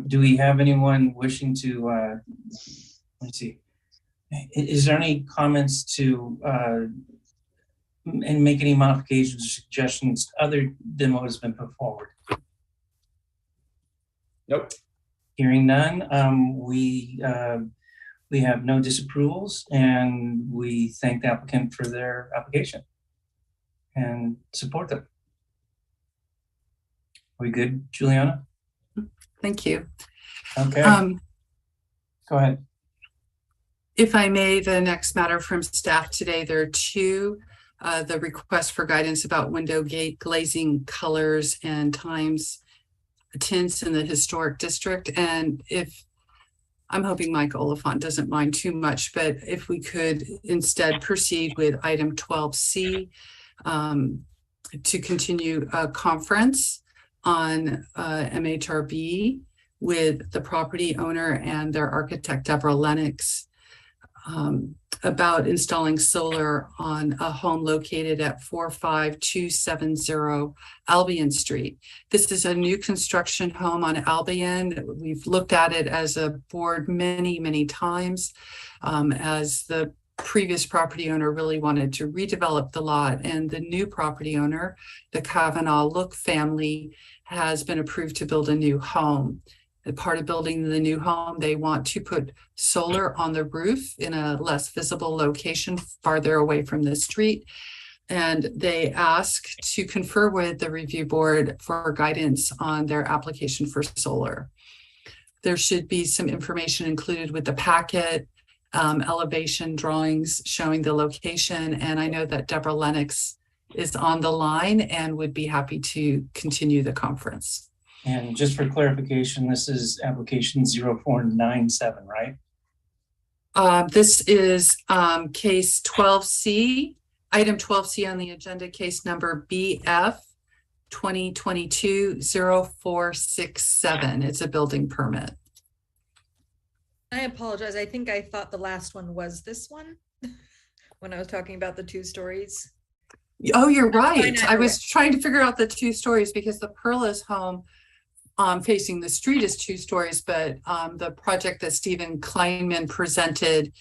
do we have anyone wishing to, let's see, is there any comments to and make any modifications or suggestions other than what has been put forward? Nope. Hearing none, we have no disapprovals, and we thank the applicant for their application and support them. Are we good, Juliana? Thank you. Okay. Go ahead. If I may, the next matter from staff today, there are two. The request for guidance about window gate glazing colors and tints in the historic district. And if I'm hoping Mike Oliphant doesn't mind too much, but if we could instead proceed with item 12C to continue a conference on MHRB with the property owner and their architect, Deborah Lennox, about installing solar on a home located at 45270 Albion Street. This is a new construction home on Albion. We've looked at it as a board many, many times, as the previous property owner really wanted to redevelop the lot, and the new property owner, the Kavanaugh Look family, has been approved to build a new home. part of building the new home, they want to put solar on the roof in a less visible location farther away from the street. And they ask to confer with the review board for guidance on their application for solar. There should be some information included with the packet, elevation drawings showing the location. And I know that Deborah Lennox is on the line and would be happy to continue the conference. And just for clarification, this is application 0497, right? This is case 12C, item 12C on the agenda, case number BF 2022-0467. It's a building permit. I apologize. I think I thought the last one was this one when I was talking about the 2 stories. Oh, you're right. I was trying to figure out the 2 stories because the Perla's home facing the street is 2 stories, but the project that Stephen Kleinman presented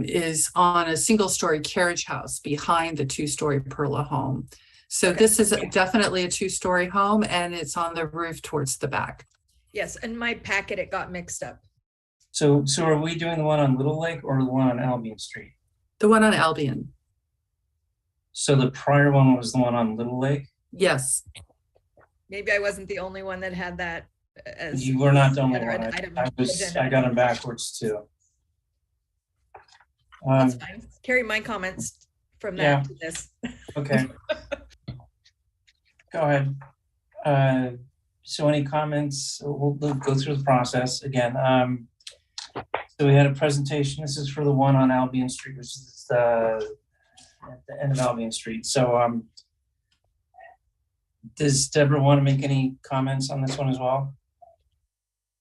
is on a single-story carriage house behind the 2-story Perla home. So this is definitely a 2-story home, and it's on the roof towards the back. Yes, and my packet, it got mixed up. So are we doing the one on Little Lake or the one on Albion Street? The one on Albion. So the prior one was the one on Little Lake? Yes. Maybe I wasn't the only one that had that as. You were not the only one. Item I got them backwards too. That's fine. Carry my comments from that to this. Okay. Go ahead. So any comments? We'll go through the process again. So we had a presentation. This is for the one on Albion Street, which is at the end of Albion Street. So does Deborah want to make any comments on this one as well?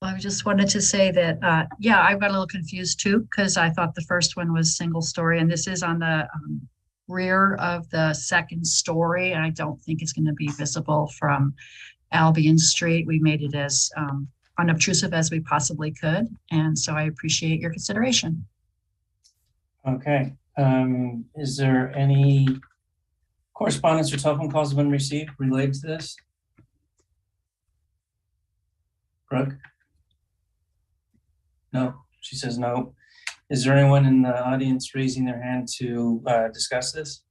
I just wanted to say that, yeah, I got a little confused too, because I thought the first one was single story, and this is on the rear of the 2nd story. And I don't think it's going to be visible from Albion Street. We made it as unobtrusive as we possibly could. And so I appreciate your consideration. Okay. Is there any correspondence or telephone calls have been received related to this? Brooke? No, she says no. Is there anyone in the audience raising their hand to discuss this?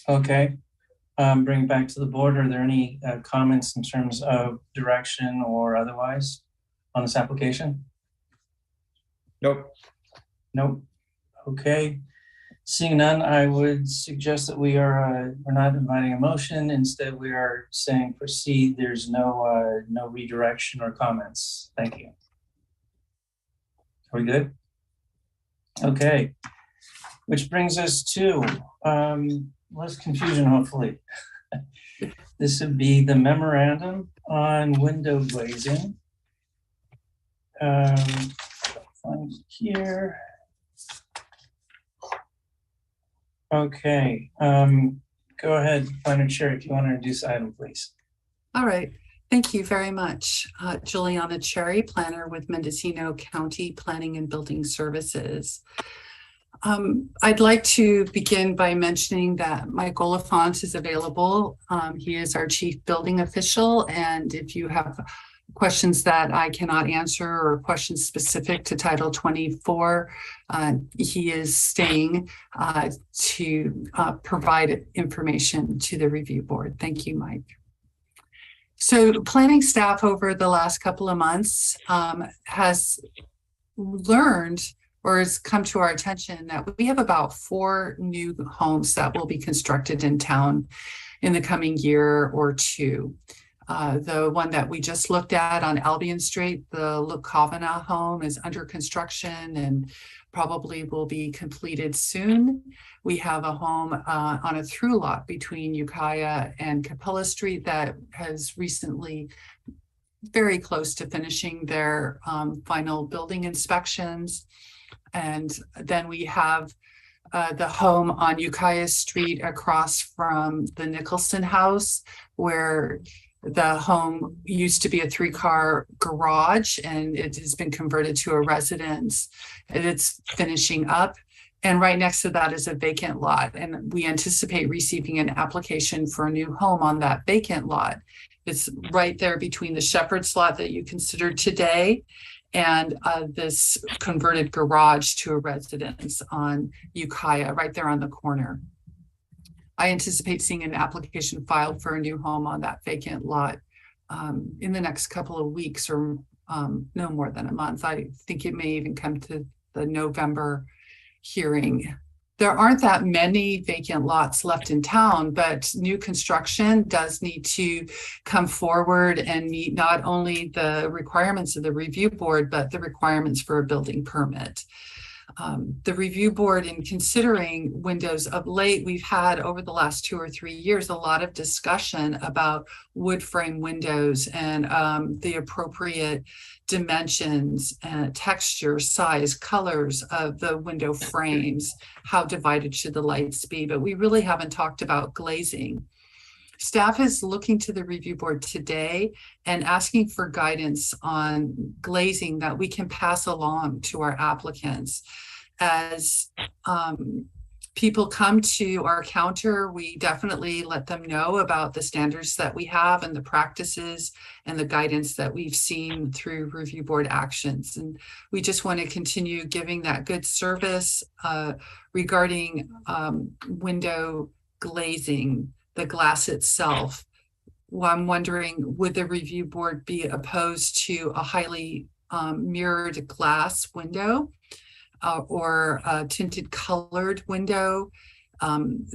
Okay. Bring it back to the board. Are there any comments in terms of direction or otherwise on this application? Nope. Nope. Okay. Seeing none, I would suggest that we're not inviting a motion. Instead, we are saying proceed. There's no redirection or comments. Thank you. Are we good? Okay. Which brings us to less confusion, hopefully. This would be the memorandum on window glazing. Find it here. Okay, go ahead, Planner Chair, if you want to introduce the item, please. All right. Thank you very much. Juliana Cherry, planner with Mendocino County Planning and Building Services. I'd like to begin by mentioning that Mike Oliphant is available. He is our chief building official, and if you have questions that I cannot answer or questions specific to Title 24, he is staying to provide information to the review board. Thank you, Mike. So planning staff over the last couple of months has learned or has come to our attention that we have about 4 new homes that will be constructed in town in the coming year or 2. The one that we just looked at on Albion Street, the Luke Kavanagh home, is under construction and probably will be completed soon. We have a home on a through lot between Ukiah and Capella Street that has recently very close to finishing their final building inspections. And then we have the home on Ukiah Street across from the Nicholson house, where the home used to be a 3-car garage and it has been converted to a residence, and it's finishing up. And right next to that is a vacant lot. And we anticipate receiving an application for a new home on that vacant lot. It's right there between the shepherd's lot that you considered today and this converted garage to a residence on Ukiah, right there on the corner. I anticipate seeing an application filed for a new home on that vacant lot in the next couple of weeks, or no more than a month. I think it may even come to the November hearing. There aren't that many vacant lots left in town, but new construction does need to come forward and meet not only the requirements of the review board, but the requirements for a building permit. The review board, in considering windows of late, we've had over the last 2 or 3 years a lot of discussion about wood frame windows and the appropriate dimensions, texture, size, colors of the window frames, how divided should the lights be, but we really haven't talked about glazing. Staff is looking to the review board today and asking for guidance on glazing that we can pass along to our applicants. As people come to our counter, we definitely let them know about the standards that we have and the practices and the guidance that we've seen through review board actions. And we just want to continue giving that good service regarding window glazing, the glass itself. Well, I'm wondering, would the review board be opposed to a highly mirrored glass window or a tinted colored window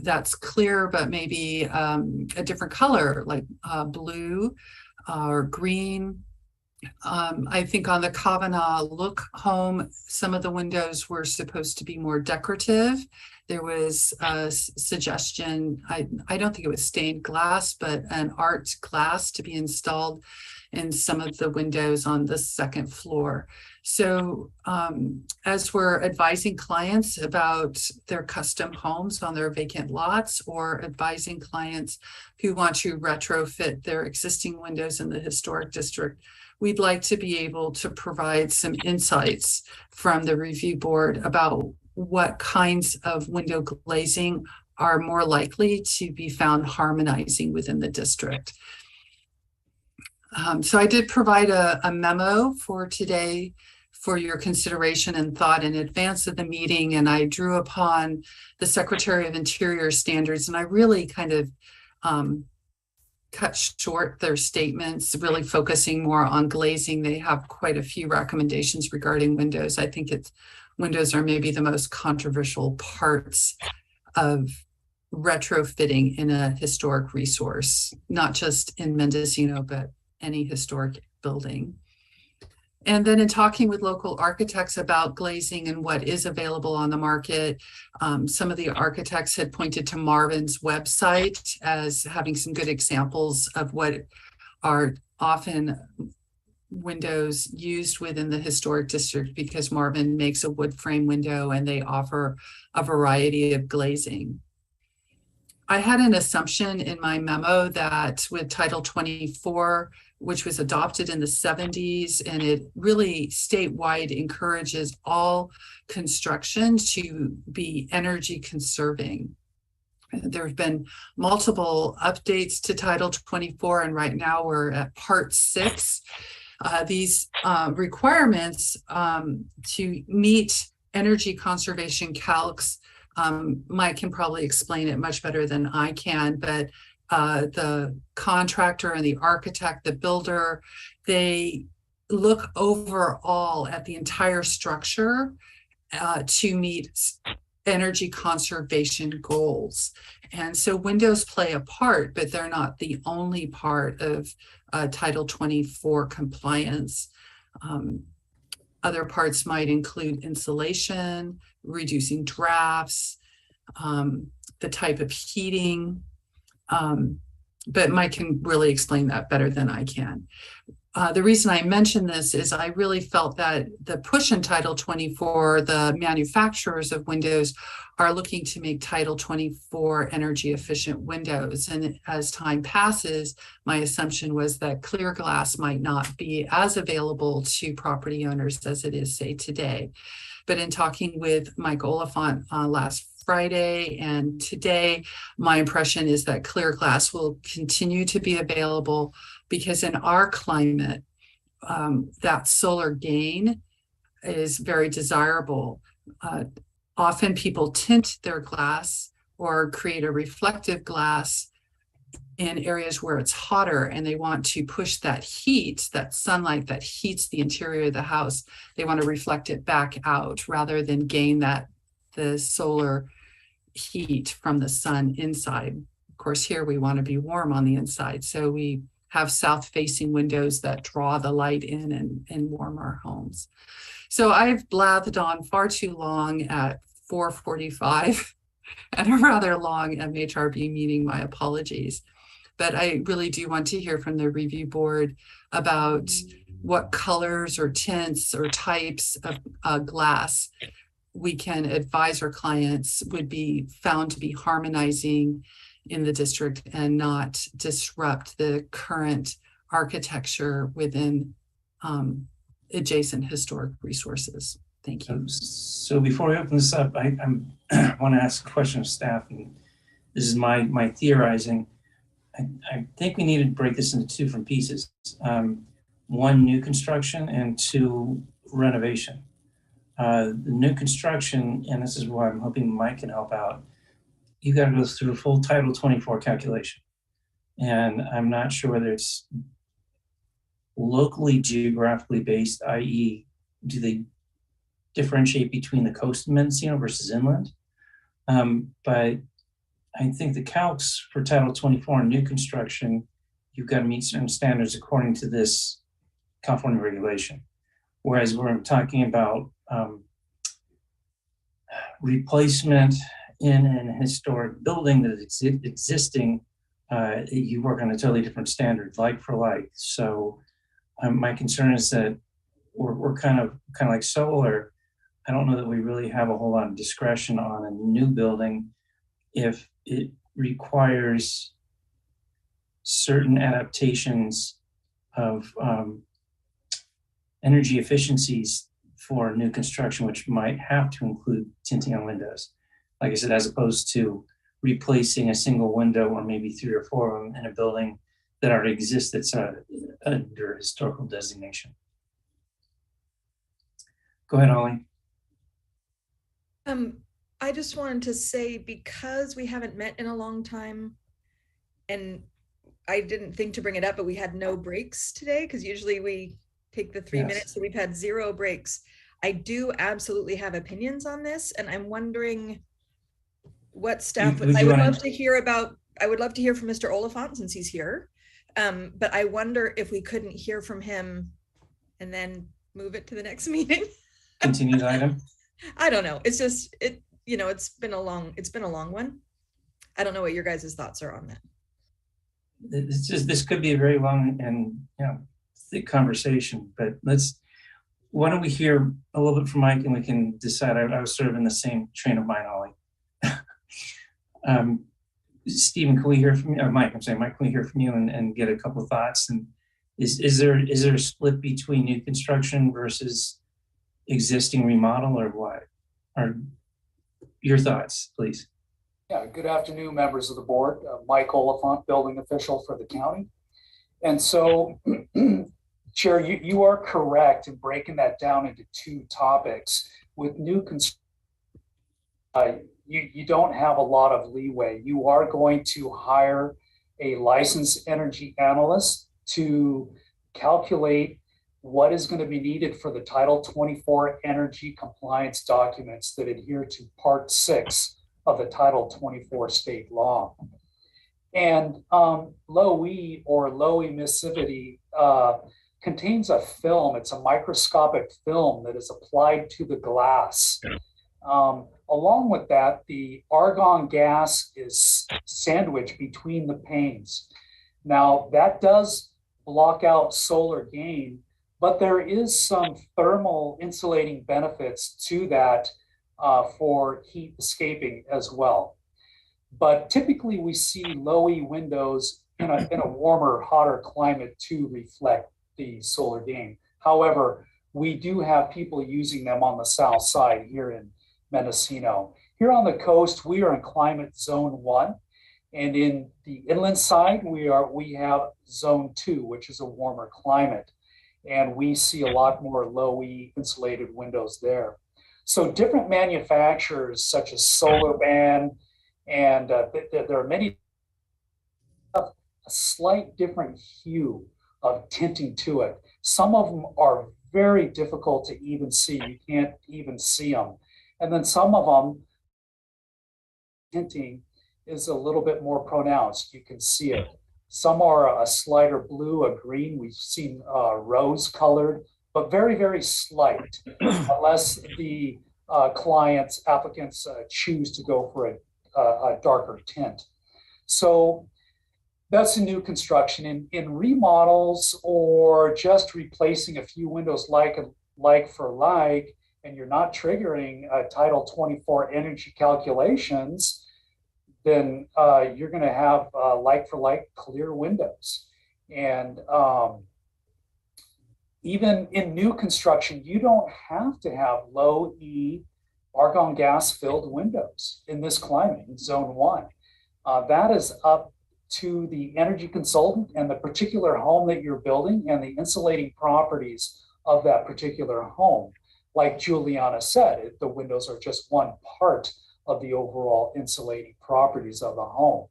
that's clear, but maybe a different color, like blue or green? I think on the Kavanaugh Look home, some of the windows were supposed to be more decorative. There was a suggestion, I don't think it was stained glass, but an art glass to be installed in some of the windows on the second floor. So as we're advising clients about their custom homes on their vacant lots, or advising clients who want to retrofit their existing windows in the historic district, we'd like to be able to provide some insights from the review board about what kinds of window glazing are more likely to be found harmonizing within the district. So I did provide a memo for today for your consideration and thought in advance of the meeting, and I drew upon the Secretary of Interior standards, and I really kind of cut short their statements, really focusing more on glazing. They have quite a few recommendations regarding windows. I think windows are maybe the most controversial parts of retrofitting in a historic resource, not just in Mendocino, but any historic building. And then in talking with local architects about glazing and what is available on the market, some of the architects had pointed to Marvin's website as having some good examples of what are often windows used within the historic district, because Marvin makes a wood frame window and they offer a variety of glazing. I had an assumption in my memo that with Title 24, which was adopted in the 70s, and it really statewide encourages all construction to be energy conserving. There have been multiple updates to Title 24, and right now we're at Part 6. These requirements to meet energy conservation calcs, Mike can probably explain it much better than I can, but the contractor and the architect, the builder, they look overall at the entire structure to meet energy conservation goals. And so windows play a part, but they're not the only part of Title 24 compliance. Other parts might include insulation, reducing drafts, the type of heating, but Mike can really explain that better than I can. The reason I mention this is I really felt that the push in Title 24, the manufacturers of windows are looking to make Title 24 energy efficient windows. And as time passes, my assumption was that clear glass might not be as available to property owners as it is, say, today. But in talking with Mike Oliphant last Friday and today, my impression is that clear glass will continue to be available because in our climate, that solar gain is very desirable. Often people tint their glass or create a reflective glass in areas where it's hotter and they want to push that heat, that sunlight that heats the interior of the house. They want to reflect it back out rather than gain the solar heat from the sun inside. Of course, here we want to be warm on the inside. So we have south-facing windows that draw the light in and warm our homes. So I've blathered on far too long at 4:45 and a rather long MHRB meeting. My apologies. But I really do want to hear from the review board about what colors or tints or types of glass we can advise our clients would be found to be harmonizing in the district and not disrupt the current architecture within adjacent historic resources. Thank you. So before we open this up, I want to ask a question of staff, and this is my theorizing. I think we need to break this into two different pieces. One, new construction, and two, renovation. The new construction, and this is where I'm hoping Mike can help out, you got to go through a full Title 24 calculation. And I'm not sure whether it's locally geographically based, i.e. do they differentiate between the coast of Mendocino versus inland? But I think the calcs for Title 24 and new construction, you've got to meet certain standards according to this California regulation. Whereas we're talking about replacement in an historic building that is existing, you work on a totally different standard, like for like. So my concern is that we're kind of like solar. I don't know that we really have a whole lot of discretion on a new building if it requires certain adaptations of energy efficiencies for new construction, which might have to include tinting on windows. Like I said, as opposed to replacing a single window or maybe 3 or 4 of them in a building that already exists that's under historical designation. Go ahead, Ollie. I just wanted to say, because we haven't met in a long time, and I didn't think to bring it up, but we had no breaks today, because usually we take the 3 minutes, so we've had 0 breaks. I do absolutely have opinions on this, and I'm wondering what staff I would love to hear about. I would love to hear from Mr. Oliphant since he's here, but I wonder if we couldn't hear from him and then move it to the next meeting. Continued item. I don't know. It's just it's been a long one. I don't know what your guys' thoughts are on that. This could be a very long and thick conversation, but why don't we hear a little bit from Mike and we can decide. I was sort of in the same train of mind, Ollie. Stephen, can we hear from you? Or Mike, I'm saying, Mike, can we hear from you and get a couple of thoughts? And is there a split between new construction versus existing remodel, or what? Or your thoughts, please? Yeah, good afternoon, members of the board. Mike Oliphant, building official for the county. And so, Chair, you are correct in breaking that down into 2 topics. With new construction, you don't have a lot of leeway. You are going to hire a licensed energy analyst to calculate what is going to be needed for the Title 24 energy compliance documents that adhere to Part 6 of the Title 24 state law. And low E or low emissivity contains a film. It's a microscopic film that is applied to the glass. Along with that, the argon gas is sandwiched between the panes. Now, that does block out solar gain, but there is some thermal insulating benefits to that for heat escaping as well. But typically we see low E windows in a warmer, hotter climate to reflect the solar gain. However, we do have people using them on the south side here in Mendocino. Here on the coast, we are in climate zone 1. And in the inland side, we have zone 2, which is a warmer climate. And we see a lot more low E insulated windows there. So different manufacturers such as SolarBand, and there are many, a slight different hue of tinting to it. Some of them are very difficult to even see. You can't even see them. And then some of them, tinting is a little bit more pronounced. You can see it. Some are a slighter blue, a green. We've seen rose colored, but very, very slight, unless the applicants choose to go for a darker tint. So that's a new construction. In remodels or just replacing a few windows like for like, and you're not triggering Title 24 energy calculations, then you're going to have like for like clear windows. And even in new construction, you don't have to have low E argon gas filled windows in this climate in zone 1. That is up to the energy consultant and the particular home that you're building and the insulating properties of that particular home. Like Juliana said, the windows are just one part of the overall insulating properties of the home.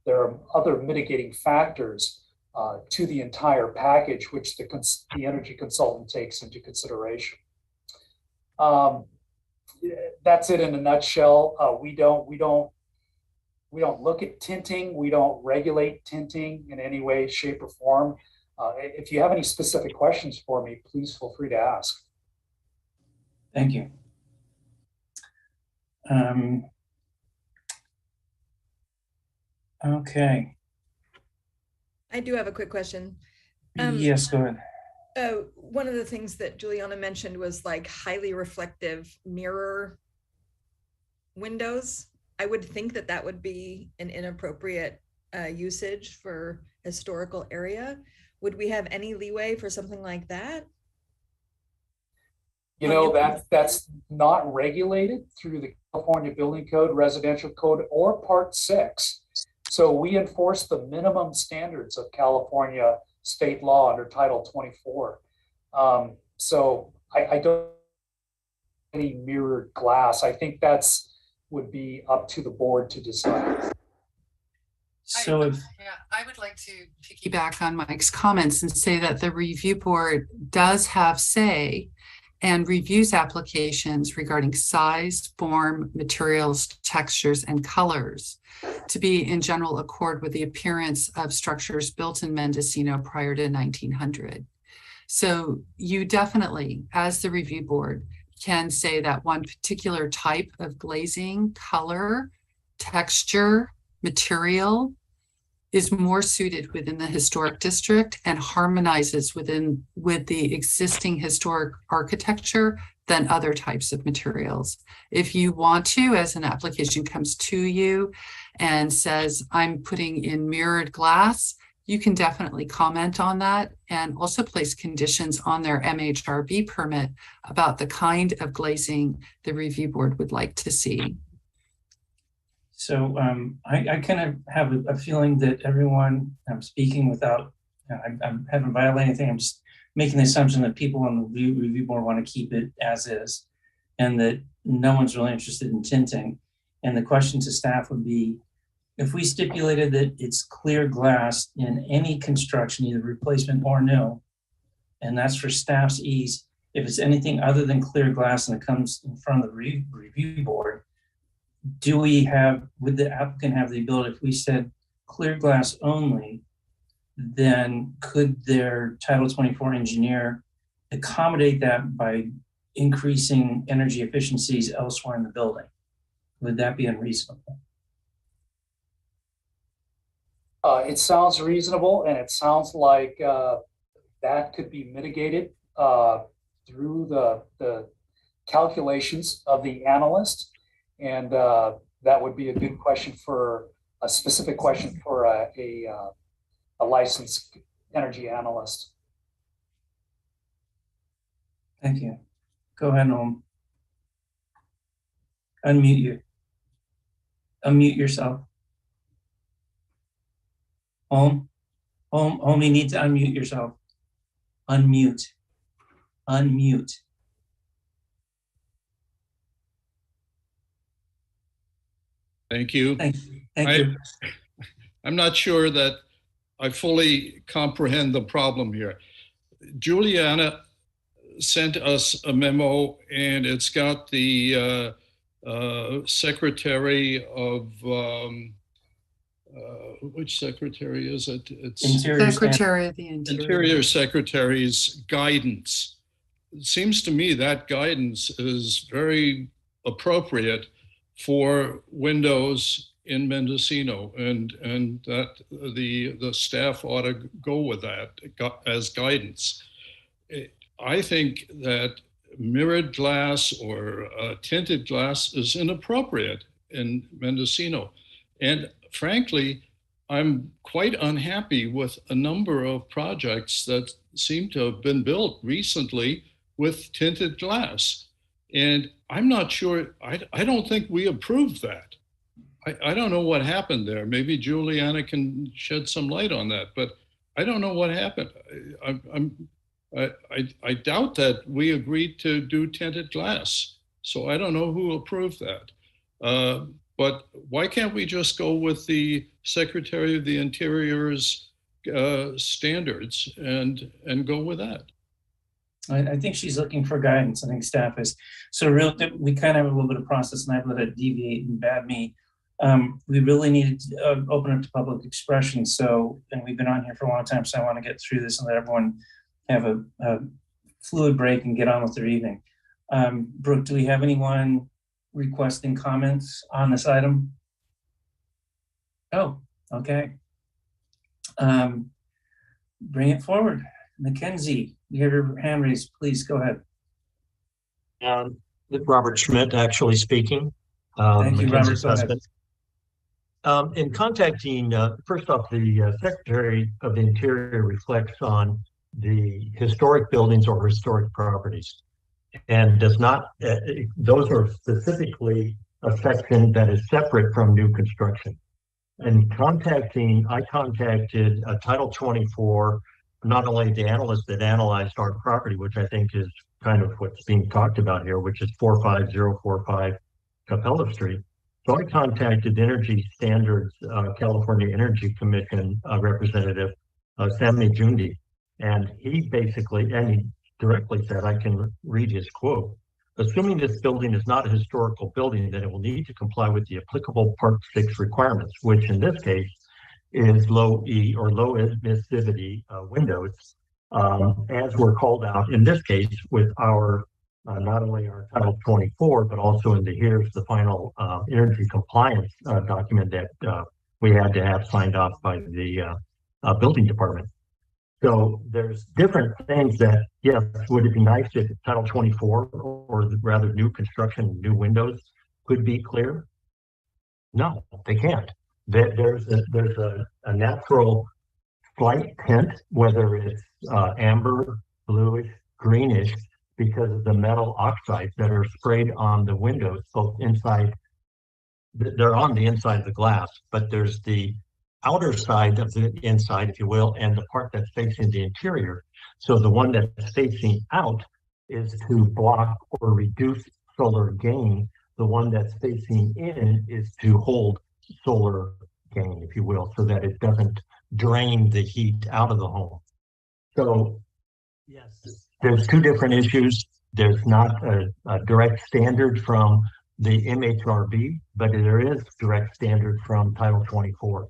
There are other mitigating factors to the entire package, which the energy consultant takes into consideration. That's it in a nutshell. We don't look at tinting. We don't regulate tinting in any way, shape, or form. If you have any specific questions for me, please feel free to ask. Thank you. Okay. I do have a quick question. Yes, go ahead. One of the things that Juliana mentioned was like highly reflective mirror windows. I would think that that would be an inappropriate usage for historical area. Would we have any leeway for something like that? You know, that's not regulated through the California Building Code, Residential Code, or Part 6. So we enforce the minimum standards of California state law under Title 24. So I don't any mirrored glass. I think would be up to the board to decide. So I would like to piggyback on Mike's comments and say that the review board does have say and reviews applications regarding size, form, materials, textures, and colors to be in general accord with the appearance of structures built in Mendocino prior to 1900. So you definitely, as the review board, can say that one particular type of glazing, color, texture, material is more suited within the historic district and harmonizes with the existing historic architecture than other types of materials. If you want to, as an application comes to you and says, I'm putting in mirrored glass, you can definitely comment on that and also place conditions on their MHRB permit about the kind of glazing the review board would like to see. So I kind of have a feeling that everyone, I'm speaking without, I haven't violated anything. I'm just making the assumption that people on the review board want to keep it as is, and that no one's really interested in tinting. And the question to staff would be, if we stipulated that it's clear glass in any construction, either replacement or new, and that's for staff's ease, if it's anything other than clear glass and it comes in front of the review board, would the applicant have the ability, if we said clear glass only, then could their Title 24 engineer accommodate that by increasing energy efficiencies elsewhere in the building? Would that be unreasonable? It sounds reasonable, and it sounds like that could be mitigated through the calculations of the analyst. And that would be a good question for a specific question for a licensed energy analyst. Thank you. Go ahead, Noam. Unmute you. Unmute yourself. Home, you need to unmute yourself. Unmute. Unmute. Thank you. Thank you. I'm not sure that I fully comprehend the problem here. Juliana sent us a memo, and it's got the Secretary of, which secretary is it? It's Secretary of the Interior Secretary's guidance. It seems to me that guidance is very appropriate for windows in Mendocino, and that the staff ought to go with that as guidance. I think that mirrored glass or tinted glass is inappropriate in Mendocino. And frankly, I'm quite unhappy with a number of projects that seem to have been built recently with tinted glass. And I'm not sure, I don't think we approved that. I don't know what happened there. Maybe Juliana can shed some light on that, but I don't know what happened. I doubt that we agreed to do tinted glass. So I don't know who approved that. But why can't we just go with the Secretary of the Interior's standards and go with that? I think she's looking for guidance. I think staff is. So we kind of have a little bit of process, and I've let it deviate and bad me. We really needed to open up to public expression. So, and we've been on here for a long time, so I want to get through this and let everyone have a fluid break and get on with their evening. Brooke, do we have anyone requesting comments on this item? Oh, okay. Bring it forward. Mackenzie, you have your hand raised. Please go ahead. Robert Schmidt actually speaking. Thank you, Robert. Go ahead. In contacting, first off, the Secretary of the Interior reflects on the historic buildings or historic properties, and does not, those are specifically a section that is separate from new construction. And I contacted Title 24, not only the analyst that analyzed our property, which I think is kind of what's being talked about here, which is 45045 Capella Street. So I contacted Energy Standards California Energy Commission representative, Sammy Jundi, and he directly said, I can read his quote, assuming this building is not a historical building, then it will need to comply with the applicable Part 6 requirements, which in this case is low E or low emissivity windows, as were called out in this case with our not only our Title 24, but also here's the final energy compliance document that we had to have signed off by the building department. So there's different things that, yes, would it be nice if Title 24 or rather new construction, new windows could be clear? No, they can't. There's a natural slight tint, whether it's amber, bluish, greenish, because of the metal oxides that are sprayed on the windows, both inside, they're on the inside of the glass, but there's the outer side of the inside, if you will, and the part that's facing the interior. So the one that's facing out is to block or reduce solar gain. The one that's facing in is to hold solar gain, if you will, so that it doesn't drain the heat out of the home. So yes, there's two different issues. There's not a direct standard from the MHRB, but there is direct standard from Title 24.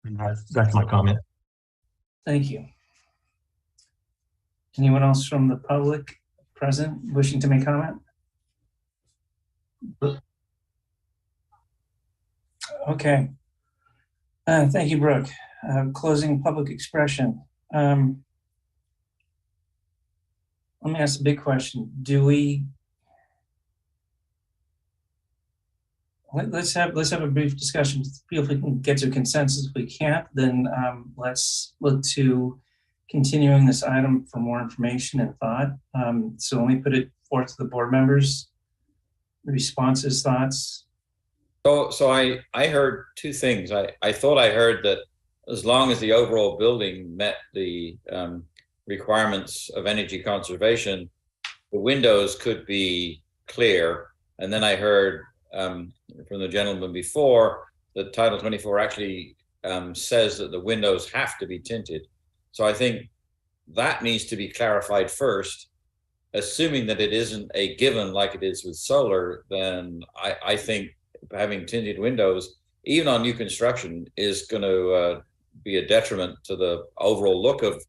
And that's my comment. Thank you. Anyone else from the public present wishing to make comment? Okay. Thank you, Brooke. Closing public expression. Let me ask a big question. Let's have a brief discussion to see if we can get to a consensus. If we can't, then let's look to continuing this item for more information and thought. So let me put it forth to the board members. Responses, thoughts. So I heard two things. I thought I heard that as long as the overall building met the requirements of energy conservation, the windows could be clear. And then I heard from the gentleman before that Title 24 actually says that the windows have to be tinted. So I think that needs to be clarified first. Assuming that it isn't a given like it is with solar, then I think having tinted windows, even on new construction, is going to be a detriment to the overall look of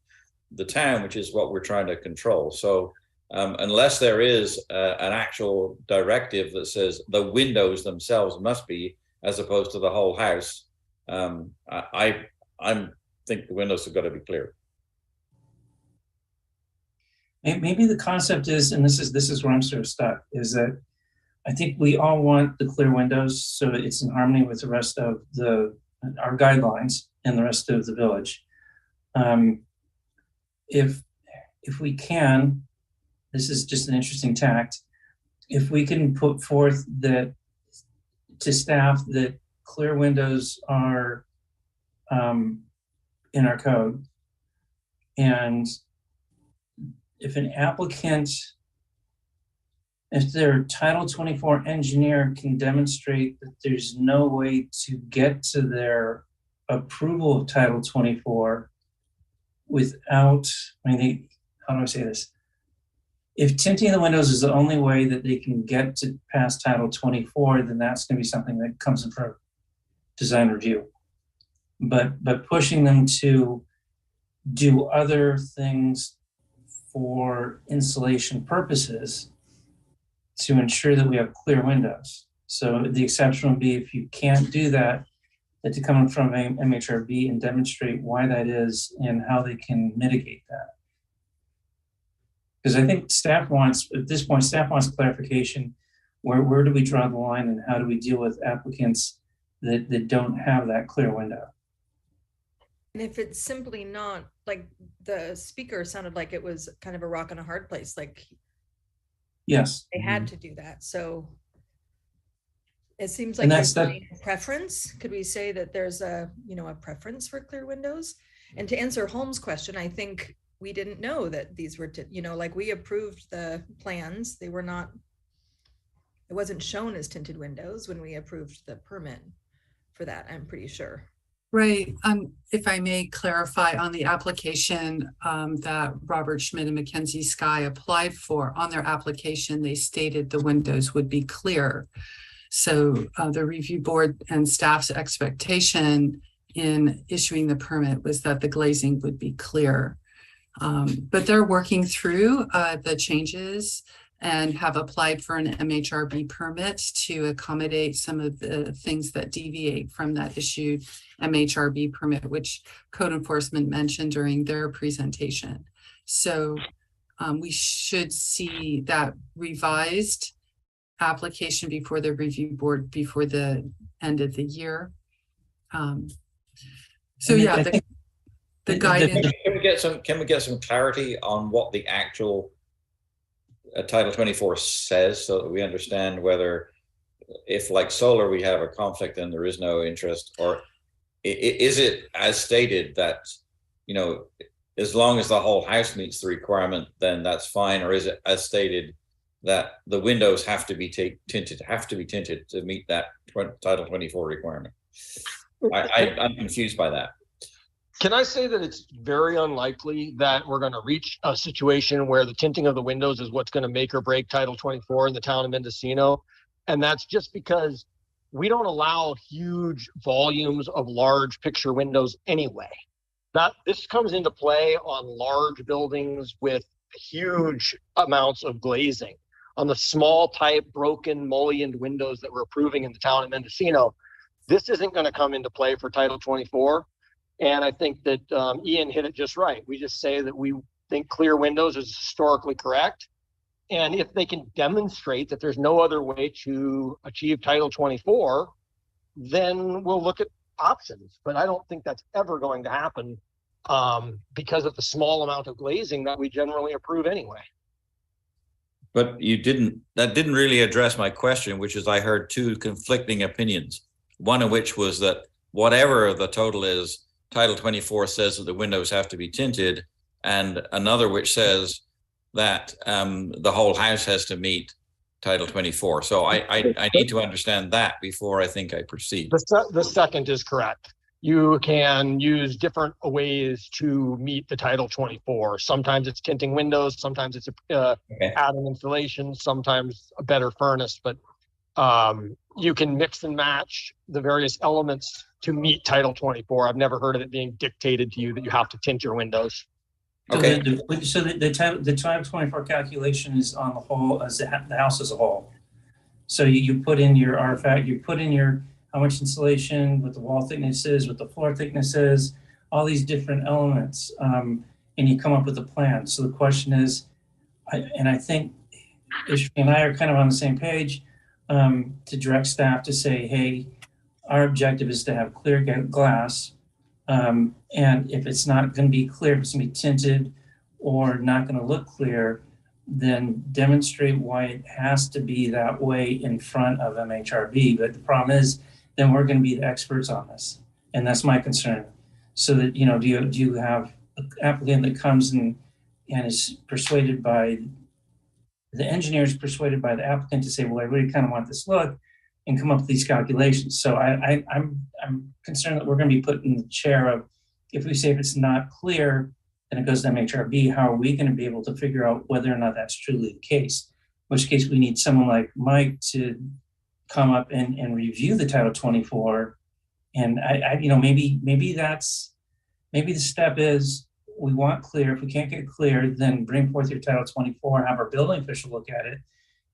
the town, which is what we're trying to control. So unless there is an actual directive that says the windows themselves must be, as opposed to the whole house, I think the windows have got to be clear. Maybe the concept is, and this is where I'm sort of stuck, is that I think we all want the clear windows so that it's in harmony with the rest of our guidelines and the rest of the village. If we can, this is just an interesting tact, if we can put forth that to staff that clear windows are in our code, and if an applicant, if their Title 24 engineer can demonstrate that there's no way to get to their approval of Title 24 without, how do I say this? If tinting the windows is the only way that they can get to pass Title 24, then that's going to be something that comes in front of design review. But pushing them to do other things for insulation purposes to ensure that we have clear windows. So the exception would be if you can't do that, that to come from a MHRB and demonstrate why that is and how they can mitigate that. Because I think staff wants clarification. Where do we draw the line and how do we deal with applicants that don't have that clear window? And if it's simply not, like the speaker sounded like it was kind of a rock and a hard place, like yes, they had to do that. So it seems like and that's a preference. Could we say that there's a preference for clear windows? And to answer Holmes' question, I think we didn't know that these were, like we approved the plans. They were not, it wasn't shown as tinted windows when we approved the permit for that, I'm pretty sure. Right. If I may clarify on the application that Robert Schmidt and Mackenzie Sky applied for, on their application, they stated the windows would be clear. So the review board and staff's expectation in issuing the permit was that the glazing would be clear. But they're working through the changes and have applied for an MHRB permit to accommodate some of the things that deviate from that issued MHRB permit, which code enforcement mentioned during their presentation. So we should see that revised application before the review board before the end of the year. So yeah, the guidance. Can we get some clarity on what the actual Title 24 says, so that we understand whether, if like solar we have a conflict and there is no interest, or is it as stated that, as long as the whole house meets the requirement, then that's fine, or is it as stated that the windows have to be tinted to meet that Title 24 requirement? I'm confused by that. Can I say that it's very unlikely that we're going to reach a situation where the tinting of the windows is what's going to make or break Title 24 in the town of Mendocino? And that's just because we don't allow huge volumes of large picture windows anyway. This comes into play on large buildings with huge amounts of glazing. On the small type broken mullioned windows that we're approving in the town of Mendocino, This isn't going to come into play for Title 24. And I think that Ian hit it just right. We just say that we think clear windows is historically correct. And if they can demonstrate that there's no other way to achieve Title 24, then we'll look at options. But I don't think that's ever going to happen because of the small amount of glazing that we generally approve anyway. But that didn't really address my question, which is I heard two conflicting opinions. One of which was that whatever the total is, Title 24 says that the windows have to be tinted, and another which says that the whole house has to meet Title 24. So I need to understand that before I think I proceed. The second is correct. You can use different ways to meet the Title 24. Sometimes it's tinting windows, sometimes it's adding insulation, sometimes a better furnace, but you can mix and match the various elements to meet Title 24. I've never heard of it being dictated to you that you have to tint your windows. Okay. So the Title 24 calculation is on the whole, as the house as a whole. So you put in your artifact, you put in your how much insulation, what the wall thickness is, what the floor thickness is, all these different elements, and you come up with a plan. So the question is, I think Ishvi and I are kind of on the same page, to direct staff to say, hey, our objective is to have clear glass. And if it's not going to be clear, if it's going to be tinted or not going to look clear, then demonstrate why it has to be that way in front of MHRB. But the problem is, then we're going to be the experts on this. And that's my concern. So that, do you have an applicant that comes and is persuaded by, the engineer is persuaded by the applicant to say, well, I really kind of want this look, and come up with these calculations. So I'm concerned that we're going to be put in the chair of, if we say if it's not clear, then it goes to MHRB, how are we going to be able to figure out whether or not that's truly the case? In which case we need someone like Mike to come up and review the Title 24. And maybe the step is, we want clear. If we can't get clear, then bring forth your Title 24 and have our building official look at it.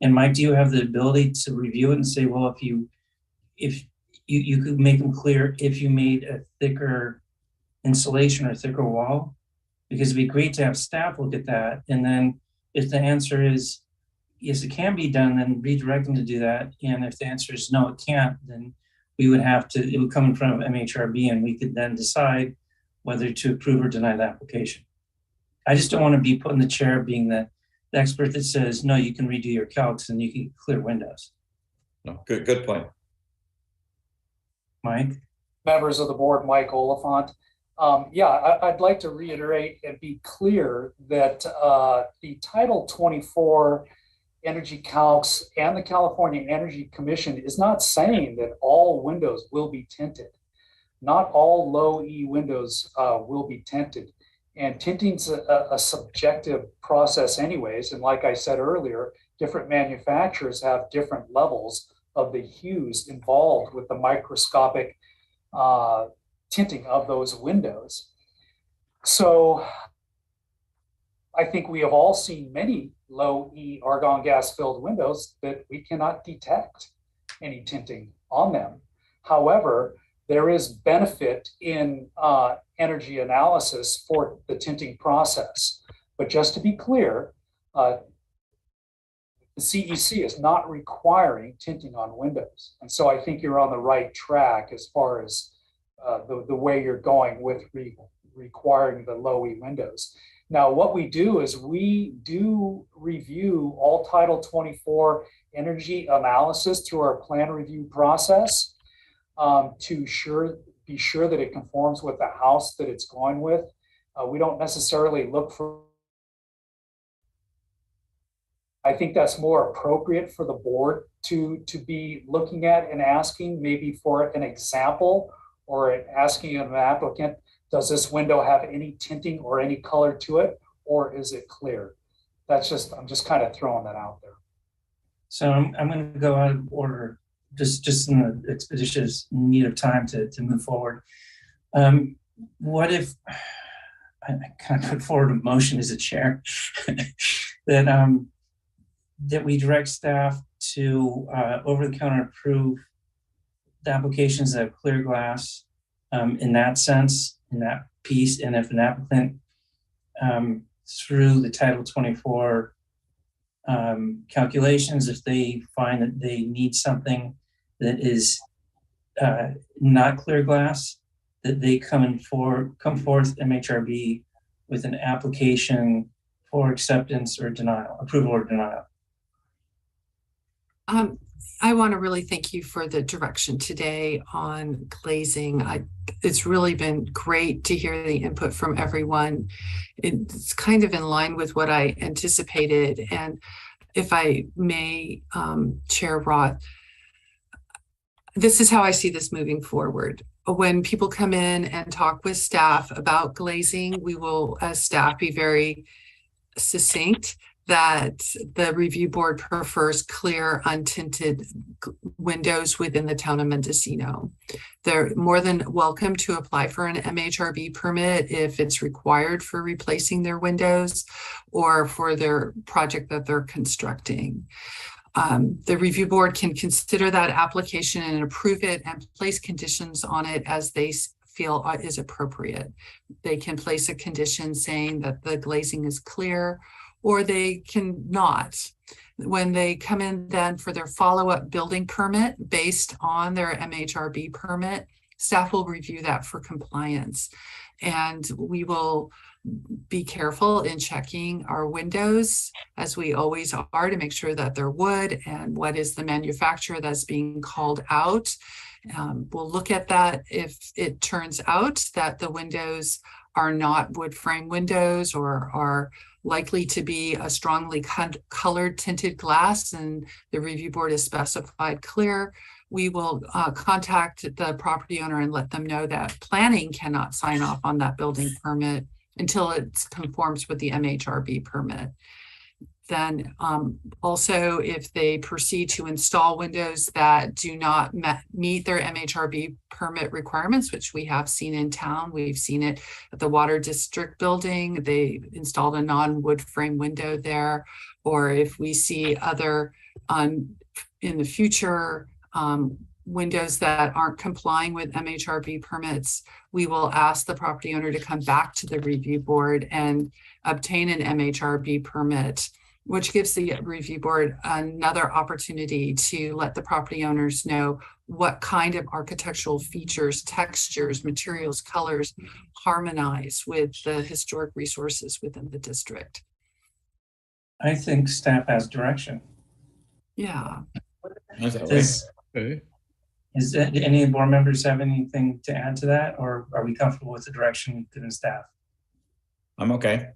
And Mike, do you have the ability to review it and say, well, if you could make them clear if you made a thicker insulation or thicker wall? Because it'd be great to have staff look at that. And then if the answer is, yes, it can be done, then redirect them to do that. And if the answer is no, it can't, then it would come in front of MHRB, and we could then decide whether to approve or deny the application. I just don't want to be put in the chair of being the expert that says, no, you can redo your calcs and you can clear windows. No, good point. Mike? Members of the board, Mike Oliphant. I'd like to reiterate and be clear that the Title 24 energy calcs and the California Energy Commission is not saying that all windows will be tinted. Not all low E windows will be tinted. And tinting's a subjective process anyways. And like I said earlier, different manufacturers have different levels of the hues involved with the microscopic tinting of those windows. So I think we have all seen many low E argon gas filled windows that we cannot detect any tinting on them. However, there is benefit in energy analysis for the tinting process. But just to be clear, the CEC is not requiring tinting on windows. And so I think you're on the right track as far as the way you're going with requiring the low E windows. Now, what we do is we do review all Title 24 energy analysis through our plan review process to be sure that it conforms with the house that it's going with. We don't necessarily look for, I think that's more appropriate for the board to be looking at and asking, maybe for an example, or asking an applicant, does this window have any tinting or any color to it, or is it clear? I'm just kind of throwing that out there. So I'm going to go out of order, just in the expeditious need of time to move forward. What if I kind of put forward a motion as a chair that we direct staff to over-the-counter approve the applications that have clear glass in that sense, in that piece, and if an applicant through the Title 24 calculations, if they find that they need something that is not clear glass, that they come forth MHRB with an application for acceptance or denial, approval or denial. I want to really thank you for the direction today on glazing. It's really been great to hear the input from everyone. It's kind of in line with what I anticipated. And if I may, Chair Roth, this is how I see this moving forward. When people come in and talk with staff about glazing, we will, as staff, be very succinct that the review board prefers clear, untinted windows within the town of Mendocino. They're more than welcome to apply for an MHRB permit if it's required for replacing their windows or for their project that they're constructing. The review board can consider that application and approve it and place conditions on it as they feel is appropriate. They can place a condition saying that the glazing is clear, or they can not. When they come in then for their follow-up building permit based on their MHRB permit, staff will review that for compliance. And we will be careful in checking our windows, as we always are, to make sure that they're wood and what is the manufacturer that's being called out. We'll look at that if it turns out that the windows are not wood frame windows or are likely to be a strongly colored tinted glass and the review board is specified clear. We will contact the property owner and let them know that planning cannot sign off on that building permit until it conforms with the MHRB permit. Then also, if they proceed to install windows that do not meet their MHRB permit requirements, which we have seen in town, we've seen it at the Water District building, they installed a non-wood frame window there, or if we see other in the future windows that aren't complying with MHRB permits, we will ask the property owner to come back to the review board and obtain an MHRB permit, which gives the review board another opportunity to let the property owners know what kind of architectural features, textures, materials, colors harmonize with the historic resources within the district. I think staff has direction. Yeah. Is any board members have anything to add to that, or are we comfortable with the direction given staff? I'm okay.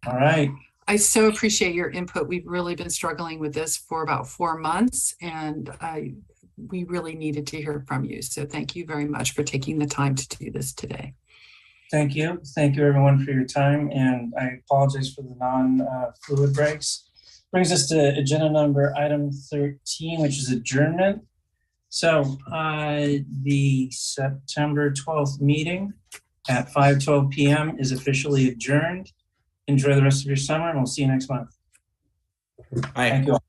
All right. I so appreciate your input. We've really been struggling with this for about 4 months, and we really needed to hear from you. So thank you very much for taking the time to do this today. Thank you. Thank you everyone for your time, and I apologize for the non-fluid breaks. Brings us to agenda number item 13, which is adjournment. So the September 12th meeting at 5:12 p.m. is officially adjourned. Enjoy the rest of your summer, and we'll see you next month. Bye. Thank you all.